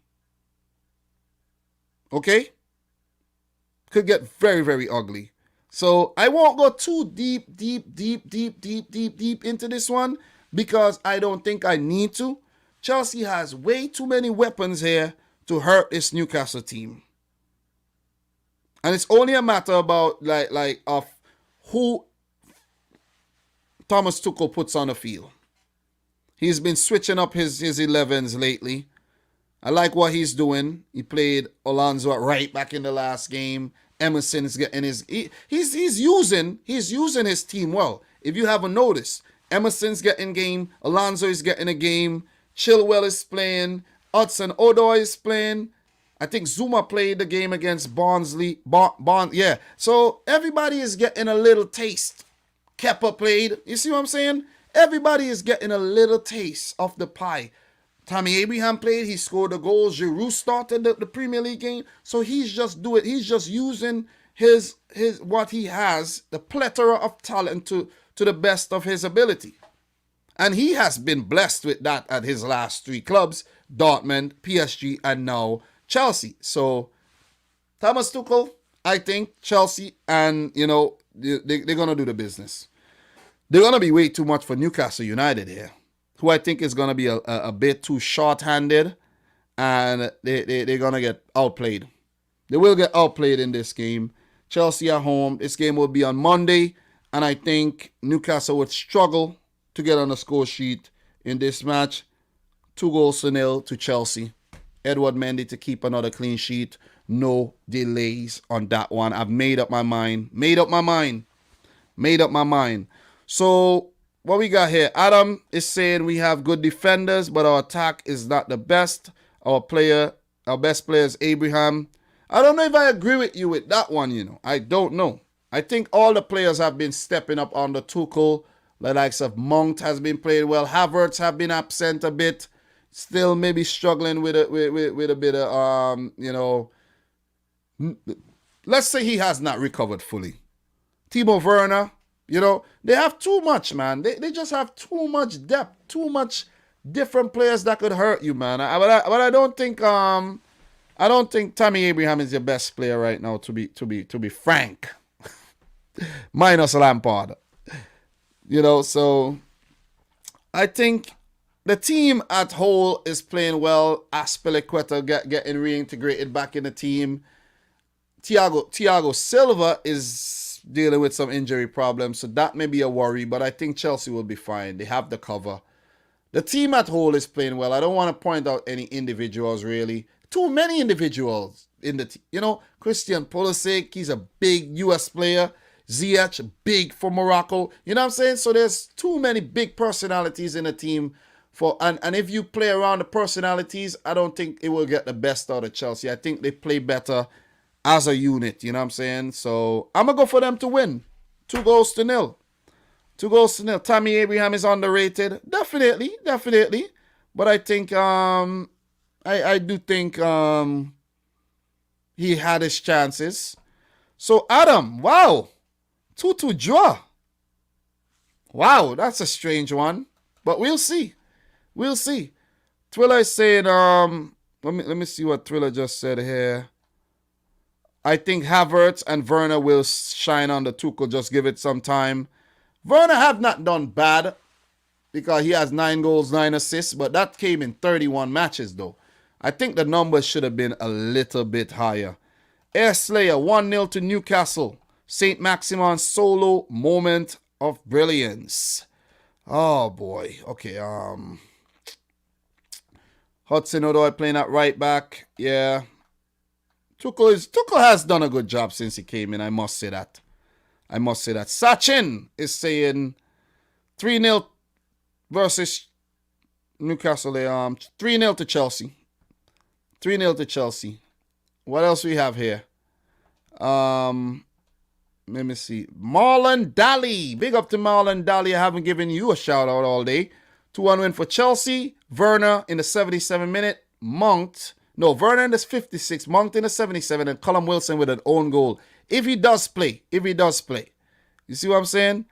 Okay? Could get very, very ugly. So I won't go too deep into this one, because I don't think I need to. Chelsea has way too many weapons here to hurt this Newcastle team. And it's only a matter about of who Thomas Tuchel puts on the field. He's been switching up his 11s lately. I like what he's doing. He played Alonso at right back in the last game. Emerson is getting he's using his team well. If you haven't noticed, Emerson's getting game, Alonso is getting a game, Chilwell is playing, Hudson-Odoi is playing. I think Zuma played the game against Barnsley. Yeah. So everybody is getting a little taste. Kepa played. You see what I'm saying? Everybody is getting a little taste of the pie. Tammy Abraham played. He scored a goal. Giroud started the Premier League game. So he's just using his what he has, the plethora of talent to the best of his ability. And he has been blessed with that at his last 3 clubs, Dortmund, PSG, and now Chelsea. So Thomas Tuchel, I think Chelsea, and they're going to do the business. They're going to be way too much for Newcastle United here, who I think is going to be a bit too short-handed, and they're going to get outplayed. They will get outplayed in this game. Chelsea at home. This game will be on Monday, And I think Newcastle would struggle to get on the score sheet in this match. 2-0 to Chelsea. Edward Mendy to keep another clean sheet. No delays on that one. I've made up my mind. Made up my mind. So what we got here? Adam is saying we have good defenders, but our attack is not the best. Our best player is Abraham. I don't know if I agree with you with that one, I don't know. I think all the players have been stepping up under Tuchel. The likes of Mount has been playing well. Havertz have been absent a bit. Still maybe struggling with a bit of, let's say he has not recovered fully. Timo Werner, they have too much, man. They just have too much depth, too much different players that could hurt you, man. But I don't think Tammy Abraham is your best player right now, to be frank. Minus Lampard. So I think the team at whole is playing well. Aspilicueta getting reintegrated back in the team. Thiago Silva is dealing with some injury problems, so that may be a worry, but I think Chelsea will be fine. They have the cover. The team at whole is playing well. I don't want to point out any individuals, really. Too many individuals in the team. Christian Pulisic, he's a big US player. Ziyech, big for Morocco. You know what I'm saying? So there's too many big personalities in the team. And if you play around the personalities, I don't think it will get the best out of Chelsea. I think they play better as a unit. You know what I'm saying? So I'm going to go for them to win. 2-0. 2-0. Tammy Abraham is underrated. Definitely. But I think, I do think he had his chances. So Adam, wow. 2-2 draw. Wow, that's a strange one. But we'll see. Twiller is saying, let me see what Twiller just said here. I think Havertz and Werner will shine on the Tuchel. Just give it some time. Werner have not done bad because he has 9 goals, 9 assists, but that came in 31 matches though. I think the numbers should have been a little bit higher. Air Slayer 1-0 to Newcastle. St. Maximin's solo moment of brilliance. Oh boy. Okay, Hudson-Odoi playing at right back. Yeah. Tuchel has done a good job since he came in. I must say that. Sachin is saying 3-0 versus Newcastle. 3-0 to Chelsea. 3-0 to Chelsea. What else we have here? Let me see. Marlon Daly. Big up to Marlon Daly. I haven't given you a shout out all day. 2-1 win for Chelsea. Werner in the 77th minute. Werner in the 56th. Mount in the 77th. And Callum Wilson with an own goal. If he does play. You see what I'm saying?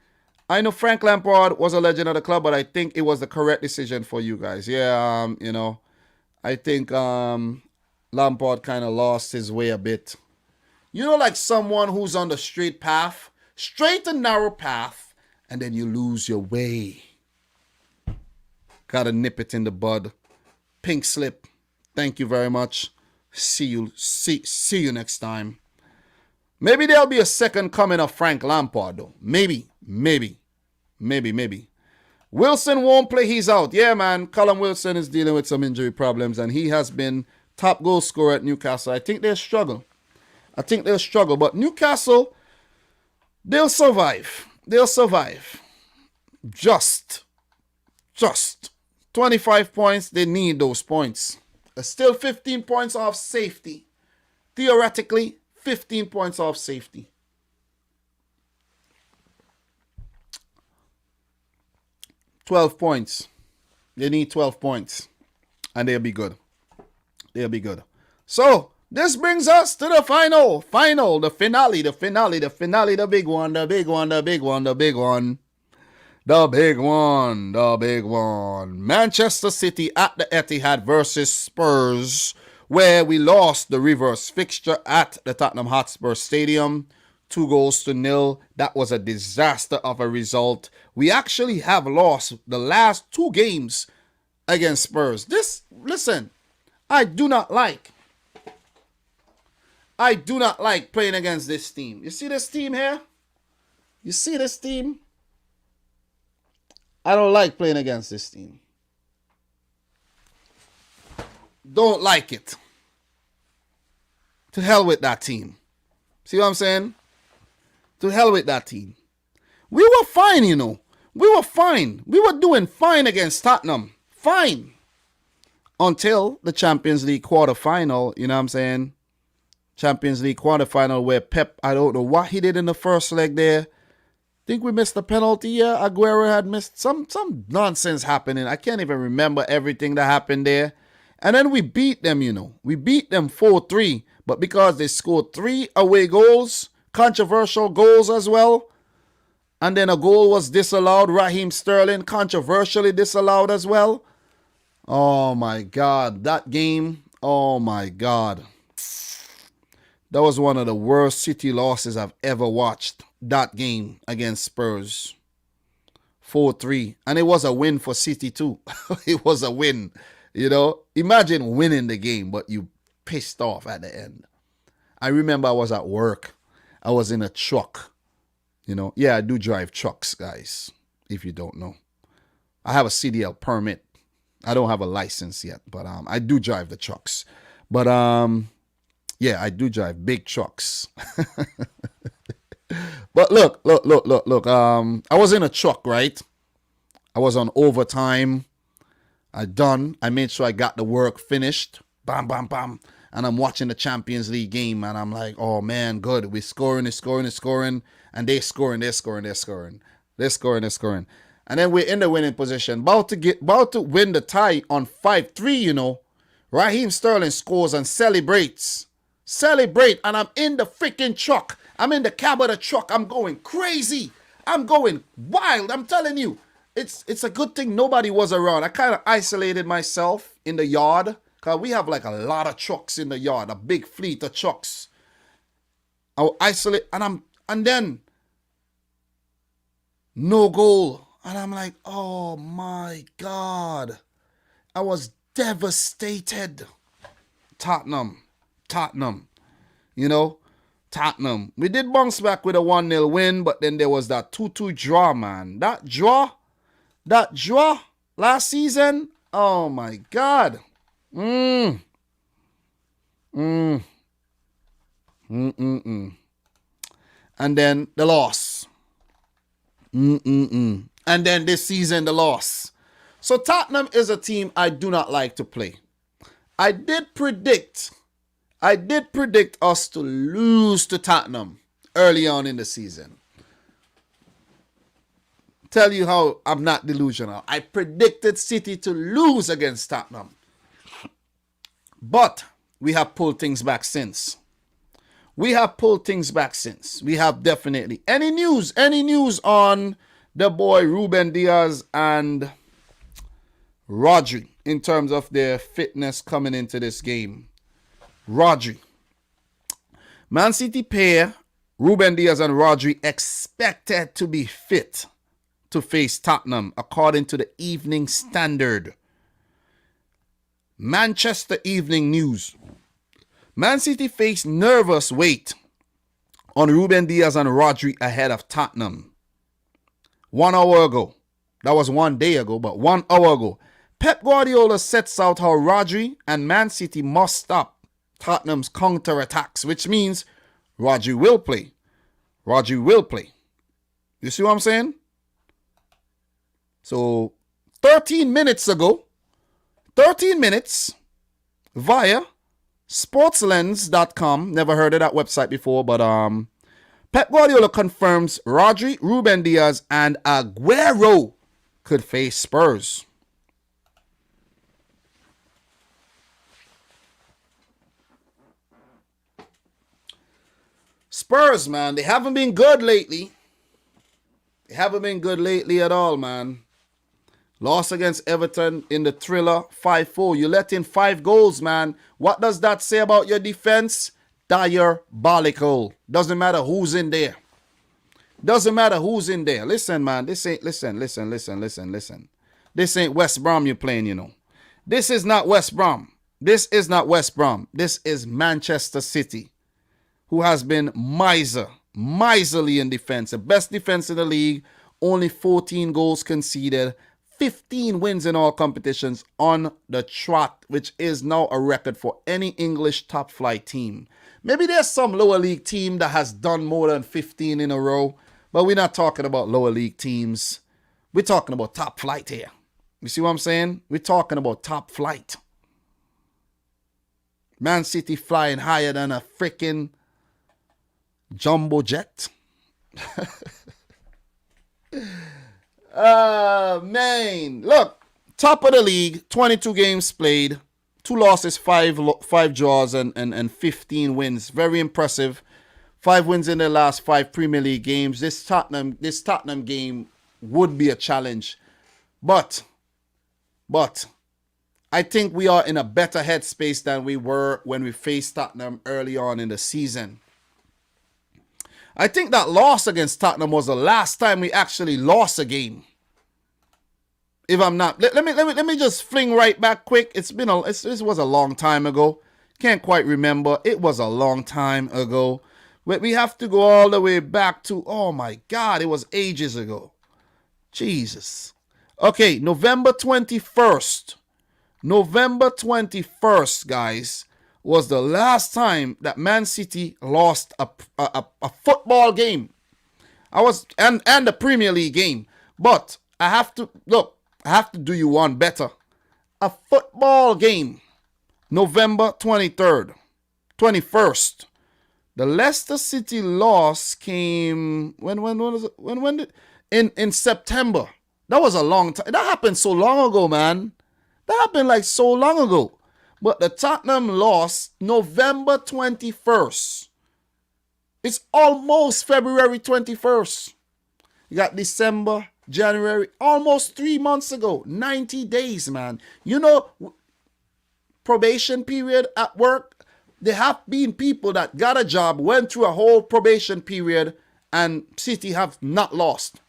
I know Frank Lampard was a legend of the club, but I think it was the correct decision for you guys. Yeah, I think Lampard kind of lost his way a bit. Like someone who's on the straight and narrow path, and then you lose your way. Gotta nip it in the bud. Pink slip. Thank you very much. See you next time. Maybe there'll be a second coming of Frank Lampard, though. Maybe. Wilson won't play. He's out. Yeah, man. Callum Wilson is dealing with some injury problems, and he has been top goal scorer at Newcastle. I think they'll struggle. But Newcastle, they'll survive. Just 25 points. They need those points. Still 15 points off safety. Theoretically, 15 points off safety. $12 points. They need 12 points. And they'll be good. So, this brings us to the final, the finale, the big one. Manchester City at the Etihad versus Spurs, where we lost the reverse fixture at the Tottenham Hotspur Stadium, 2-0. That was a disaster of a result. We actually have lost the last 2 games against Spurs. Listen, I do not like playing against this team. You see this team here? You see this team? I don't like playing against this team. Don't like it. To hell with that team. See what I'm saying? To hell with that team. We were fine, you know. We were fine. We were doing fine against Tottenham. Fine. Until the Champions League quarterfinal, you know what I'm saying? Champions League quarterfinal where Pep, I don't know what he did in the first leg there. Think we missed a penalty. Yeah, Aguero had missed some nonsense happening. I can't even remember everything that happened there. And then we beat them, you know. We beat them 4-3. But because they scored 3 away goals, controversial goals as well, and then a goal was disallowed, Raheem Sterling, controversially disallowed as well. Oh my God, that game, oh my God. That was one of the worst City losses I've ever watched. That game against Spurs. 4-3. And it was a win for City too. It was a win. You know, imagine winning the game, but you pissed off at the end. I remember I was at work. I was in a truck. You know, yeah, I do drive trucks, guys, if you don't know. I have a CDL permit. I don't have a license yet, but I do drive the trucks. But yeah, I do drive big trucks. But look. I was in a truck, right? I was on overtime. I made sure I got the work finished. Bam, bam, bam. And I'm watching the Champions League game, and I'm like, oh man, good. We're scoring. And they're scoring. And then we're in the winning position. About to win the tie on 5-3, you know. Raheem Sterling scores and celebrates. And I'm in the freaking truck. I'm in the cab of the truck. I'm going crazy. I'm going wild. I'm telling you. It's a good thing nobody was around. I kind of isolated myself in the yard. Because we have like a lot of trucks in the yard. A big fleet of trucks. I will isolate. And then no goal. And I'm like, oh my God. I was devastated. Tottenham. You know, Tottenham. We did bounce back with a 1-0 win, but then there was that 2-2 draw, man. That draw last season. Oh my God. And then the loss. And then this season, the loss. So Tottenham is a team I do not like to play. I did predict us to lose to Tottenham early on in the season. Tell you how I'm not delusional. I predicted City to lose against Tottenham. But we have pulled things back since. We have definitely. Any news on the boy Ruben Diaz and Rodri in terms of their fitness coming into this game? Rodri. Man City pair Ruben Diaz and Rodri expected to be fit to face Tottenham according to the Evening Standard. Manchester Evening News. Man City face nervous wait on Ruben Diaz and Rodri ahead of Tottenham. 1 hour ago. That was 1 day ago, but 1 hour ago. Pep Guardiola sets out how Rodri and Man City must stop Tottenham's counter-attacks, which means Rodri will play. You see what I'm saying? So, 13 minutes via sportslens.com. Never heard of that website before, but Pep Guardiola confirms Rodri, Ruben Diaz, and Aguero could face Spurs. Spurs, man, they haven't been good lately. At all, man. Loss against Everton in the thriller, 5-4. You let in 5 goals, man. What does that say about your defense? Diabolical. Doesn't matter who's in there. Listen, man. Listen. This ain't West Brom you're playing, you know. This is not West Brom. This is Manchester City, who has been miserly in defense. The best defense in the league, only 14 goals conceded, 15 wins in all competitions on the trot, which is now a record for any English top flight team. Maybe there's some lower league team that has done more than 15 in a row, but we're not talking about lower league teams. We're talking about top flight here. You see what I'm saying? We're talking about top flight. Man City flying higher than a freaking jumbo jet. Man. Look, top of the league, 22 games played, 2 losses, 5 draws, and 15 wins. Very impressive. 5 wins in the last 5 Premier League games. This Tottenham game would be a challenge. But I think we are in a better headspace than we were when we faced Tottenham early on in the season. I think that loss against Tottenham was the last time we actually lost a game. If I'm not, let me just fling right back quick. This was a long time ago. Can't quite remember. It was a long time ago. We have to go all the way back to, oh my God, it was ages ago. Jesus. Okay, November 21st. November 21st, guys, was the last time that Man City lost a football game. And the Premier League game. But I have to do you one better. A football game. November 21st. The Leicester City loss came in September. That was a long time. That happened so long ago, man. That happened like so long ago. But the Tottenham lost November 21st. It's almost February 21st. You got December, January, almost 3 months ago. 90 days, man. You know, probation period at work. There have been people that got a job, went through a whole probation period, and City have not lost.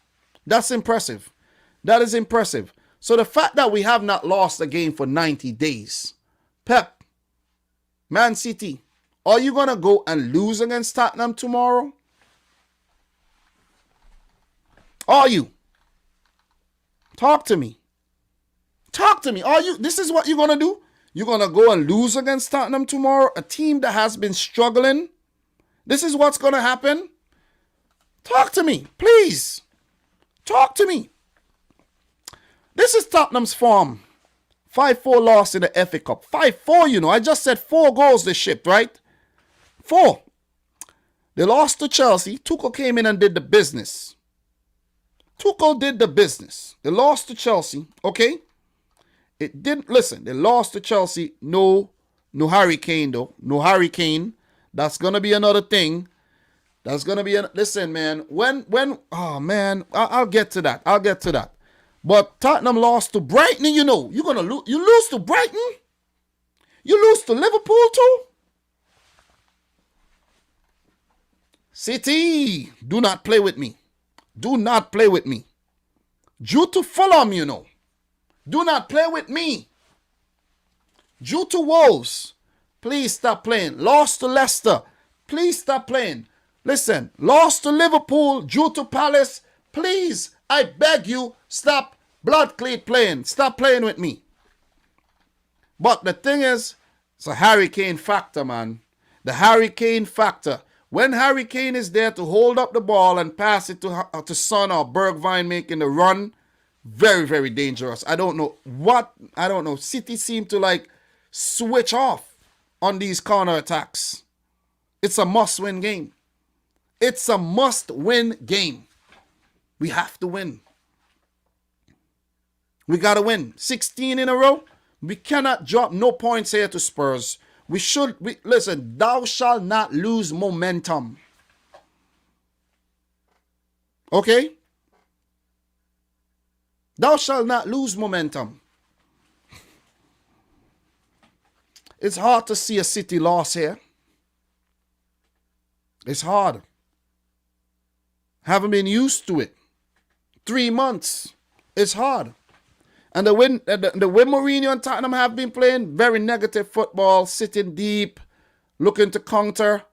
That's impressive. That is impressive. So the fact that we have not lost a game for 90 days. Pep, Man City, are you going to go and lose against Tottenham tomorrow? Are you? Talk to me. Talk to me. Are you? This is what you're going to do? You're going to go and lose against Tottenham tomorrow? A team that has been struggling? This is what's going to happen? Talk to me, please. Talk to me. This is Tottenham's form. 5-4 loss in the FA Cup. 5-4, you know. I just said 4 goals they shipped, right? 4. They lost to Chelsea. Tuchel came in and did the business. Tuchel did the business. They lost to Chelsea, okay? It didn't, listen, they lost to Chelsea. No Harry Kane, though. No Harry Kane. That's going to be another thing. That's going to be, listen, man. Oh, man, I'll get to that. I'll get to that. But Tottenham lost to Brighton, you know. You're going to lose. You lose to Brighton? You lose to Liverpool, too? City, do not play with me. Do not play with me. Due to Fulham, you know. Do not play with me. Due to Wolves, please stop playing. Lost to Leicester, please stop playing. Listen, lost to Liverpool due to Palace. Please, I beg you, stop blood-cleat playing. Stop playing with me. But the thing is, it's a Harry Kane factor, man. The Harry Kane factor. When Harry Kane is there to hold up the ball and pass it to Son or Bergwijn making the run, very, very dangerous. I don't know. City seem to like switch off on these counter attacks. It's a must-win game. It's a must-win game. We have to win. We got to win. 16 in a row. We cannot drop no points here to Spurs. Listen, thou shalt not lose momentum. Okay? Thou shalt not lose momentum. It's hard to see a City loss here. It's hard. Haven't been used to it. 3 months. It's hard. And the way Mourinho and Tottenham have been playing, very negative football, sitting deep, looking to counter.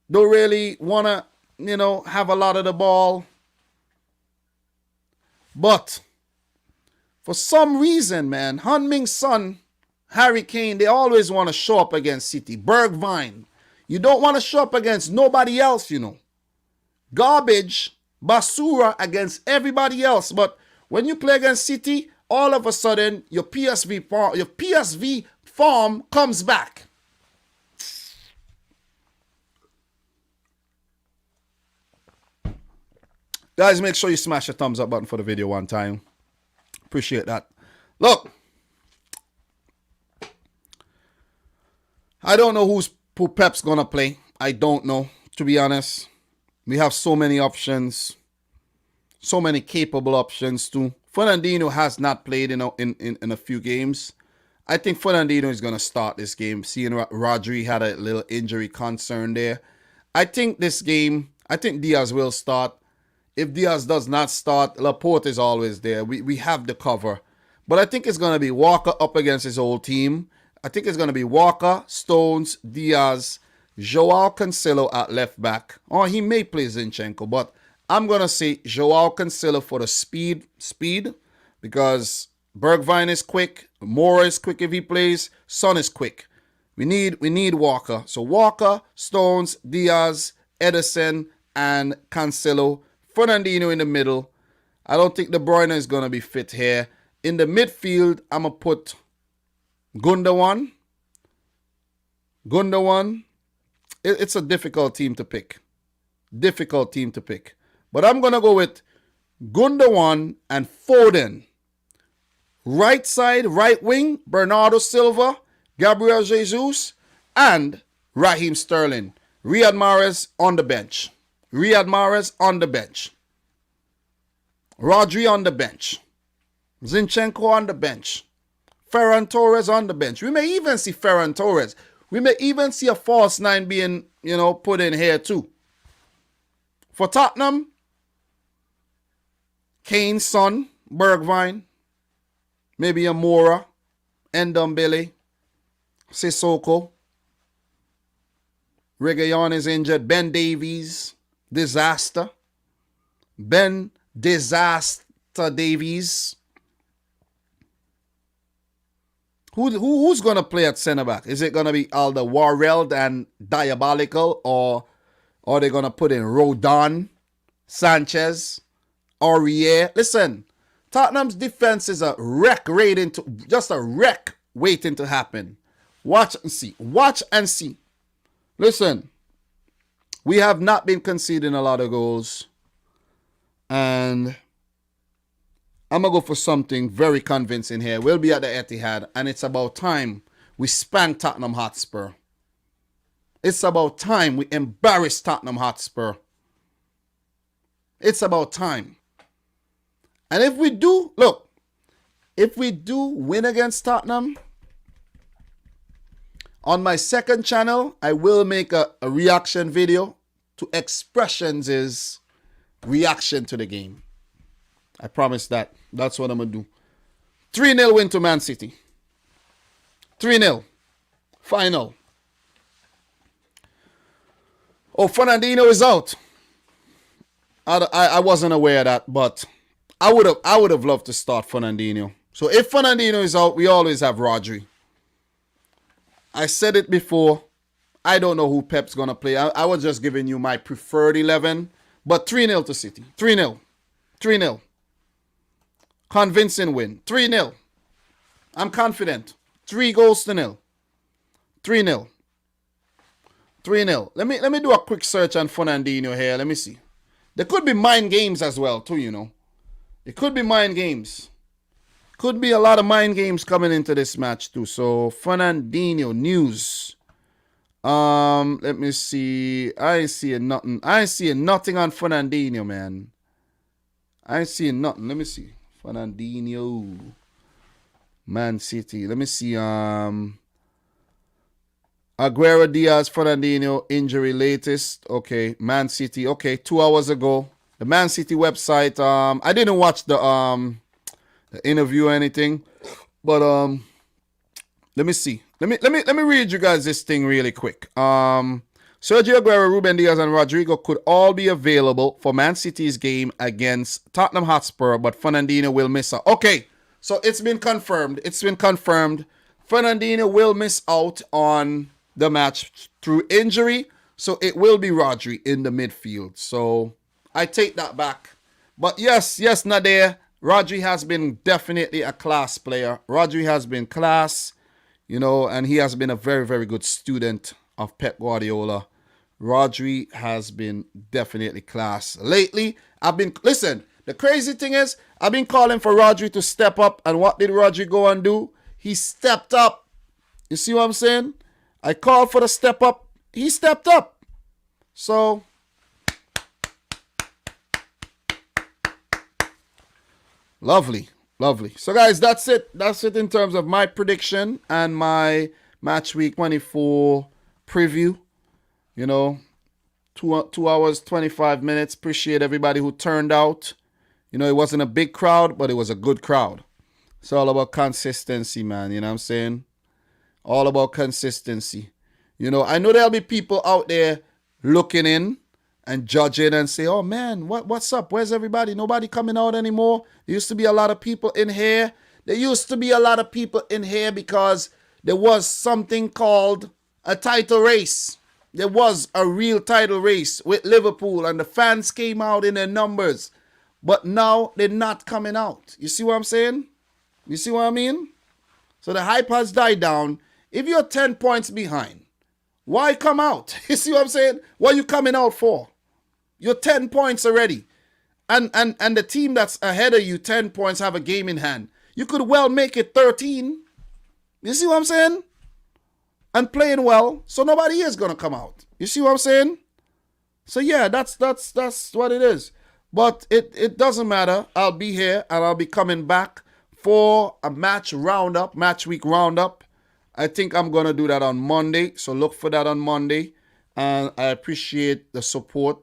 Don't really want to have a lot of the ball. But for some reason, man, Heung-Min Son, Harry Kane, they always want to show up against City. Bergwijn, you don't want to show up against nobody else, Garbage, basura against everybody else. But when you play against City, all of a sudden, your PSV form comes back. Guys, make sure you smash the thumbs up button for the video one time. Appreciate that. Look, I don't know who Pep's going to play. I don't know, to be honest. We have so many options. So many capable options too. Fernandinho has not played in a few games. I think Fernandinho is going to start this game. Seeing Rodri had a little injury concern there. I think this game, Diaz will start. If Diaz does not start, Laporte is always there. We have the cover. But I think it's going to be Walker up against his old team. I think it's going to be Walker, Stones, Diaz, Joao Cancelo at left back. Or he may play Zinchenko, but I'm going to say Joao Cancelo for the speed because Bergwijn is quick, Moura is quick if he plays, Son is quick. We need Walker. So Walker, Stones, Diaz, Ederson, and Cancelo. Fernandinho in the middle. I don't think De Bruyne is going to be fit here. In the midfield, I'm going to put Gundogan. It's a difficult team to pick. But I'm going to go with Gundogan and Foden. Right side, right wing, Bernardo Silva, Gabriel Jesus, and Raheem Sterling. Riyad Mahrez on the bench. Rodri on the bench. Zinchenko on the bench. Ferran Torres on the bench. We may even see Ferran Torres. We may even see a false nine being, put in here too. For Tottenham, Kane, Son, Bergwijn, maybe a Moura, Ndombele, Sissoko. Reguilon is injured. Ben Davies, disaster. Davies. Who's going to play at centre back? Is it going to be Alderweireld and Diabolical, or are they going to put in Rodon, Sanchez, Aurier? Listen, Tottenham's defense is a wreck waiting to happen. Watch and see. Listen, we have not been conceding a lot of goals, and I'm going to go for something very convincing here. We'll be at the Etihad, and it's about time we spank Tottenham Hotspur. It's about time we embarrass Tottenham Hotspur. It's about time. And if we do win against Tottenham, on my second channel, I will make a reaction video to Expressions' reaction to the game. I promise that. That's what I'm going to do. 3-0 win to Man City. 3-0. Final. Oh, Fernandinho is out. I wasn't aware of that, but I would have loved to start Fernandinho. So if Fernandinho is out, we always have Rodri. I said it before. I don't know who Pep's going to play. I was just giving you my preferred 11. But 3-0 to City. 3-0. 3-0. Convincing win. 3-0. I'm confident. 3-0. 3-0. 3-0. Let me do a quick search on Fernandinho here. Let me see. There could be mind games as well too, It could be mind games. Could be a lot of mind games coming into this match too. So Fernandinho news. Let me see. I ain't seeing nothing. I ain't seeing nothing on Fernandinho, man. I ain't seeing nothing. Let me see. Fernandinho. Man City. Let me see. Aguero, Diaz, Fernandinho, injury latest. Okay. Man City. Okay. 2 hours ago. The Man City website. I didn't watch the interview or anything. But let me see. Let me read you guys this thing really quick. Sergio Aguero, Ruben Diaz, and Rodrigo could all be available for Man City's game against Tottenham Hotspur, but Fernandinho will miss out. Okay, so it's been confirmed. Fernandinho will miss out on the match through injury, so it will be Rodri in the midfield. So I take that back. But yes, Nadir, Rodri has been definitely a class player. Rodri has been class, and he has been a very, very good student of Pep Guardiola. Rodri has been definitely class. Lately, the crazy thing is, I've been calling for Rodri to step up, and what did Rodri go and do? He stepped up. You see what I'm saying? I called for the step up. He stepped up. So, lovely. So, guys, that's it. That's it in terms of my prediction and my match week 24 preview. 2 hours, 25 minutes. Appreciate everybody who turned out. It wasn't a big crowd, but it was a good crowd. It's all about consistency, man. You know what I'm saying? All about consistency. I know there'll be people out there looking in and judging and say, oh, man, what's up? Where's everybody? Nobody coming out anymore. There used to be a lot of people in here. Because there was something called a title race. There was a real title race with Liverpool, and the fans came out in their numbers. But now they're not coming out. You see what I'm saying? You see what I mean? So the hype has died down. If you're 10 points behind, why come out? You see what I'm saying? What are you coming out for? You're 10 points already. And the team that's ahead of you, 10 points, have a game in hand. You could well make it 13. You see what I'm saying? And playing well, so nobody is going to come out. You see what I'm saying? So yeah, that's what it is. But it doesn't matter. I'll be here and I'll be coming back for a match week roundup. I think I'm going to do that on Monday. So look for that on Monday. And I appreciate the support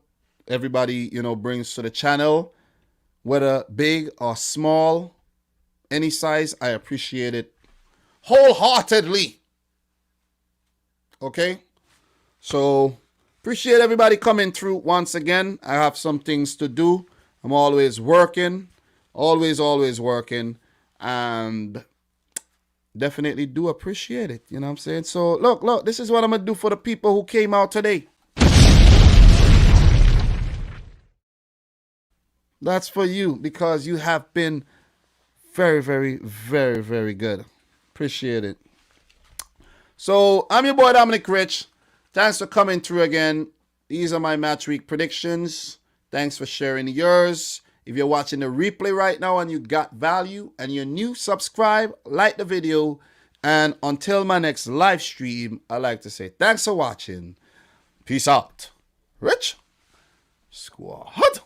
everybody, brings to the channel. Whether big or small, any size, I appreciate it wholeheartedly. Okay? So appreciate everybody coming through once again. I have some things to do. I'm always working. Always working. And definitely do appreciate it. You know what I'm saying? So look, this is what I'm going to do for the people who came out today. That's for you because you have been very, very, very, very good. Appreciate it. So I'm your boy Dominic Rich. Thanks for coming through again. These are my match week predictions. Thanks for sharing yours. If you're watching the replay right now and you got value and you're new, subscribe, like the video. And until my next live stream, I like to say thanks for watching. Peace out. Rich Squad.